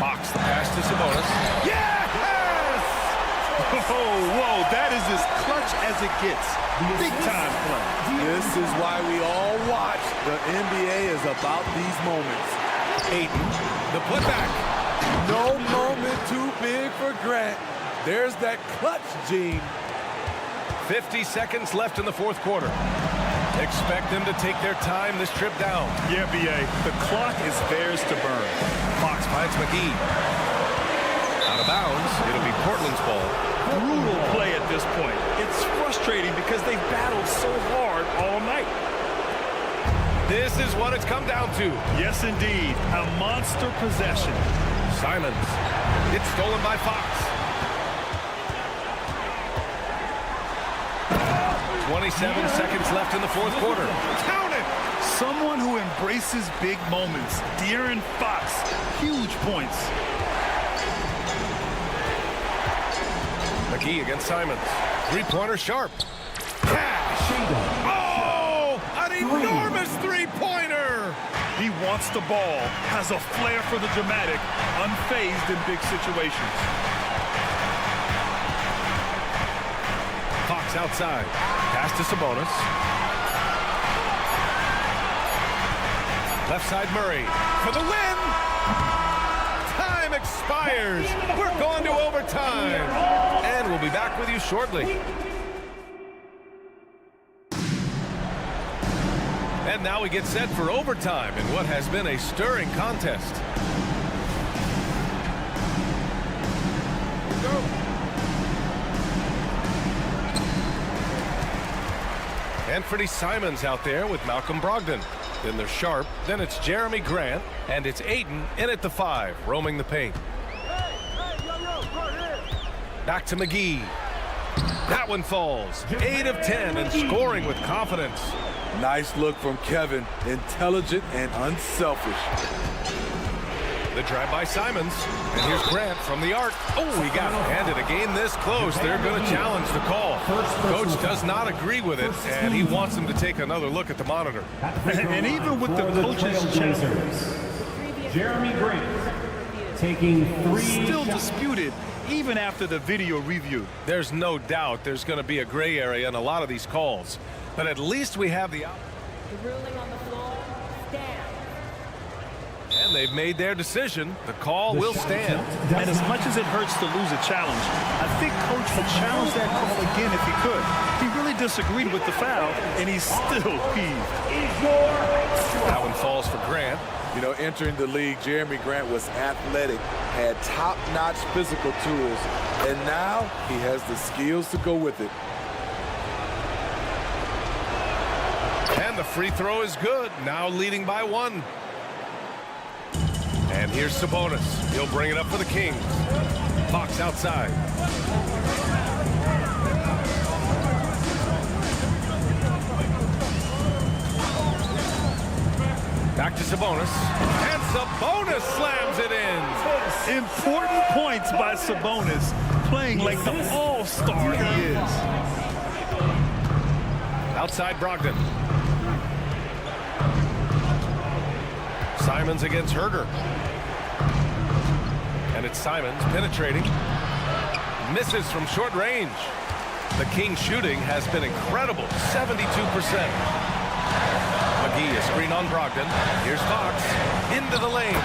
Fox, the pass to Sabonis. Yes! Whoa, that is as clutch as it gets. Big time play. This is why we all watch. The NBA is about these moments. Ayton, the putback. No moment too big for Grant. There's that clutch gene. 50 seconds left in the fourth quarter. Expect them to take their time this trip down. Yeah, B.A., the clock is theirs to burn. Fox finds McGee. Out of bounds. It'll be Portland's ball. Brutal play at this point. It's frustrating because they've battled so hard all night. This is what it's come down to. Yes, indeed. A monster possession. Simons. It's stolen by Fox. 27 seconds left in the fourth quarter. Count it! Someone who embraces big moments. De'Aaron Fox. Huge points. McGee against Simons. Three-pointer sharp. Cash. Oh! An enormous three-pointer! He wants the ball. Has a flair for the dramatic. Unfazed in big situations. Fox outside. Pass to Sabonis. Left side Murray for the win! Time expires. We're going to overtime. And we'll be back with you shortly. And now we get set for overtime in what has been a stirring contest. Anthony Simons out there with Malcolm Brogdon. Then there's Sharp. Then it's Jeremy Grant. And it's Ayton in at the 5, roaming the paint. Back to McGee. That one falls. 8 of 10 and scoring with confidence. Nice look from Kevin. Intelligent and unselfish. The drive by Simons. And here's Grant from the arc. Oh, he got handed a game this close. They're going to challenge the call. Coach does not agree with it, and he wants him to take another look at the monitor. And even with the coach's challenge, Jeremy Grant taking 3 still shots. disputed even after the video review. There's no doubt there's going to be a gray area in a lot of these calls. But at least we have the... The ruling on the floor, stand. And they've made their decision. The call will stand. And as much as it hurts to lose a challenge, I think Coach would challenge that call again if he could. He really disagreed with the foul, and he's still peeved. That one falls for Grant. You know, entering the league, Jeremy Grant was athletic, had top-notch physical tools, and now he has the skills to go with it. And the free throw is good. Now leading by 1. And here's Sabonis. He'll bring it up for the Kings. Fox outside. Back to Sabonis. And Sabonis slams it in. Important points by Sabonis, playing like the all-star he is. Outside Brogdon. Simons against Herter. And it's Simons penetrating. Misses from short range. The Kings shooting has been incredible, 72%. McGee, a screen on Brogdon. Here's Fox into the lane.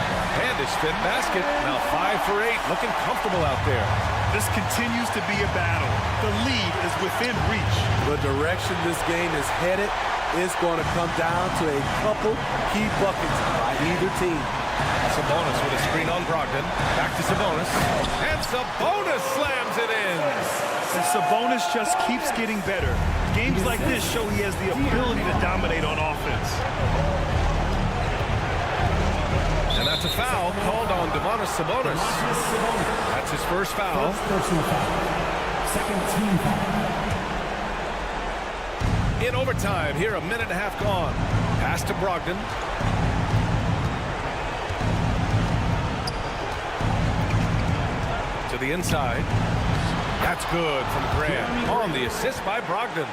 And his fifth basket. Now 5 for 8, looking comfortable out there. This continues to be a battle. The lead is within reach. The direction this game is headed is going to come down to a couple key buckets by either team. Sabonis with a screen on Brogdon. Back to Sabonis. And Sabonis slams it in. And Sabonis just keeps getting better. Games like this show he has the ability to dominate on offense. And that's a foul called on Domantas Sabonis. That's his first foul. Personal foul. Second team foul. In overtime, here a minute and a half gone. Pass to Brogdon. To the inside. That's good from Grant on the assist by Brogdon.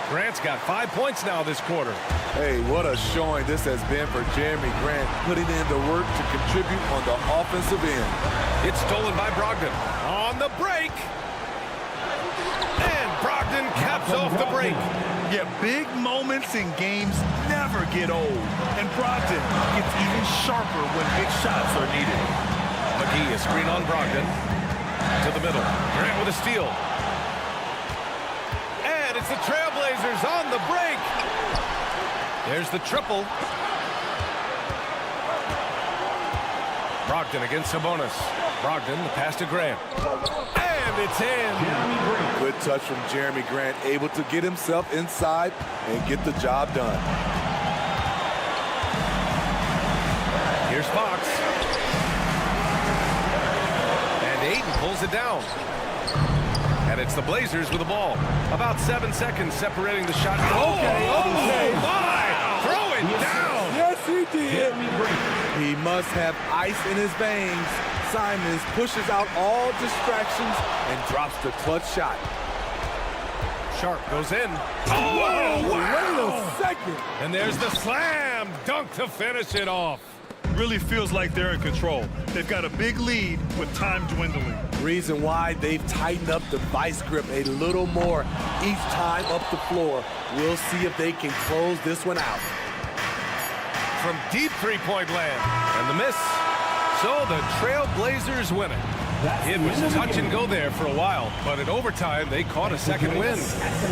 Grant's got 5 points now this quarter. Hey, what a showing this has been for Jeremy Grant, putting in the work to contribute on the offensive end. It's stolen by Brogdon. On the break. And Brogdon caps off the break. Yeah, big moments in games never get old. And Brogdon gets even sharper when big shots are needed. McGee, a screen on Brogdon. To the middle. Grant with a steal. And it's the Trailblazers on the break. There's the triple. Brogdon against Sabonis. Brogdon, the pass to Grant. And it's in. Good touch from Jeremy Grant, able to get himself inside and get the job done. Here's Fox. And Ayton pulls it down. And it's the Blazers with the ball. About 7 seconds separating the shot. Okay. My! Throw it down. Yes, he did. He must have ice in his veins. Simons pushes out all distractions and drops the clutch shot. Sharp goes in. Wow. Wow! Wait a second. And there's the slam dunk to finish it off. Really feels like they're in control. They've got a big lead with time dwindling. Reason why they've tightened up the vice grip a little more each time up the floor. We'll see if they can close this one out. From deep three-point land. And the miss. So the Trailblazers win it. It was touch and go there for a while, but in overtime, they caught a second win.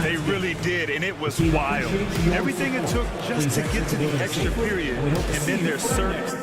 They really did, and it was wild. Everything it took just to get to the extra period, and then their service.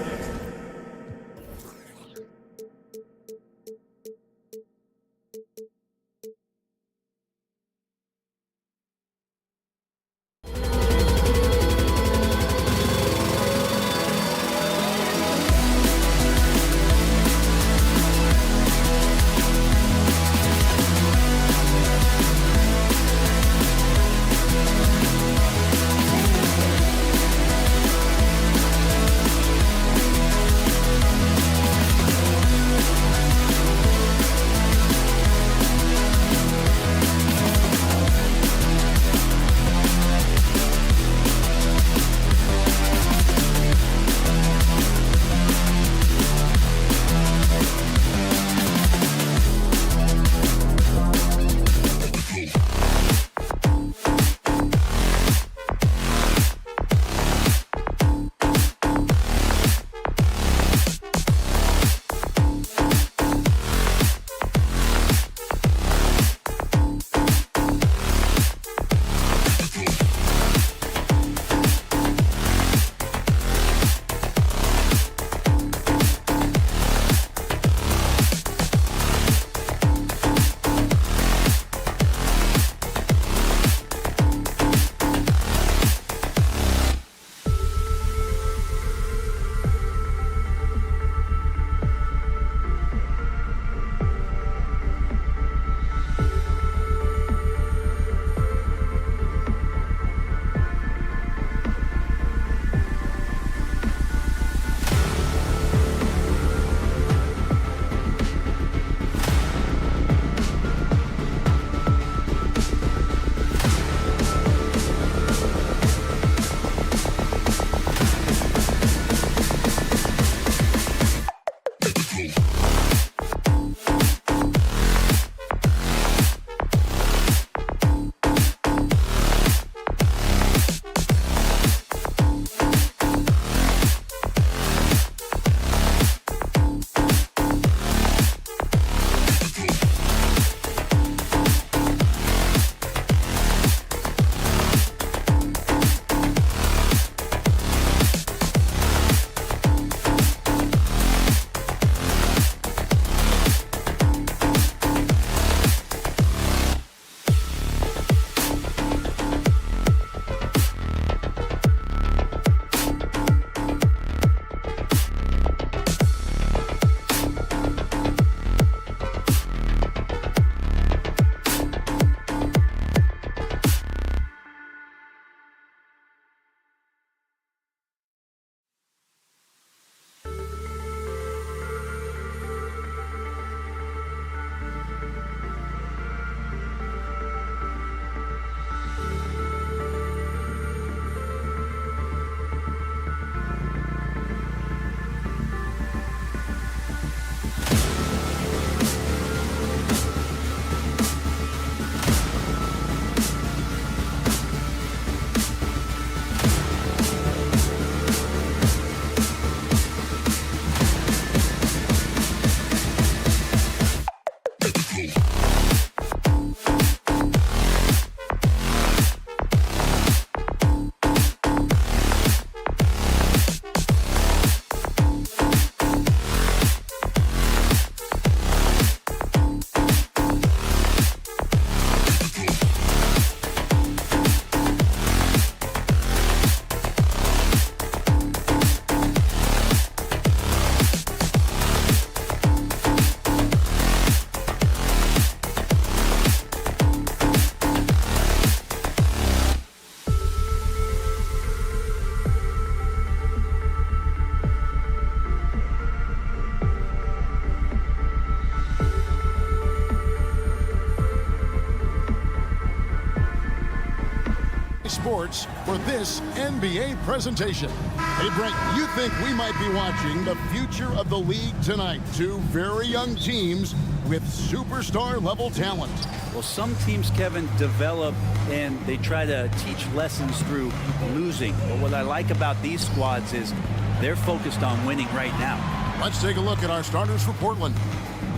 Sports for this NBA presentation. Hey, Brent, you think we might be watching the future of the league tonight? Two very young teams with superstar-level talent. Well, some teams, Kevin, develop and they try to teach lessons through losing. But what I like about these squads is they're focused on winning right now. Let's take a look at our starters for Portland.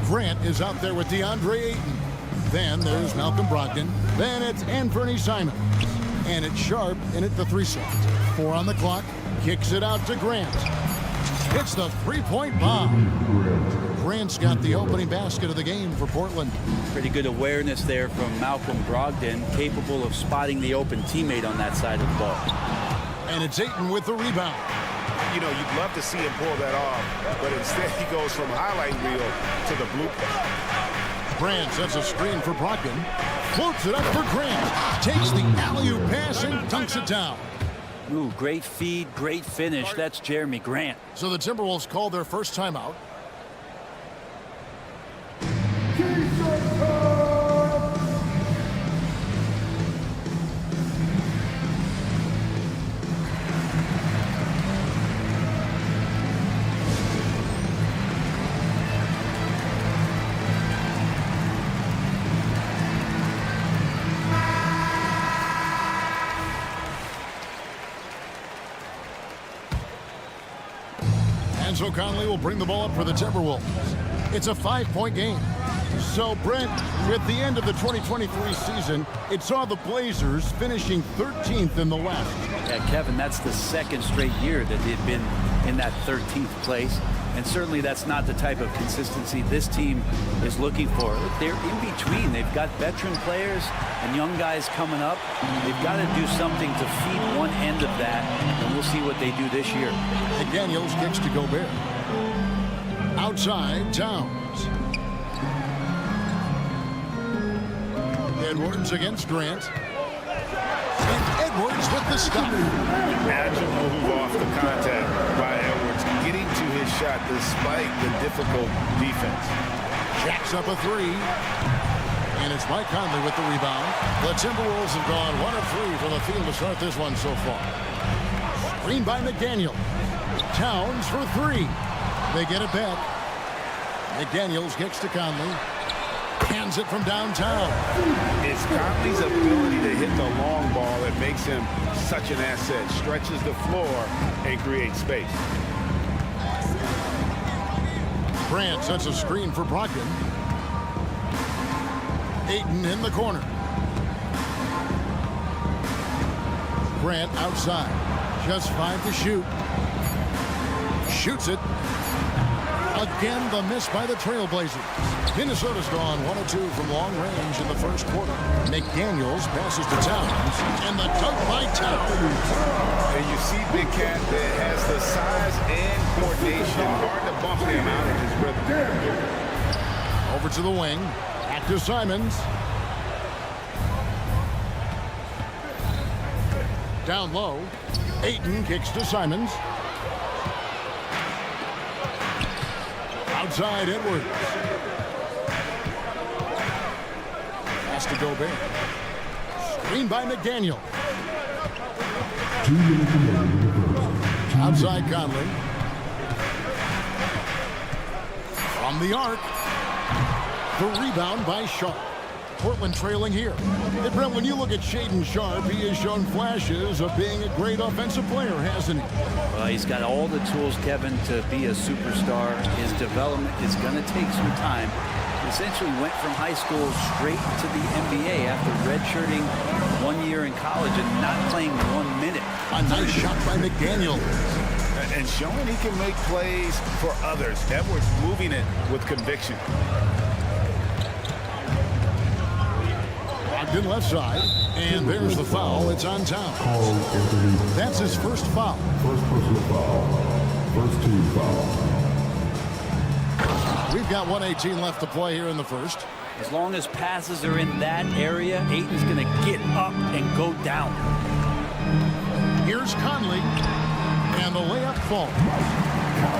Grant is out there with DeAndre Ayton. Then there's Malcolm Brogdon. Then it's Anthony Simons. And it's Sharp in at the 3 slot. 4 on the clock. Kicks it out to Grant. It's the three-point bomb. Grant's got the opening basket of the game for Portland. Pretty good awareness there from Malcolm Brogdon, capable of spotting the open teammate on that side of the ball. And it's Ayton with the rebound. You know, you'd love to see him pull that off, but instead he goes from highlight reel to the blueprint. Grant sets a screen for Brogdon. Floats it up for Grant. Takes the alley-oop pass and dunks it down. Ooh, great feed, great finish. That's Jeremy Grant. So the Timberwolves call their first timeout. So Conley will bring the ball up for the Timberwolves. It's a 5-point game. So, Brent, with the end of the 2023 season, it saw the Blazers finishing 13th in the West. Yeah, Kevin, that's the second straight year that they've been in that 13th place. And certainly that's not the type of consistency this team is looking for. Look, they're in between. They've got veteran players and young guys coming up. They've got to do something to feed one end of that, and we'll see what they do this year. McDaniels kicks to Gobert. Outside, Towns. Edwards against Grant. And Edwards with the stop. Agile move off the contact by Edwards, getting to his shot despite the difficult defense. Jacks up a 3. And it's Mike Conley with the rebound. The Timberwolves have gone 1 of 3 from the field to start this one so far. Screen by McDaniel. Towns for 3. They get it back. McDaniels kicks to Conley. Hands it from downtown. It's Conley's ability to hit the long ball that makes him such an asset. Stretches the floor and creates space. Grant sets a screen for Brogdon. Ayton in the corner. Grant outside. Just 5 to shoot. Shoots it. Again, the miss by the Trailblazers. Minnesota's gone 1 of 2 from long range in the first quarter. McDaniels passes to Towns, and the dunk by Towns. And you see Big Cat that has the size and coordination. Hard to bump him out of his rhythm. Over to the wing. Back to Simons. Down low. Ayton kicks to Simons. Outside Edwards. Pass to Gobert. Screen by McDaniel. Outside Conley. From the arc. The rebound by Sharp. Portland trailing here. Hey, Brent, when you look at Shaedon Sharp, he has shown flashes of being a great offensive player, hasn't he? Well, he's got all the tools, Kevin, to be a superstar. His development is going to take some time. He essentially went from high school straight to the NBA after redshirting 1 year in college and not playing 1 minute. A nice shot by McDaniel. And showing he can make plays for others. Edwards moving it with conviction. Brogdon left side, and there's the foul. It's on Towns. That's his first foul. First personal foul. First team foul. We've got 1:18 left to play here in the first. As long as passes are in that area, Ayton's going to get up and go down. Here's Conley, and the layup falls.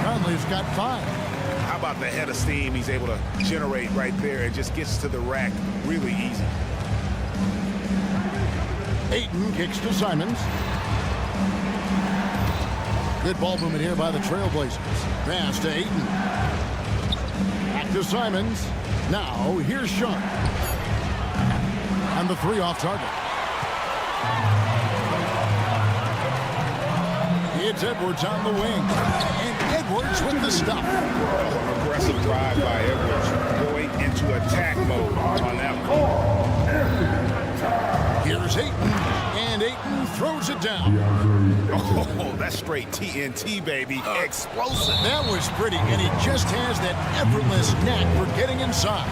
Conley's got 5. How about the head of steam he's able to generate right there and just gets to the rack really easy. Ayton kicks to Simons. Good ball movement here by the Trailblazers. Pass to Ayton. Back to Simons. Now here's Sharp. And the three off target. It's Edwards on the wing. And Edwards with the stop. Aggressive drive by Edwards, going into attack mode on that one. Here's Ayton. And Ayton throws it down. Oh, that's straight TNT, baby. Explosive. That was pretty, and he just has that effortless knack for getting inside.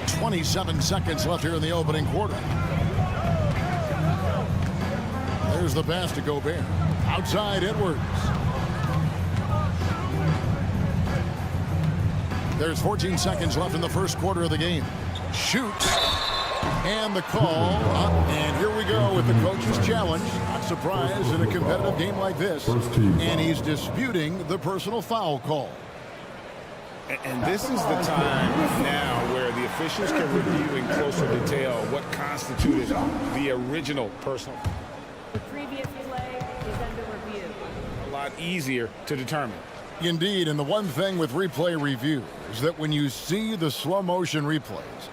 .27 seconds left here in the opening quarter. There's the pass to Gobert. Outside Edwards. There's 14 seconds left in the first quarter of the game. Shoots. And the call. And here we go with the coach's challenge. Not surprised in a competitive game like this. And he's disputing the personal foul call. And this is the time now where the officials can review in closer detail what constituted the original personal. The previous play is under review. A lot easier to determine. Indeed, and the one thing with replay review is that when you see the slow motion replays,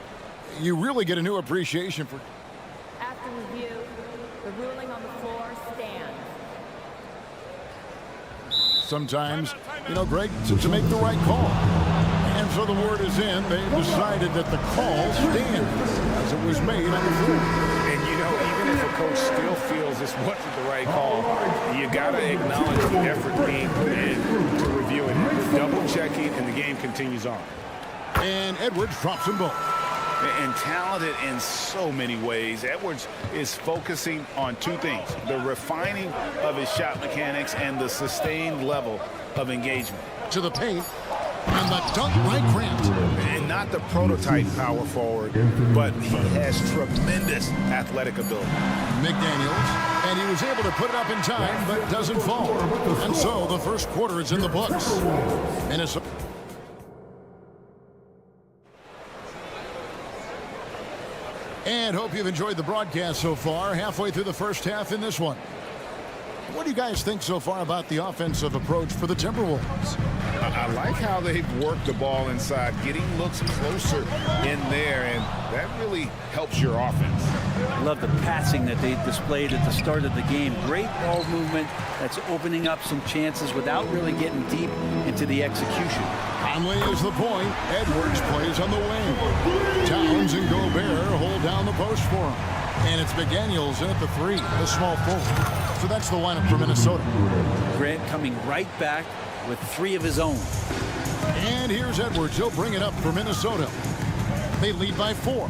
you really get a new appreciation for. After review, the ruling on the floor stands. Sometimes, Greg, to make the right call. And so the word is in. They've decided that the call stands as it was made on the floor. And even if a coach still feels this wasn't the right call, you got to acknowledge the effort being put in to reviewing it, double checking, and the game continues on. And Edwards drops them both. And talented in so many ways. Edwards is focusing on two things: the refining of his shot mechanics and the sustained level of engagement. To the paint, and the dunk by Grant. And not the prototype power forward, but he has tremendous athletic ability. McDaniels, and he was able to put it up in time, but doesn't fall. And so the first quarter is in the books. Minnesota. And hope you've enjoyed the broadcast so far. Halfway through the first half in this one. What do you guys think so far about the offensive approach for the Timberwolves? I like how they've worked the ball inside, getting looks closer in there, and that really helps your offense. I love the passing that they displayed at the start of the game. Great ball movement that's opening up some chances without really getting deep into the execution. Conley is the point. Edwards plays on the wing. Towns and Gobert hold down the post for him. And it's McDaniels in at the three, the small forward. So that's the lineup for Minnesota. Grant coming right back with three of his own. And here's Edwards. He'll bring it up for Minnesota. They lead by 4.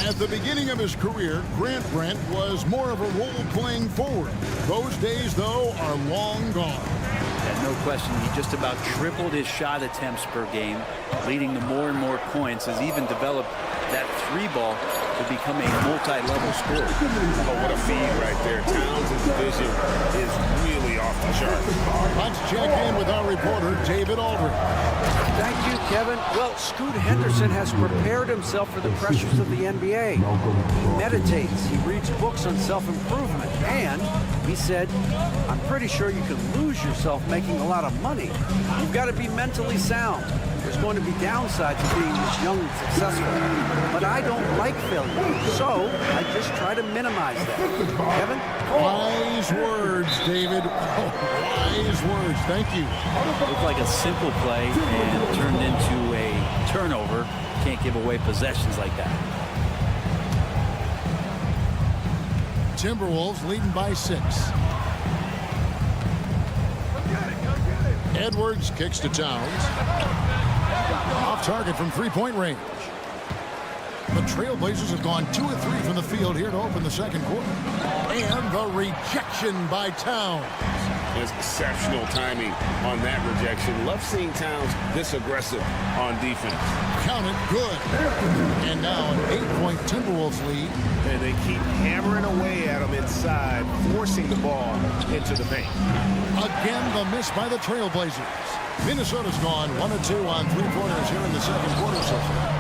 At the beginning of his career, Grant was more of a role-playing forward. Those days, though, are long gone. Yeah, no question. He just about tripled his shot attempts per game, leading to more and more points, has even developed that three ball to become a multi-level scorer. Oh, what a feed right there. Towns' vision is really off the charts. Let's check in with our reporter, David Aldridge. Thank you, Kevin. Well, Scoot Henderson has prepared himself for the pressures of the NBA. He meditates, he reads books on self-improvement, and he said, I'm pretty sure you can lose yourself making a lot of money. You've got to be mentally sound. There's going to be downsides to being this young and successful. But I don't like failure, so I just try to minimize that. Kevin? Wise words, David. Wise words. Thank you. Looked like a simple play and turned into a turnover. Can't give away possessions like that. Timberwolves leading by 6. Edwards kicks to Towns. Off target from three-point range. The Trailblazers have gone 2 of 3 from the field here to open the second quarter. And the rejection by Towns. It's exceptional timing on that rejection. Love seeing Towns this aggressive on defense. Count it, good. And now an 8-point Timberwolves lead. And they keep hammering away at him inside, forcing the ball into the paint. Again, the miss by the Trailblazers. Minnesota's gone 1 of 2 on three-pointers here in the second quarter so far.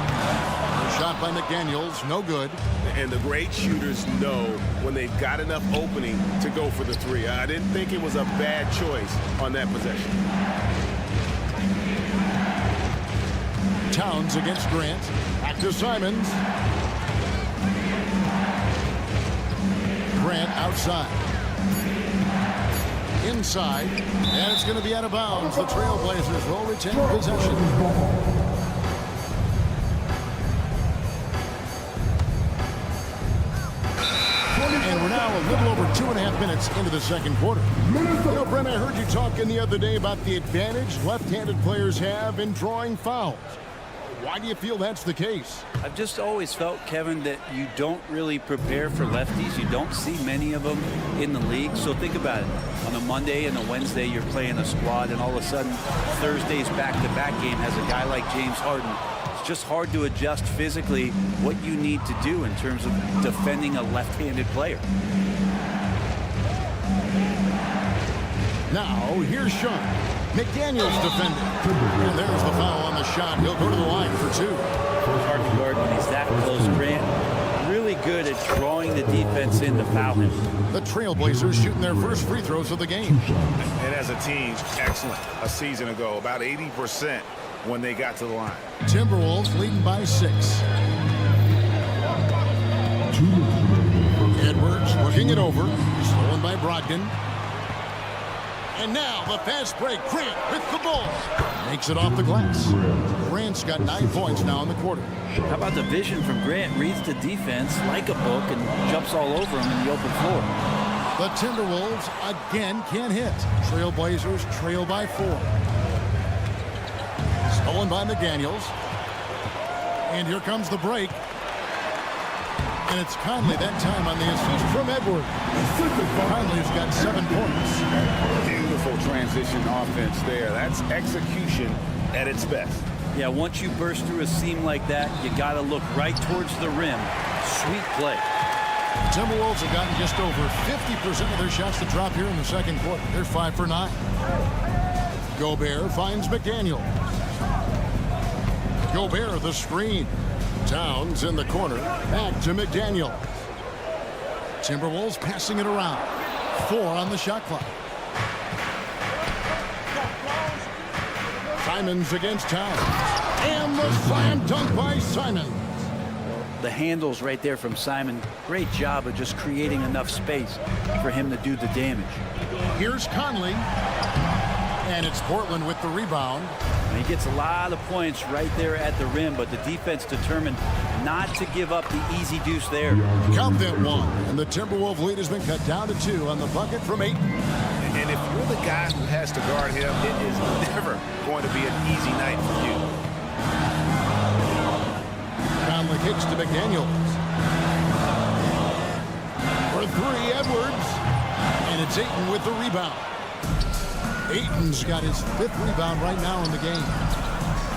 shot by McDaniels, no good. And the great shooters know when they've got enough opening to go for the three. I didn't think it was a bad choice on that possession. Towns against Grant. Back to Simons. Grant outside. Inside. And it's going to be out of bounds. The Trailblazers will retain possession. And we're now a little over 2.5 minutes into the second quarter. You know, Brent, I heard you talking the other day about the advantage left-handed players have in drawing fouls. Why do you feel that's the case? I've just always felt, Kevin, that you don't really prepare for lefties. You don't see many of them in the league. So think about it. On a Monday and a Wednesday, you're playing a squad, and all of a sudden, Thursday's back-to-back game has a guy like James Harden. It's just hard to adjust physically what you need to do in terms of defending a left-handed player. Now, here's Sean. McDaniels defending. And there's the foul on the shot. He'll go to the line for two. Hard to guard when he's that close. Grant really good at drawing the defense in to foul him. The Trailblazers shooting their first free throws of the game. And as a team, excellent a season ago. About 80% when they got to the line. Timberwolves leading by 6. Edwards looking it over. Stolen by Brogdon. And now the fast break. Grant with the ball. Makes it off the glass. Grant's got 9 points now in the quarter. How about the vision from Grant? Reads the defense like a book and jumps all over him in the open floor. The Timberwolves again can't hit. Trailblazers trail by 4. Stolen by McDaniels. And here comes the break. And it's Conley that time on the assist from Edwards. Conley's got 7 points. Beautiful transition offense there. That's execution at its best. Yeah, once you burst through a seam like that, you got to look right towards the rim. Sweet play. Timberwolves have gotten just over 50% of their shots to drop here in the second quarter. They're 5 for 9. Gobert finds McDaniel. Gobert the screen. Towns in the corner. Back to McDaniel. Timberwolves passing it around. 4 on the shot clock. Simons against Towns. And the slam dunk by Simons. The handles right there from Simon. Great job of just creating enough space for him to do the damage. Here's Conley. And it's Portland with the rebound. And he gets a lot of points right there at the rim, but the defense determined not to give up the easy deuce there. Count that 1. And the Timberwolves lead has been cut down to 2 on the bucket from 8. And if you're the guy who has to guard him, it is never going to be an easy night for you. Conley kicks to McDaniels. For 3, Edwards. And it's Ayton with the rebound. Ayton's got his 5th rebound right now in the game.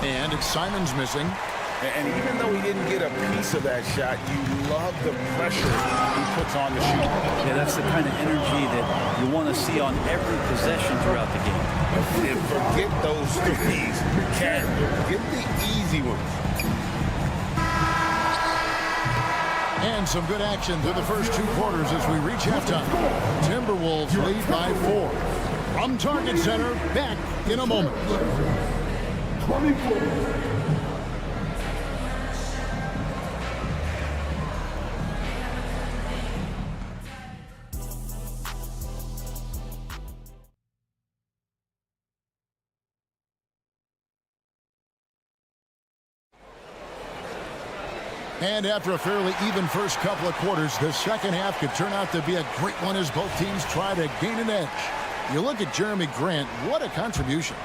And it's Simons missing. And even though he didn't get a piece of that shot, you love the pressure he puts on the shooter. Yeah, that's the kind of energy that you want to see on every possession throughout the game. And forget those threes. Get the easy ones. And some good action through the first 2 quarters as we reach halftime. Timberwolves lead by 4. From Target Center, back in a moment. 24. And after a fairly even first couple of quarters, the second half could turn out to be a great one as both teams try to gain an edge. You look at Jeremy Grant, what a contribution.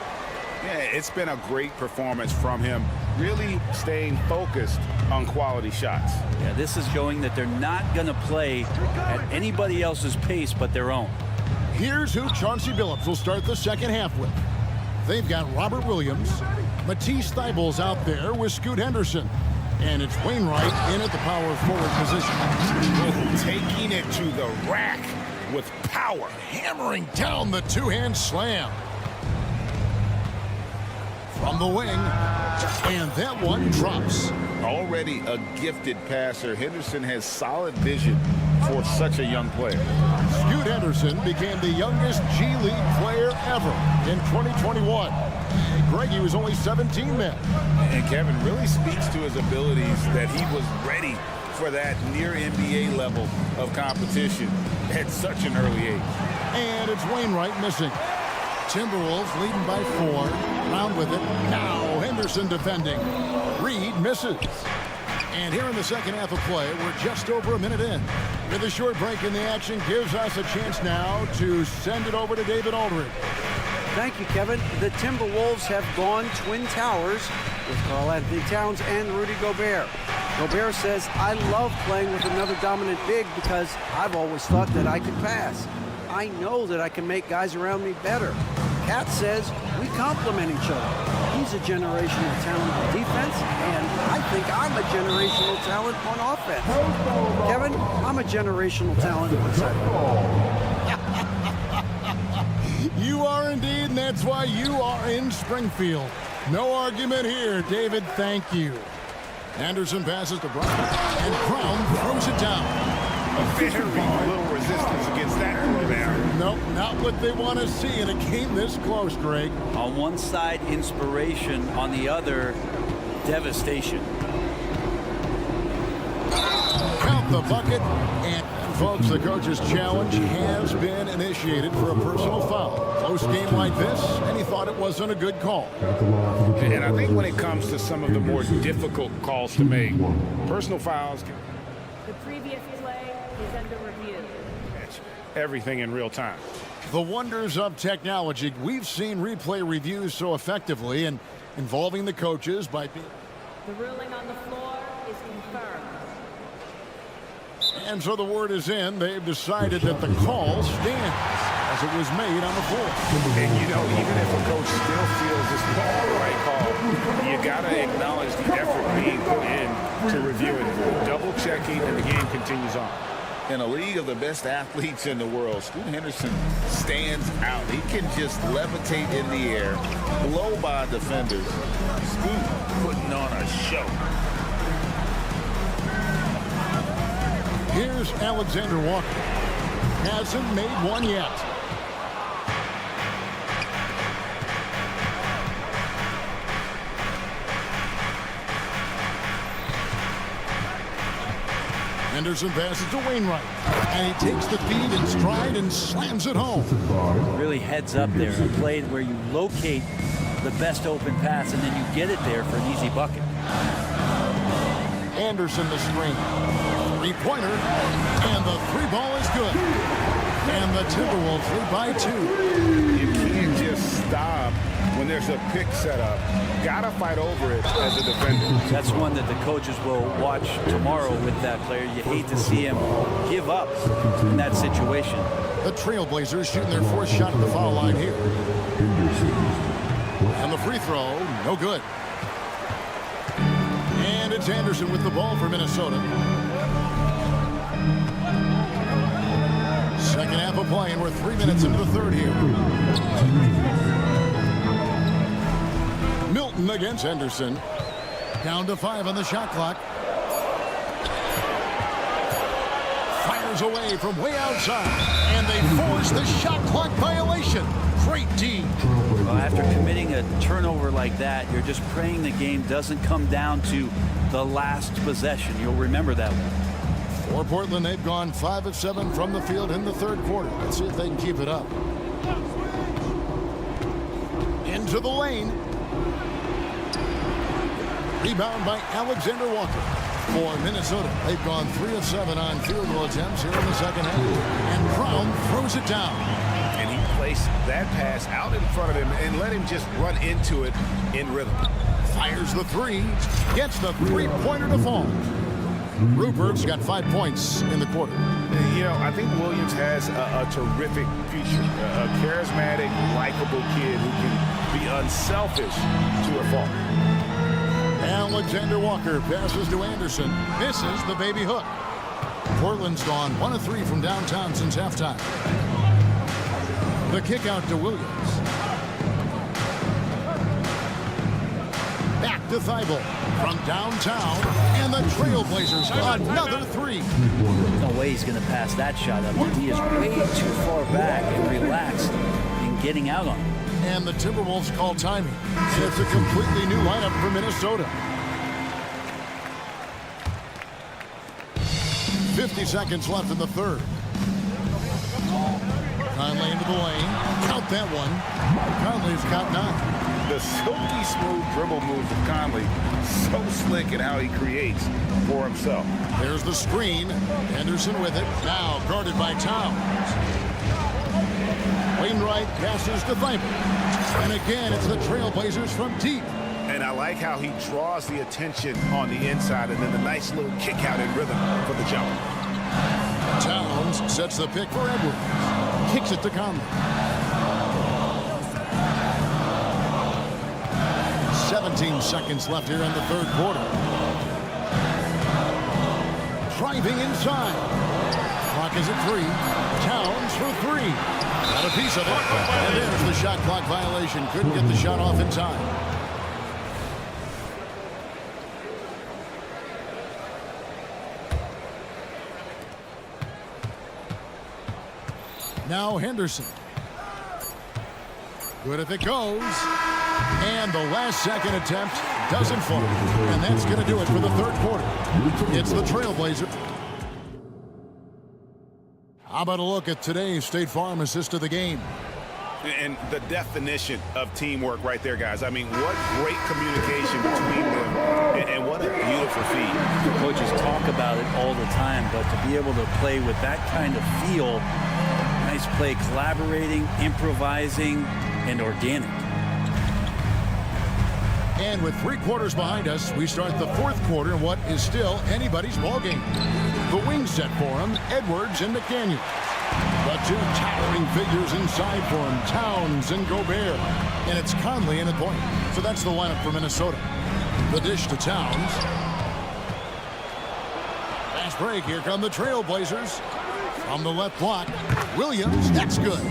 Yeah, it's been a great performance from him, really staying focused on quality shots. Yeah, this is showing that they're not going to play at anybody else's pace but their own. Here's who Chauncey Billups will start the second half with. They've got Robert Williams, Matisse Thybulle's out there with Scoot Henderson. And it's Wainwright in at the power forward position. Taking it to the rack with power. Hammering down the two-hand slam. from the wing. And that one drops. Already a gifted passer, Henderson has solid vision for such a young player. Scoot Henderson became the youngest G League player ever in 2021. Greg, he was only 17 then. And Kevin really speaks to his abilities that he was ready for that near NBA level of competition at such an early age. And it's Wainwright missing. Timberwolves leading by 4. Round with it. Now Henderson defending. Reed misses. And here in the second half of play, we're just over a minute in. With a short break in the action gives us a chance now to send it over to David Aldridge. Thank you, Kevin. The Timberwolves have gone Twin Towers with Karl-Anthony Towns and Rudy Gobert. Gobert says, I love playing with another dominant big because I've always thought that I could pass. I know that I can make guys around me better. Cat says, we complement each other. He's a generational talent on defense, and I think I'm a generational talent on offense. Kevin, I'm a generational talent on second. You are indeed, and that's why you are in Springfield. No argument here, David. Thank you. Anderson passes to Brown, and Brown throws it down. Very little resistance against that throw down. Nope, not what they want to see in a game this close, Greg. On one side, inspiration. On the other, devastation. Count the bucket, and folks, the coach's challenge has been initiated for a personal foul. Close game like this, and he thought it wasn't a good call. And I think when it comes to some of the more difficult calls to make, personal fouls, The previous play is under review. that's everything in real time. The wonders of technology. We've seen replay reviews so effectively and involving the coaches by being... The ruling on the floor is confirmed. And so the word is in. They've decided that the call stands as it was made on the floor. And you know, even if a coach still feels it's not the right call, you got to acknowledge the effort being put in to review it, double checking, and the game continues on. In a league of the best athletes in the world, Scoot Henderson stands out. He can just levitate in the air, blow by defenders. Scoot putting on a show. Here's Alexander Walker. Hasn't made one yet. Henderson passes to Wainwright. And he takes the feed in stride and slams it home. Really heads up there. A play where you locate the best open pass and then you get it there for an easy bucket. Anderson the screen. Three-pointer. And the three ball is good. And the Timberwolves lead by 2. You can't just stop when there's a pick set up. Got to fight over it as a defender. That's one that the coaches will watch tomorrow with that player. You hate to see him give up in that situation. The Trailblazers shooting their fourth shot at the foul line here. And the free throw, no good. And it's Anderson with the ball for Minnesota. Second half of play, and we're 3 minutes into the third here. Milton against Henderson. Down to 5 on the shot clock. Fires away from way outside. And they force the shot clock violation. Great D. Well, after committing a turnover like that, you're just praying the game doesn't come down to the last possession. You'll remember that one. For Portland, they've gone 5 of 7 from the field in the third quarter. Let's see if they can keep it up. Into the lane. Rebound by Alexander Walker. For Minnesota, they've gone 3 of 7 on field goal attempts here in the second half. And Brown throws it down. And he placed that pass out in front of him and let him just run into it in rhythm. Fires the three. Gets the three-pointer to fall. Rupert's got 5 points in the quarter. You know, I think Williams has a terrific future. A charismatic, likable kid who can be unselfish to a fault. Alexander Walker passes to Anderson. Misses the baby hook. Portland's gone 1 of 3 from downtown since halftime. The kick out to Williams. Back to Thibault from downtown, and the Trailblazers another three. No way he's going to pass that shot up. He is way too far back and relaxed in getting out on it. And the Timberwolves call timing. It's a completely new lineup for Minnesota. 50 seconds left in the third. Conley into the lane. Count that one. Conley's got 9. The silky smooth dribble moves of Conley, so slick in how he creates for himself. There's the screen. Henderson with it. Now guarded by Towns. Wainwright passes to Thibault. And again, it's the Trailblazers from deep. And I like how he draws the attention on the inside, and then the nice little kick out in rhythm for the jump. Towns sets the pick for Edwards. Kicks it to Conley. 17 seconds left here in the third quarter. Driving inside. Clock is at 3. Towns for 3. Got a piece of it. And there's the shot clock violation. Couldn't get the shot off in time. Now Henderson. Good if it goes. And the last second attempt doesn't fall. And that's going to do it for the third quarter. It's the Trailblazers. How about a look at today's State Farm assist of the game? And the definition of teamwork right there, guys. I mean, what great communication between them, and what a beautiful feed. The coaches talk about it all the time, but to be able to play with that kind of feel, nice play, collaborating, improvising, and organic. And with 3 quarters behind us, we start the fourth quarter in what is still anybody's ballgame. The wings set for him, Edwards and McDaniel. The 2 towering figures inside for him, Towns and Gobert. And it's Conley in the point. So that's the lineup for Minnesota. The dish to Towns. Fast break, here come the Trailblazers. From the left block, Williams, that's good.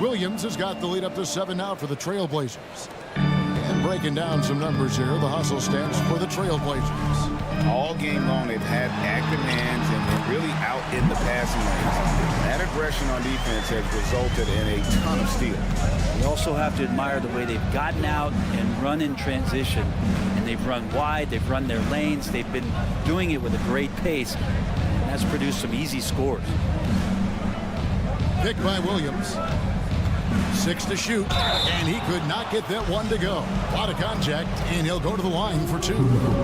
Williams has got the lead up to 7 now for the Trailblazers. And breaking down some numbers here, the hustle stats for the Trailblazers. All game long, they've had active hands and really out in the passing lanes. That aggression on defense has resulted in a ton of steals. We also have to admire the way they've gotten out and run in transition. And they've run wide, they've run their lanes, they've been doing it with a great pace. And that's produced some easy scores. Pick by Williams. 6 to shoot, and he could not get that one to go. A lot of contact, and he'll go to the line for 2.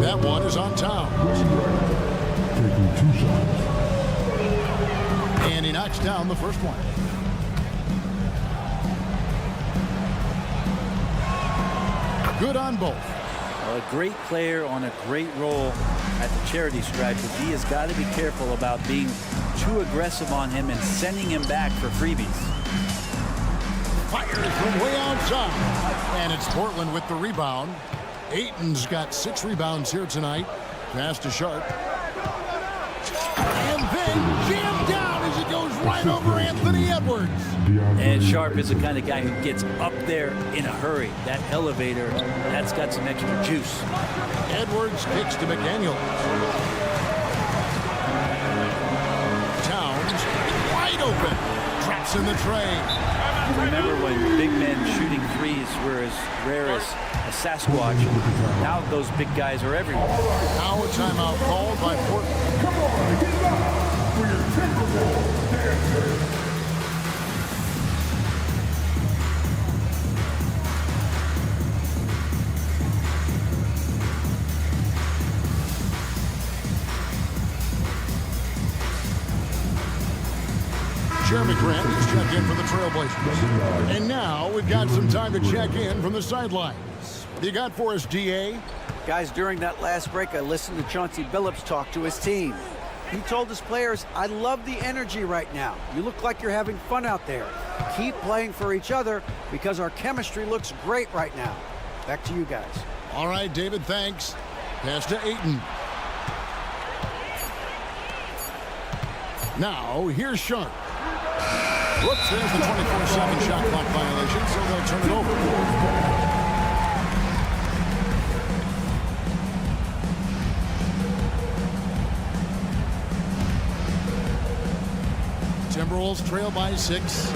That one is on Towns. Taking 2 shots. And he knocks down the first one. Good on both. Well, a great player on a great role at the charity stripe, but he has got to be careful about being too aggressive on him and sending him back for freebies. Fires from way outside. And it's Portland with the rebound. Ayton's got 6 rebounds here tonight. Pass to Sharp. And then jammed down as it goes right over Anthony Edwards. And Sharp is the kind of guy who gets up there in a hurry. That elevator, that's got some extra juice. Edwards kicks to McDaniel. Towns wide open. Traps in the tray. Remember when big men shooting threes were as rare as a Sasquatch? Now those big guys are everywhere. Now a timeout called by Portland. Come on, get it up for your Timberwolves dancer. Jeremy Grant is checked in for the Trailblazers. And now we've got some time to check in from the sidelines. You got for us, DA? Guys, during that last break, I listened to Chauncey Billups talk to his team. He told his players, I love the energy right now. You look like you're having fun out there. Keep playing for each other because our chemistry looks great right now. Back to you guys. All right, David, thanks. Pass to Ayton. Now, here's Sharp. Whoops, there's the 24-second shot clock violation, so they'll turn it over. Timberwolves trail by 6.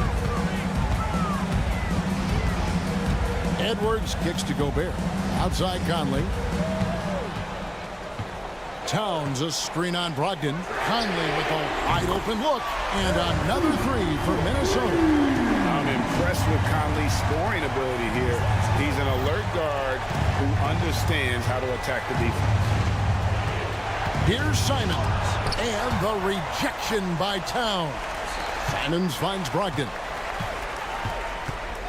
Edwards kicks to Gobert. Outside Conley. Towns a screen on Brogdon. Conley with a wide open look. And another three for Minnesota. I'm impressed with Conley's scoring ability here. He's an alert guard who understands how to attack the defense. Here's Simons. And the rejection by Towns. Simons finds Brogdon.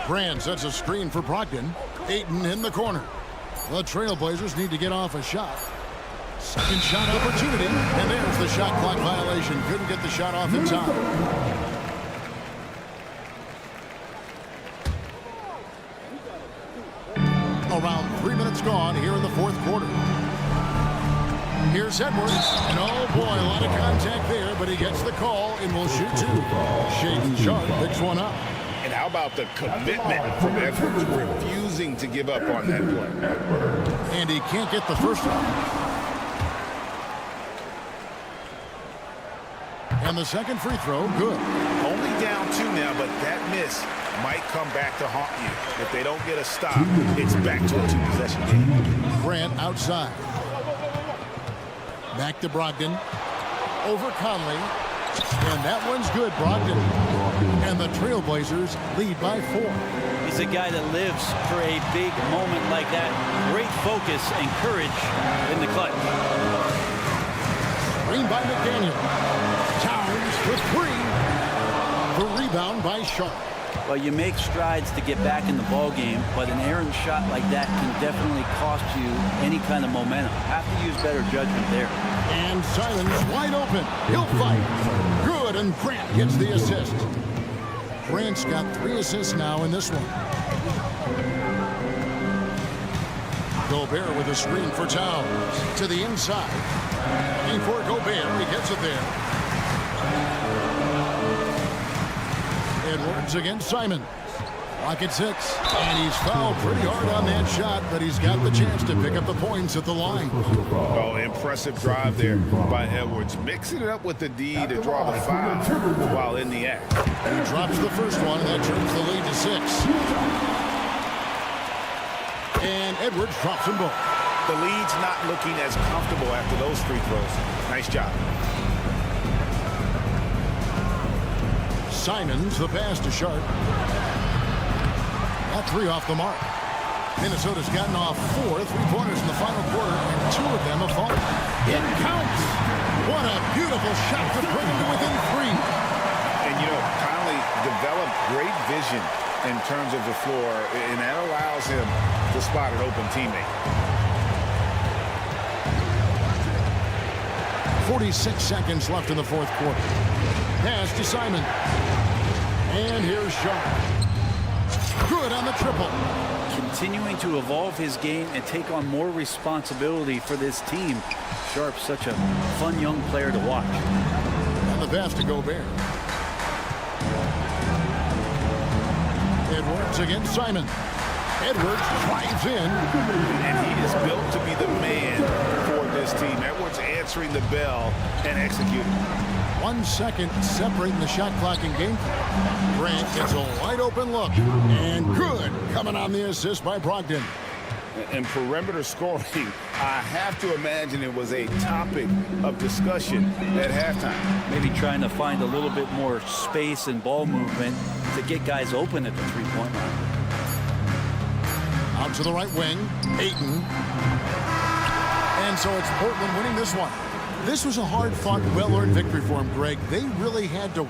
Grant sets a screen for Brogdon. Ayton in the corner. The Trailblazers need to get off a shot. Second shot opportunity. And there's the shot clock violation. Couldn't get the shot off in time. Around 3 minutes gone here in the fourth quarter. Here's Edwards. And oh boy, a lot of contact there, but he gets the call and will shoot two. Shaden Sharp picks one up. And how about the commitment from Edwards, refusing to give up on that play. And he can't get the first one. And the second free throw, good. Only down 2 now, but that miss might come back to haunt you. If they don't get a stop, it's back to a 2-possession game. Grant outside. Back to Brogdon. Over Conley. And that one's good, Brogdon. And the Trailblazers lead by 4. He's a guy that lives for a big moment like that. Great focus and courage in the clutch. Screen by McDaniel. Towns for 3. The rebound by Sharp. Well, you make strides to get back in the ball game, but an errant shot like that can definitely cost you any kind of momentum. Have to use better judgment there. And Simons wide open. He'll fight. Good, and Grant gets the assist. Grant's got 3 assists now in this one. Gobert with a screen for Towns. To the inside. Looking for Gobert. He gets it there. Edwards against Simon. Clock at 6. And he's fouled pretty hard on that shot, but he's got the chance to pick up the points at the line. Oh, impressive drive there by Edwards. Mixing it up with the D to draw the foul while in the act. He drops the first one, and that turns the lead to 6. And Edwards drops them both. The lead's not looking as comfortable after those free throws. Nice job. Simons, the pass to Sharp. Got 3 off the mark. Minnesota's gotten off 4 3-pointers in the final quarter, and 2 of them have fallen. It counts. What a beautiful shot to bring them to within 3. And, you know, Conley developed great vision in terms of the floor, and that allows him to spot an open teammate. 46 seconds left in the fourth quarter. Pass to Simon. And here's Sharp. Good on the triple. Continuing to evolve his game and take on more responsibility for this team. Sharp's such a fun young player to watch. And the pass to Gobert. Edwards against Simon. Edwards drives in. And he is built to be the man for this team. Edwards answering the bell and executing. 1 second separating the shot clock and game. Grant gets a wide open look. And good. Coming on the assist by Brogdon. And perimeter scoring, I have to imagine it was a topic of discussion at halftime. Maybe trying to find a little bit more space and ball movement to get guys open at the 3-point line. Out to the right wing. Ayton. And so it's Portland winning this one. This was a hard-fought, well-earned victory for him, Greg. They really had to...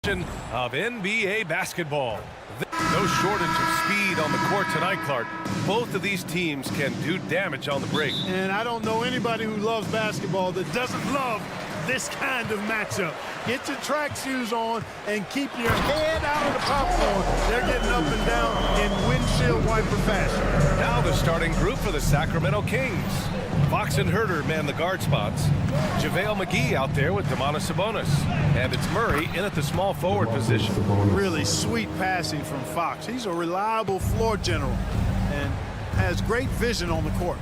edition of NBA basketball. No shortage of speed on the court tonight, Clark. Both of these teams can do damage on the break. And I don't know anybody who loves basketball that doesn't love this kind of matchup. Get your track shoes on and keep your head out of the popcorn. They're getting up and down in windshield wiper fashion. Now the starting group for the Sacramento Kings. Fox and Herter man the guard spots. JaVale McGee out there with Domantas Sabonis. And it's Murray in at the small forward position. Really sweet passing from Fox. He's a reliable floor general and has great vision on the court.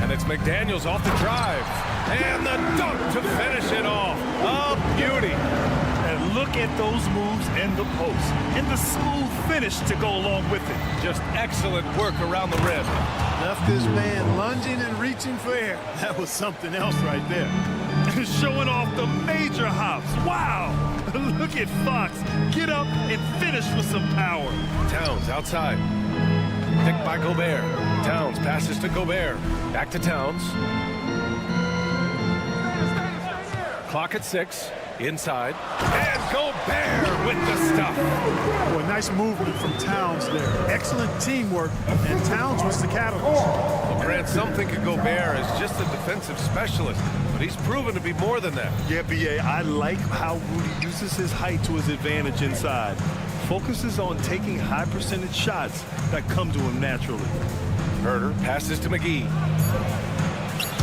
And it's McDaniels off the drive. And the dunk to finish it off. A beauty. And look at those moves in the post. And the smooth finish to go along with it. Just excellent work around the rim. Left this man lunging and reaching for air. That was something else right there. Showing off the major hops. Wow. Look at Fox. Get up and finish with some power. Towns outside. Picked by Gobert. Towns passes to Gobert. Back to Towns. Clock at 6. Inside. And Gobert with the stuff. Boy, nice movement from Towns there. Excellent teamwork, and Towns was the catalyst. Well, Grant, some think of Gobert as just a defensive specialist, but he's proven to be more than that. Yeah, B.A., I like how Rudy uses his height to his advantage inside. Focuses on taking high percentage shots that come to him naturally. Herter passes to McGee.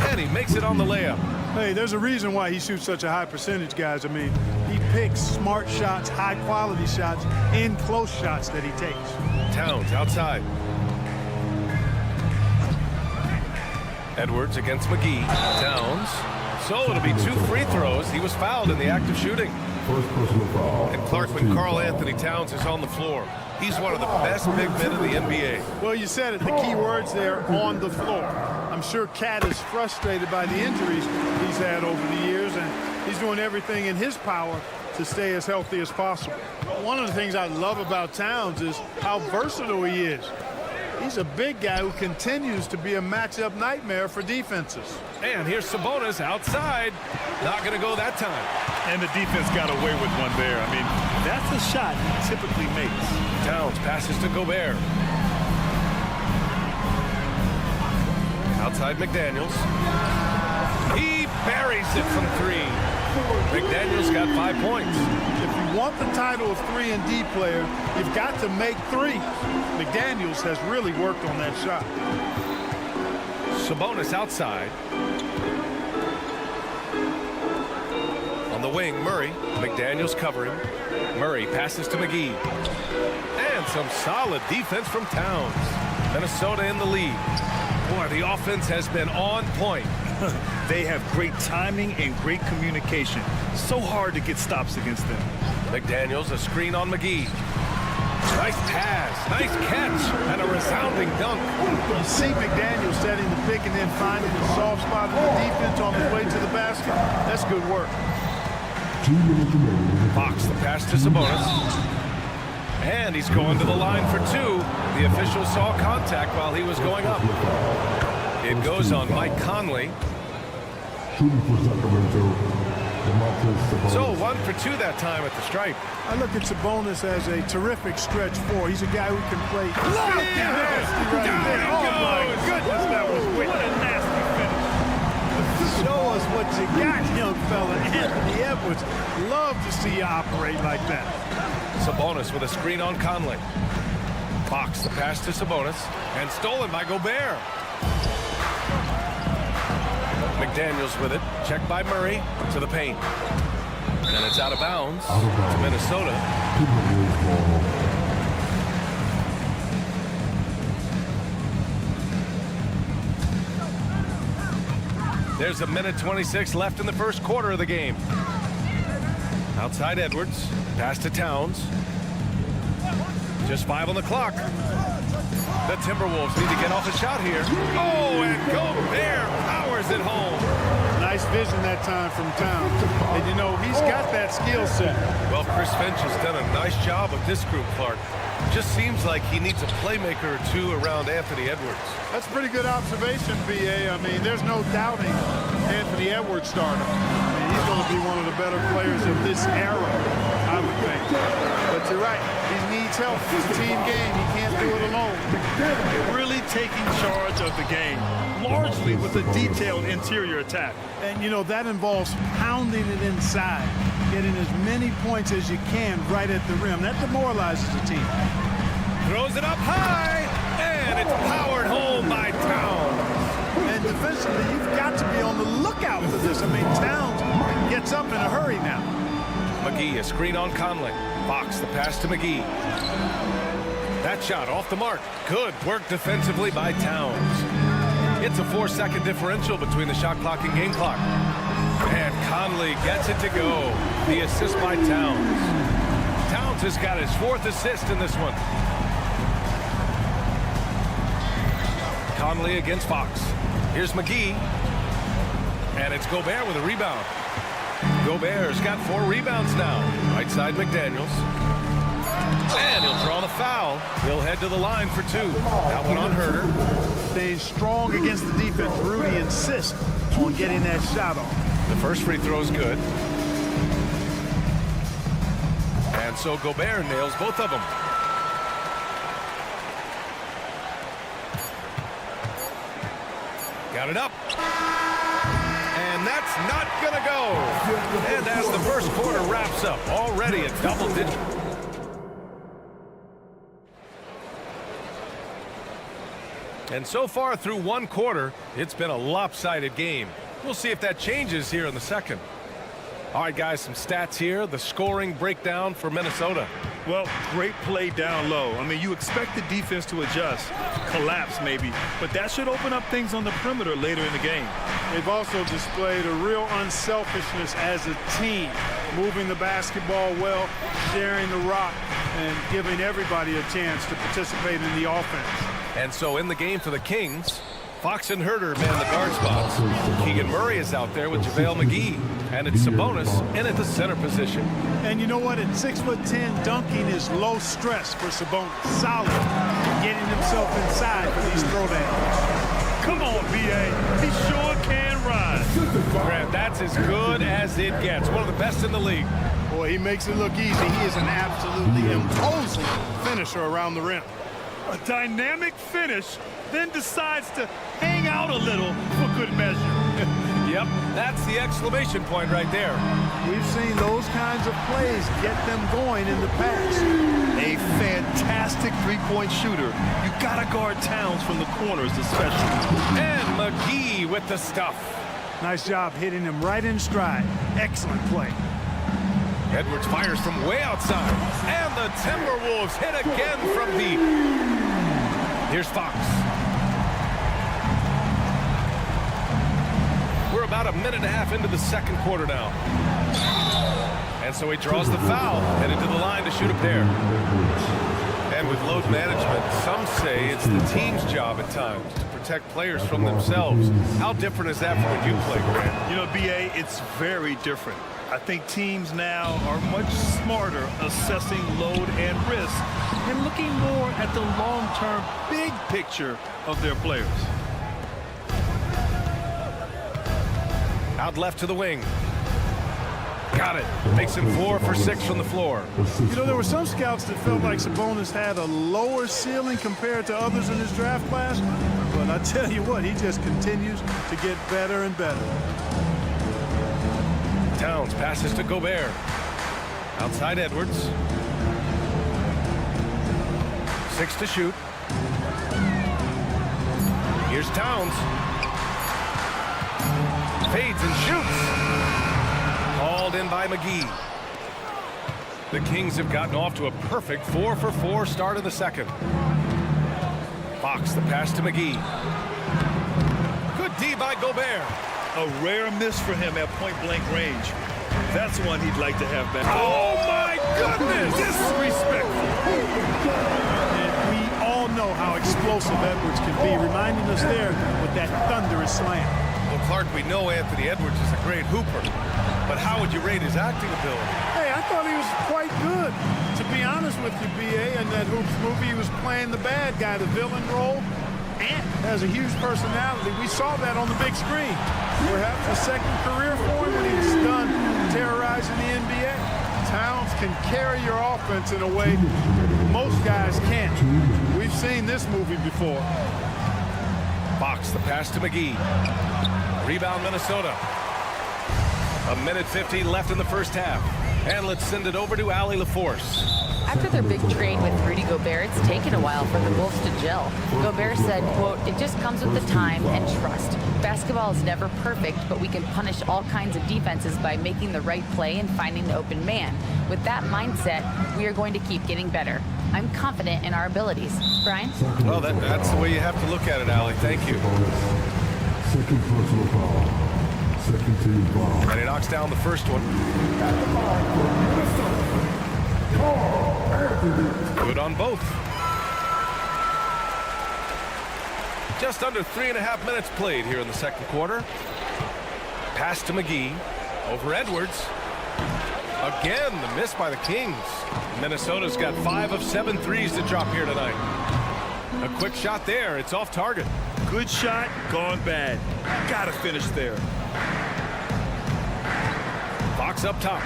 And he makes it on the layup. Hey, there's a reason why he shoots such a high percentage, guys. I mean, he picks smart shots, high-quality shots, and close shots that he takes. Towns outside. Edwards against McGee. Towns. So it'll be 2 free throws. He was fouled in the act of shooting. First personal foul. And Clark, when Karl Anthony Towns is on the floor, he's one of the best big men in the NBA. Well, you said it. The key words there, on the floor. I'm sure Cat is frustrated by the injuries he's had over the years, and he's doing everything in his power to stay as healthy as possible. One of the things I love about Towns is how versatile he is. He's a big guy who continues to be a matchup nightmare for defenses. And here's Sabonis outside. Not going to go that time. And the defense got away with one there. I mean, that's a shot he typically makes. Towns passes to Gobert. Outside McDaniels. He buries it from 3. McDaniels got 5 points. If you want the title of 3-and-D player, you've got to make 3. McDaniels has really worked on that shot. Sabonis outside. On the wing, Murray. McDaniels covering. Murray passes to McGee. And some solid defense from Towns. Minnesota in the lead. Boy, the offense has been on point. They have great timing and great communication. So hard to get stops against them. McDaniels, a screen on McGee. Nice pass, nice catch, and a resounding dunk. You see McDaniels setting the pick and then finding the soft spot of the defense on his way to the basket. That's good work. 2 minutes remaining. Fox, the pass to Sabonis. And he's going to the line for 2. The official saw contact while he was going up. It goes on Mike Conley. Shooting for Sacramento. So 1 for 2 that time at the stripe. I look at Sabonis as a terrific stretch 4. He's a guy who can play. Down Oh my goodness, that was wicked. What a nasty finish. Show us what you got, young fella. Anthony Edwards. Love to see you operate like that. Sabonis with a screen on Conley. Fox, the pass to Sabonis. And stolen by Gobert. McDaniels with it. Checked by Murray to the paint. And it's out of bounds to Minnesota. There's 1:26 left in the first quarter of the game. Outside Edwards. Pass to Towns. Just 5 on the clock. The Timberwolves need to get off a shot here. Oh, and Gobert powers it home. Nice vision that time from Towns. And, you know, he's got that skill set. Well, Chris Finch has done a nice job with this group, Clark. Just seems like he needs a playmaker or 2 around Anthony Edwards. That's a pretty good observation, B.A. I mean, there's no doubting Anthony Edwards starting. I mean, he's going to be one of the better players of this era, I would think. But you're right. He needs help. It's a team game. He can't do it alone. Really taking charge of the game, largely with a detailed interior attack. And, you know, that involves pounding it inside, getting as many points as you can right at the rim. That demoralizes the team. Throws it up high, and it's powered home by Towns. And defensively, you've got to be on the lookout for this. I mean, Towns gets up in a hurry now. McGee, a screen on Conley. Fox, the pass to McGee. That shot off the mark. Good work defensively by Towns. It's a 4-second differential between the shot clock and game clock. And Conley gets it to go. The assist by Towns. Towns has got his 4th assist in this one. Conley against Fox. Here's McGee. And it's Gobert with a rebound. Gobert's got 4 rebounds now. Right side McDaniels. And he'll draw the foul. He'll head to the line for 2. That one on Herter. Staying strong against the defense. Rudy insists on getting that shot off. The first free throw is good. And so Gobert nails both of them. Got it up. And that's not going to go. And as the first quarter wraps up, already a double digit. And so far through one quarter, it's been a lopsided game. We'll see if that changes here in the second. All right, guys, some stats here. The scoring breakdown for Minnesota. Well, great play down low. I mean, you expect the defense to adjust, collapse maybe, but that should open up things on the perimeter later in the game. They've also displayed a real unselfishness as a team, moving the basketball well, sharing the rock, and giving everybody a chance to participate in the offense. And so in the game for the Kings, Fox and Herter man the guard spots. Keegan Murray is out there with JaVale McGee. And it's Sabonis in at the center position. And you know what? At 6'10", dunking is low stress for Sabonis. Solid. Getting himself inside for these throwdowns. Come on, B.A. He sure can run. Grant, that's as good as it gets. One of the best in the league. Boy, he makes it look easy. He is an absolutely imposing finisher around the rim. A dynamic finish, then decides to hang out a little for good measure. Yep, that's the exclamation point right there. We've seen those kinds of plays get them going in the past. A fantastic three-point shooter. You gotta guard Towns from the corners especially. And McGee with the stuff. Nice job hitting him right in stride. Excellent play. Edwards fires from way outside. And the Timberwolves hit again from deep. Here's Fox. We're about a minute and a half into the second quarter now. And so he draws the foul, headed to the line to shoot a pair. And with load management, some say it's the team's job at times to protect players from themselves. How different is that from when you play, Grant? You know, B.A., it's very different. I think teams now are much smarter assessing load and risk and looking more at the long-term big picture of their players. Out left to the wing. Got it. Makes him 4 for 6 from the floor. You know, there were some scouts that felt like Sabonis had a lower ceiling compared to others in his draft class. But I tell you what, he just continues to get better and better. Towns passes to Gobert. Outside Edwards. 6 to shoot. Here's Towns. Fades and shoots. Called in by McGee. The Kings have gotten off to a perfect 4 for 4 start of the second. Fox the pass to McGee. Good D by Gobert. A rare miss for him at point-blank range. That's one he'd like to have back. Oh, my goodness! Disrespectful. And we all know how explosive Edwards can be, reminding us there with that thunderous slam. Well, Clark, we know Anthony Edwards is a great hooper, but how would you rate his acting ability? Hey, I thought he was quite good. To be honest with you, B.A., in that Hoops movie, he was playing the bad guy, the villain role. Ant has a huge personality. We saw that on the big screen. Perhaps a second career for him, but he was done guys in the NBA. Towns can carry your offense in a way most guys can't. We've seen this movie before. Fox, the pass to McGee. Rebound, Minnesota. 1:50 left in the first half. And let's send it over to Allie LaForce. After their big trade with Rudy Gobert, it's taken a while for the Wolves to gel. Gobert said, quote, "It just comes with the time and trust. Basketball is never perfect, but we can punish all kinds of defenses by making the right play and finding the open man. With that mindset, we are going to keep getting better. I'm confident in our abilities." Brian? Well, that's the way you have to look at it, Allie. Thank you. Second personal foul. Second team foul. And he knocks down the first one. Good on both. Just under 3.5 minutes played here in the second quarter. Pass to McGee. Over Edwards. Again, the miss by the Kings. Minnesota's got 5 of 7 threes to drop here tonight. A quick shot there. It's off target. Good shot, gone bad. Gotta finish there. Fox up top.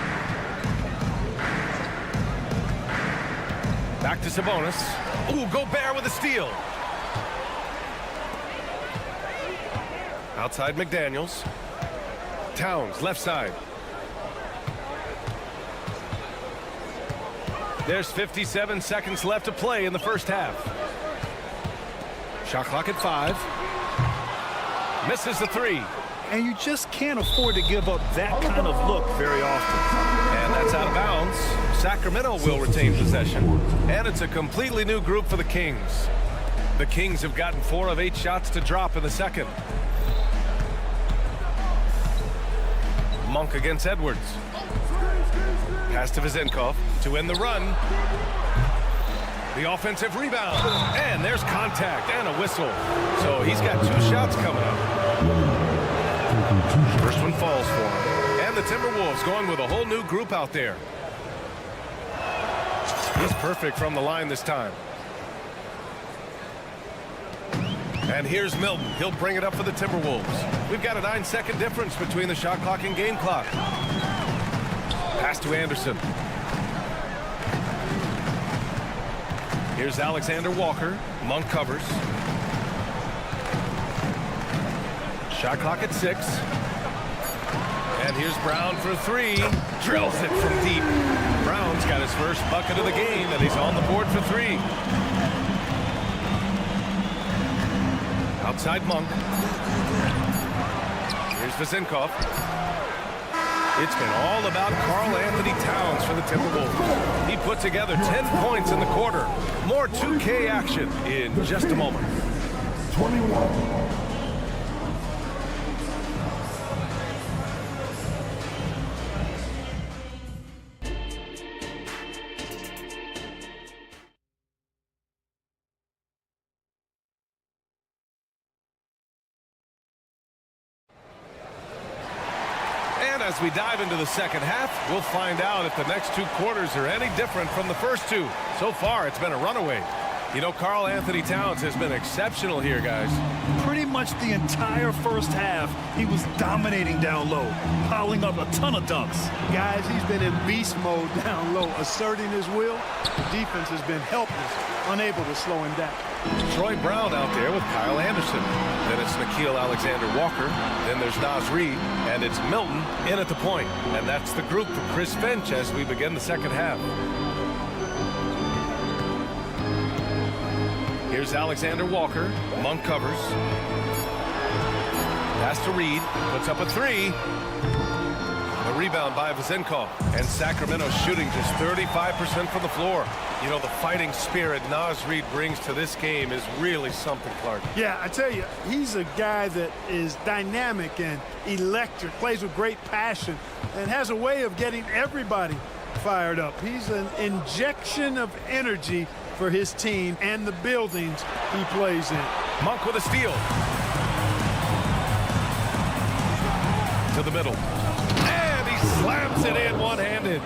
Back to Sabonis. Ooh, Gobert with a steal. Outside McDaniels. Towns, left side. There's 57 seconds left to play in the first half. Shot clock at 5. Misses the 3. And you just can't afford to give up that kind of look very often. And that's out of bounds. Sacramento will retain possession. And it's a completely new group for the Kings. The Kings have gotten 4 of 8 shots to drop in the second. Monk against Edwards. Pass to Vizenkov to end the run. The offensive rebound. And there's contact and a whistle. So he's got 2 shots coming up. First one falls for him. And the Timberwolves going with a whole new group out there. He's perfect from the line this time. And here's Milton. He'll bring it up for the Timberwolves. We've got a 9-second difference between the shot clock and game clock. Pass to Anderson. Here's Alexander Walker. Monk covers. Shot clock at 6. And here's Brown for 3. Drills it from deep. Brown's got his first bucket of the game, and he's on the board for 3. Outside Monk. Here's Vizenkov. It's been all about Karl Anthony Towns for the Timberwolves. He put together 10 points in the quarter. More 2K action in just a moment. 21. As we dive into the second half, we'll find out if the next 2 quarters are any different from the first 2. So far, it's been a runaway. You know, Karl Anthony Towns has been exceptional here, guys. Pretty much the entire first half, he was dominating down low, piling up a ton of dunks. Guys, he's been in beast mode down low, asserting his will. The defense has been helpless, unable to slow him down. Troy Brown out there with Kyle Anderson. Then it's Nickeil Alexander-Walker. Then there's Naz Reid. And it's Milton in at the point. And that's the group for Chris Finch as we begin the second half. Here's Alexander Walker. Monk covers. Pass to Reid. Puts up a 3. A rebound by Vizenkov. And Sacramento shooting just 35% from the floor. You know, the fighting spirit Naz Reid brings to this game is really something, Clark. Yeah, I tell you, he's a guy that is dynamic and electric, plays with great passion, and has a way of getting everybody fired up. He's an injection of energy for his team and the buildings he plays in. Monk with a steal. To the middle. And he slams it in one-handed.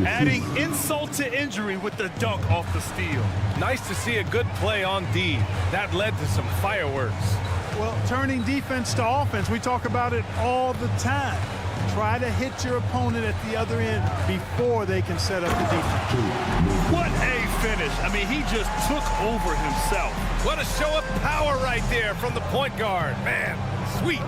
Adding insult to injury with the dunk off the steal. Nice to see a good play on D. That led to some fireworks. Well, turning defense to offense, we talk about it all the time. Try to hit your opponent at the other end before they can set up the defense. What a finish. I mean, he just took over himself. What a show of power right there from the point guard. Man, sweet.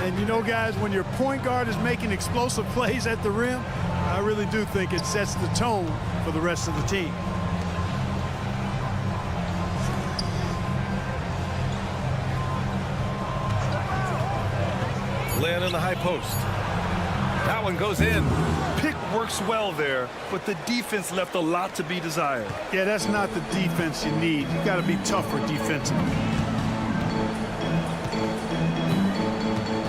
And you know, guys, when your point guard is making explosive plays at the rim, I really do think it sets the tone for the rest of the team. Lynn in the high post. That one goes in. Pick works well there, but the defense left a lot to be desired. Yeah, that's not the defense you need. You got to be tougher defensively.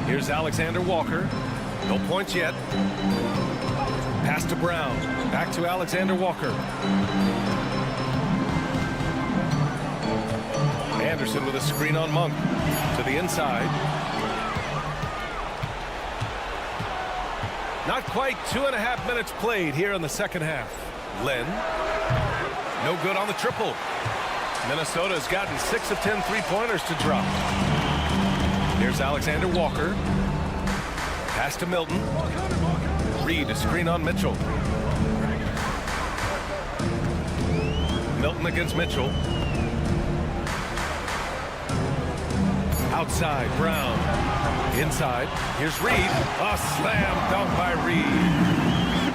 Here's Alexander Walker. No points yet. Pass to Brown. Back to Alexander Walker. Anderson with a screen on Monk. To the inside. Not quite 2.5 minutes played here in the second half. Len. No good on the triple. Minnesota's gotten 6 of 10 three-pointers to drop. Here's Alexander Walker. Pass to Milton. Reed, a screen on Mitchell. Milton against Mitchell. Outside, Brown. Inside, here's Reed. A slam dunk by Reed.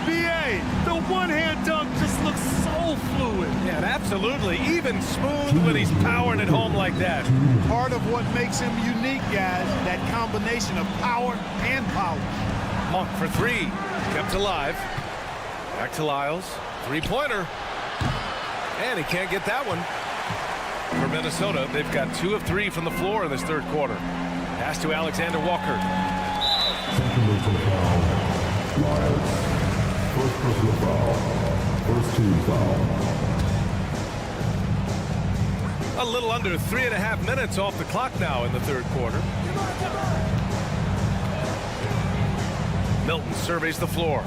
B.A., the one-hand dunk just looks so fluid. Yeah, absolutely. Even smooth when he's powering it home like that. Part of what makes him unique, guys, that combination of power and power. Monk for three. Kept alive. Back to Lyles. Three-pointer. And he can't get that one. For Minnesota, they've got 2 of 3 from the floor in this third quarter. Pass to Alexander Walker. Sacramento foul. Lyles. First personal foul. First team foul. A little under 3.5 minutes off the clock now in the third quarter. Milton surveys the floor.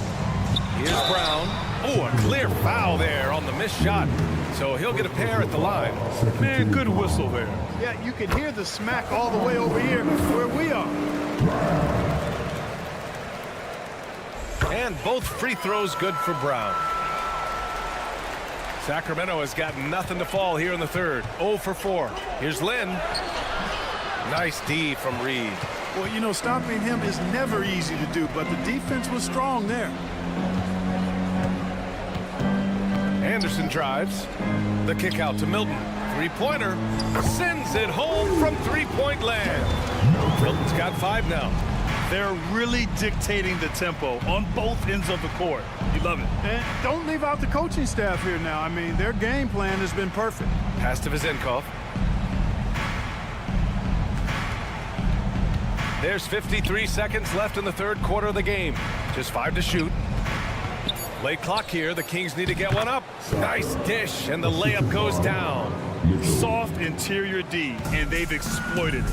Here's Brown. Oh, a clear foul there on the missed shot. So he'll get a pair at the line. Man, good whistle there. Yeah, you can hear the smack all the way over here where we are. And both free throws good for Brown. Sacramento has got nothing to fall here in the third. 0 for 4. Here's Lynn. Nice D from Reed. Well, you know, stopping him is never easy to do, but the defense was strong there. Anderson drives. The kick out to Milton. Three-pointer. Sends it home from three-point land. Milton's got 5 now. They're really dictating the tempo on both ends of the court. You love it. And don't leave out the coaching staff here now. I mean, their game plan has been perfect. Pass to Vizenkov. There's 53 seconds left in the third quarter of the game. Just 5 to shoot. Late clock here. The Kings need to get one up. Nice dish, and the layup goes down. Soft interior D, and they've exploited it.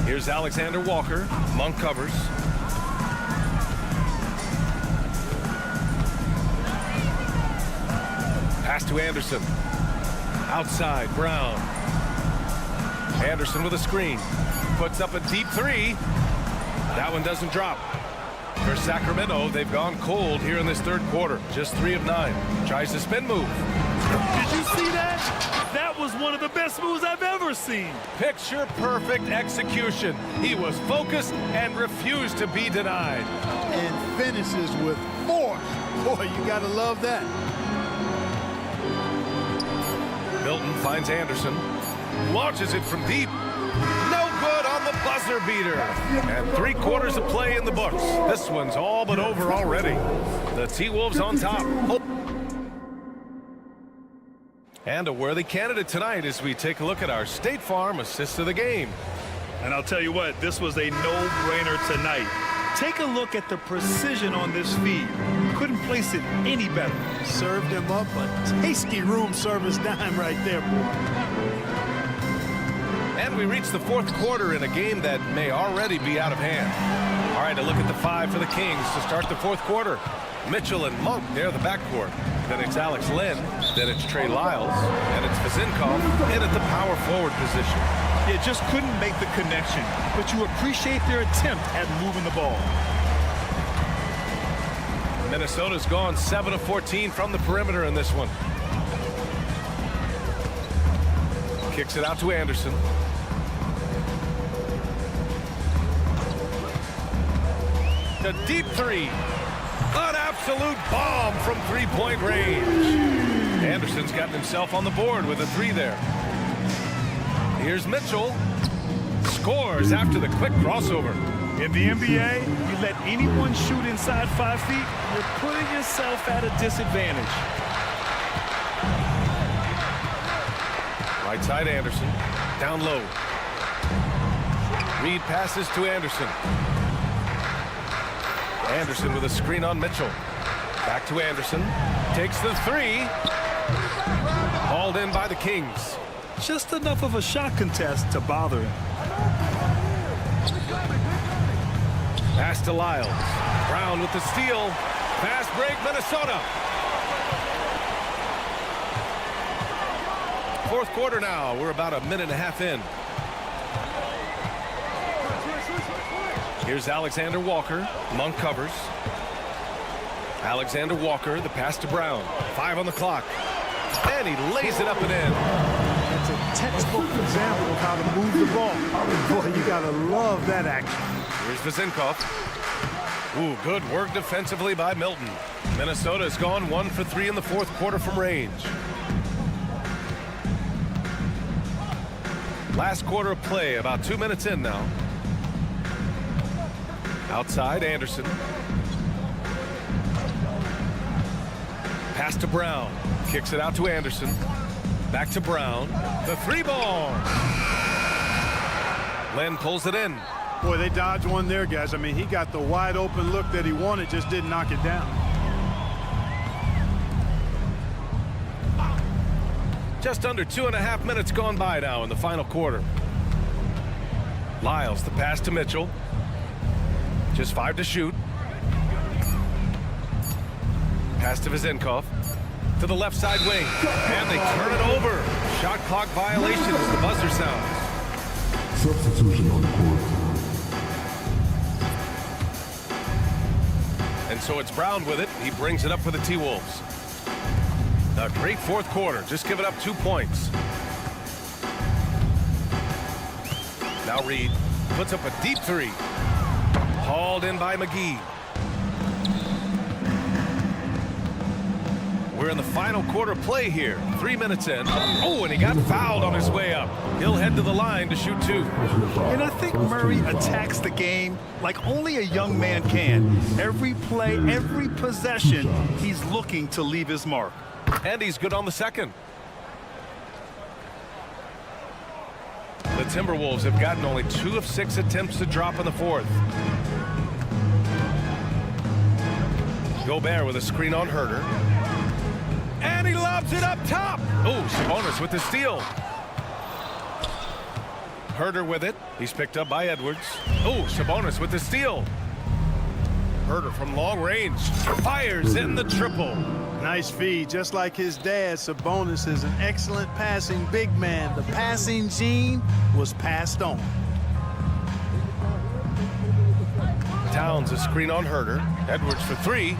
Here's Alexander Walker. Monk covers. Pass to Anderson. Outside, Brown. Anderson with a screen. Puts up a deep 3. That one doesn't drop. For Sacramento, they've gone cold here in this third quarter. Just 3 of 9. Tries the spin move. Did you see that? That was one of the best moves I've ever seen. Picture perfect execution. He was focused and refused to be denied. And finishes with force. Boy, you gotta love that. Milton finds Anderson. Launches it from deep. No good on the buzzer beater. And 3 quarters of play in the books. This one's all but over already. The T-Wolves on top. And a worthy candidate tonight as we take a look at our State Farm assist of the game. And I'll tell you what, this was a no-brainer tonight. Take a look at the precision on this feed. Couldn't place it any better. Served him up a tasty room service dime right there, boy. And we reach the fourth quarter in a game that may already be out of hand. All right, a look at the 5 for the Kings to start the fourth quarter. Mitchell and Monk, they're the backcourt. Then it's Alex Len. Then it's Trey Lyles. And it's Vizenkov in at the power forward position. Yeah, just couldn't make the connection. But you appreciate their attempt at moving the ball. Minnesota's gone 7 of 14 from the perimeter in this one. Kicks it out to Anderson. The deep three. An absolute bomb from three-point range. Anderson's gotten himself on the board with a three there. Here's Mitchell. Scores after the quick crossover. In the NBA, you let anyone shoot inside 5 feet, you're putting yourself at a disadvantage. Right side Anderson. Down low. Reed passes to Anderson. Anderson with a screen on Mitchell. Back to Anderson. Takes the three. Hauled in by the Kings. Just enough of a shot contest to bother him. Pass to Lyles. Brown with the steal. Fast break, Minnesota. Fourth quarter now. We're about a minute and a half in. Here's Alexander Walker. Monk covers. Alexander Walker, the pass to Brown. 5 on the clock. And he lays it up and in. That's a textbook example of how to move the ball. Boy, you gotta love that action. Here's Vizenkov. Ooh, good work defensively by Milton. Minnesota's gone 1 for 3 in the fourth quarter from range. Last quarter of play, about 2 minutes in now. Outside, Anderson. Pass to Brown. Kicks it out to Anderson. Back to Brown. The three ball. Len pulls it in. Boy, they dodged one there, guys. I mean, he got the wide open look that he wanted, just didn't knock it down. Just under 2.5 minutes gone by now in the final quarter. Lyles, the pass to Mitchell. Just 5 to shoot. Pass to Vizenkov. To the left side wing. And they turn it over. Shot clock violation as the buzzer sounds. Substitution on the court. And so it's Brown with it. He brings it up for the T-Wolves. A great fourth quarter. Just give it up 2 points. Now Reed puts up a deep three. Hauled in by McGee. We're in the final quarter play here. 3 minutes in. Oh, and he got fouled on his way up. He'll head to the line to shoot 2. And I think Murray attacks the game like only a young man can. Every play, every possession, he's looking to leave his mark. And he's good on the second. The Timberwolves have gotten only 2 of 6 attempts to drop in the fourth. Gobert with a screen on Herter. And he lobs it up top. Oh, Sabonis with the steal. Herter with it. He's picked up by Edwards. Oh, Sabonis with the steal. Herter from long range. Fires in the triple. Nice feed. Just like his dad, Sabonis is an excellent passing big man. The passing gene was passed on. Towns a screen on Herter. Edwards for 3.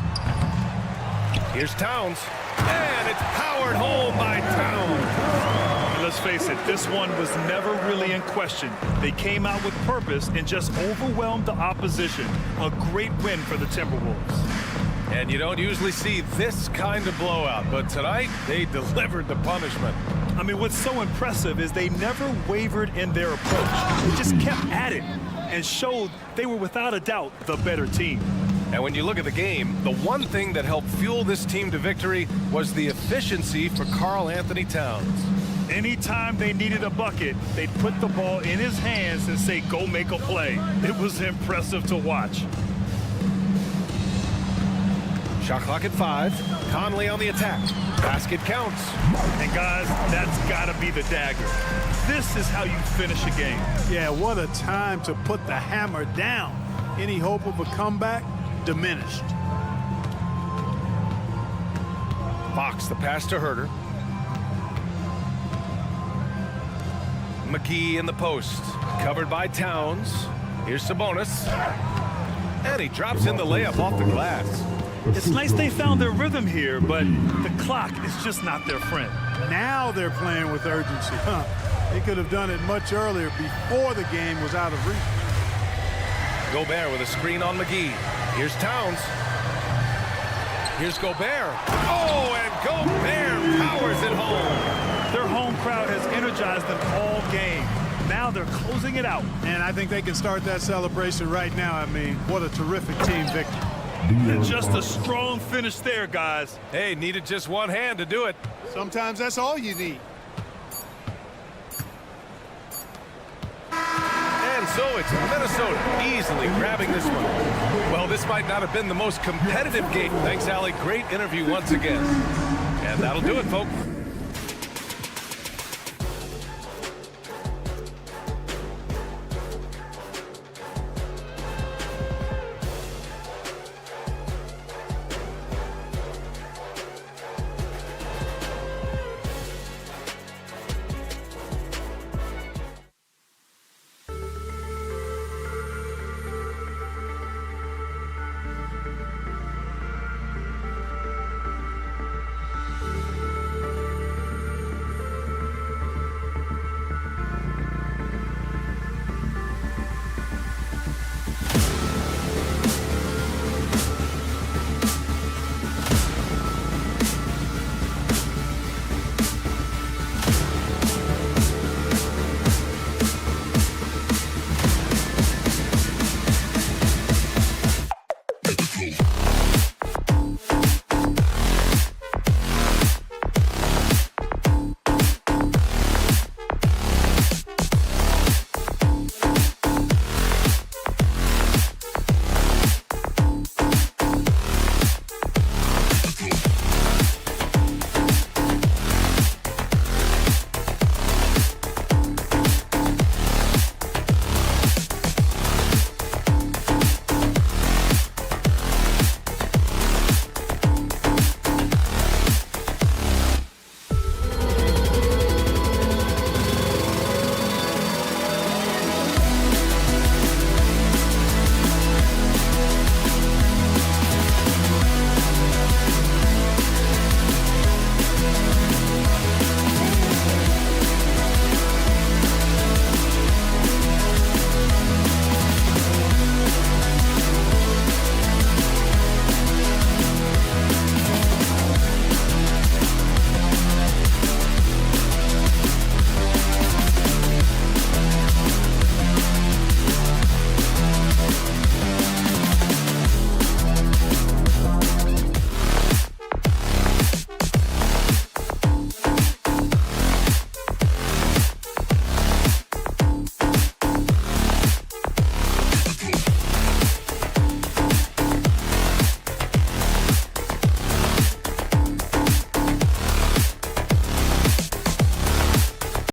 Here's Towns. And it's powered home by Towns. Let's face it, this one was never really in question. They came out with purpose and just overwhelmed the opposition. A great win for the Timberwolves. And you don't usually see this kind of blowout, but tonight they delivered the punishment. I mean, what's so impressive is they never wavered in their approach. They just kept at it and showed they were without a doubt the better team. And when you look at the game, the one thing that helped fuel this team to victory was the efficiency for Karl Anthony Towns. Anytime they needed a bucket, they'd put the ball in his hands and say, go make a play. It was impressive to watch. Shot clock at 5. Conley on the attack. Basket counts. And guys, that's got to be the dagger. This is how you finish a game. Yeah, what a time to put the hammer down. Any hope of a comeback? Diminished. Fox, the pass to Herter. McGee in the post. Covered by Towns. Here's Sabonis. And he drops in the layup off the glass. It's nice they found their rhythm here, but the clock is just not their friend. Now they're playing with urgency. They could have done it much earlier before the game was out of reach. Gobert with a screen on McGee. Here's Towns. Here's Gobert. Oh, and Gobert powers it home. Their home crowd has energized them all game. Now they're closing it out. And I think they can start that celebration right now. I mean, what a terrific team victory. And just a strong finish there, guys. Hey, needed just one hand to do it. Sometimes that's all you need. And so it's Minnesota easily grabbing this one. Well, this might not have been the most competitive game. Thanks, Allie. Great interview once again. And that'll do it, folks.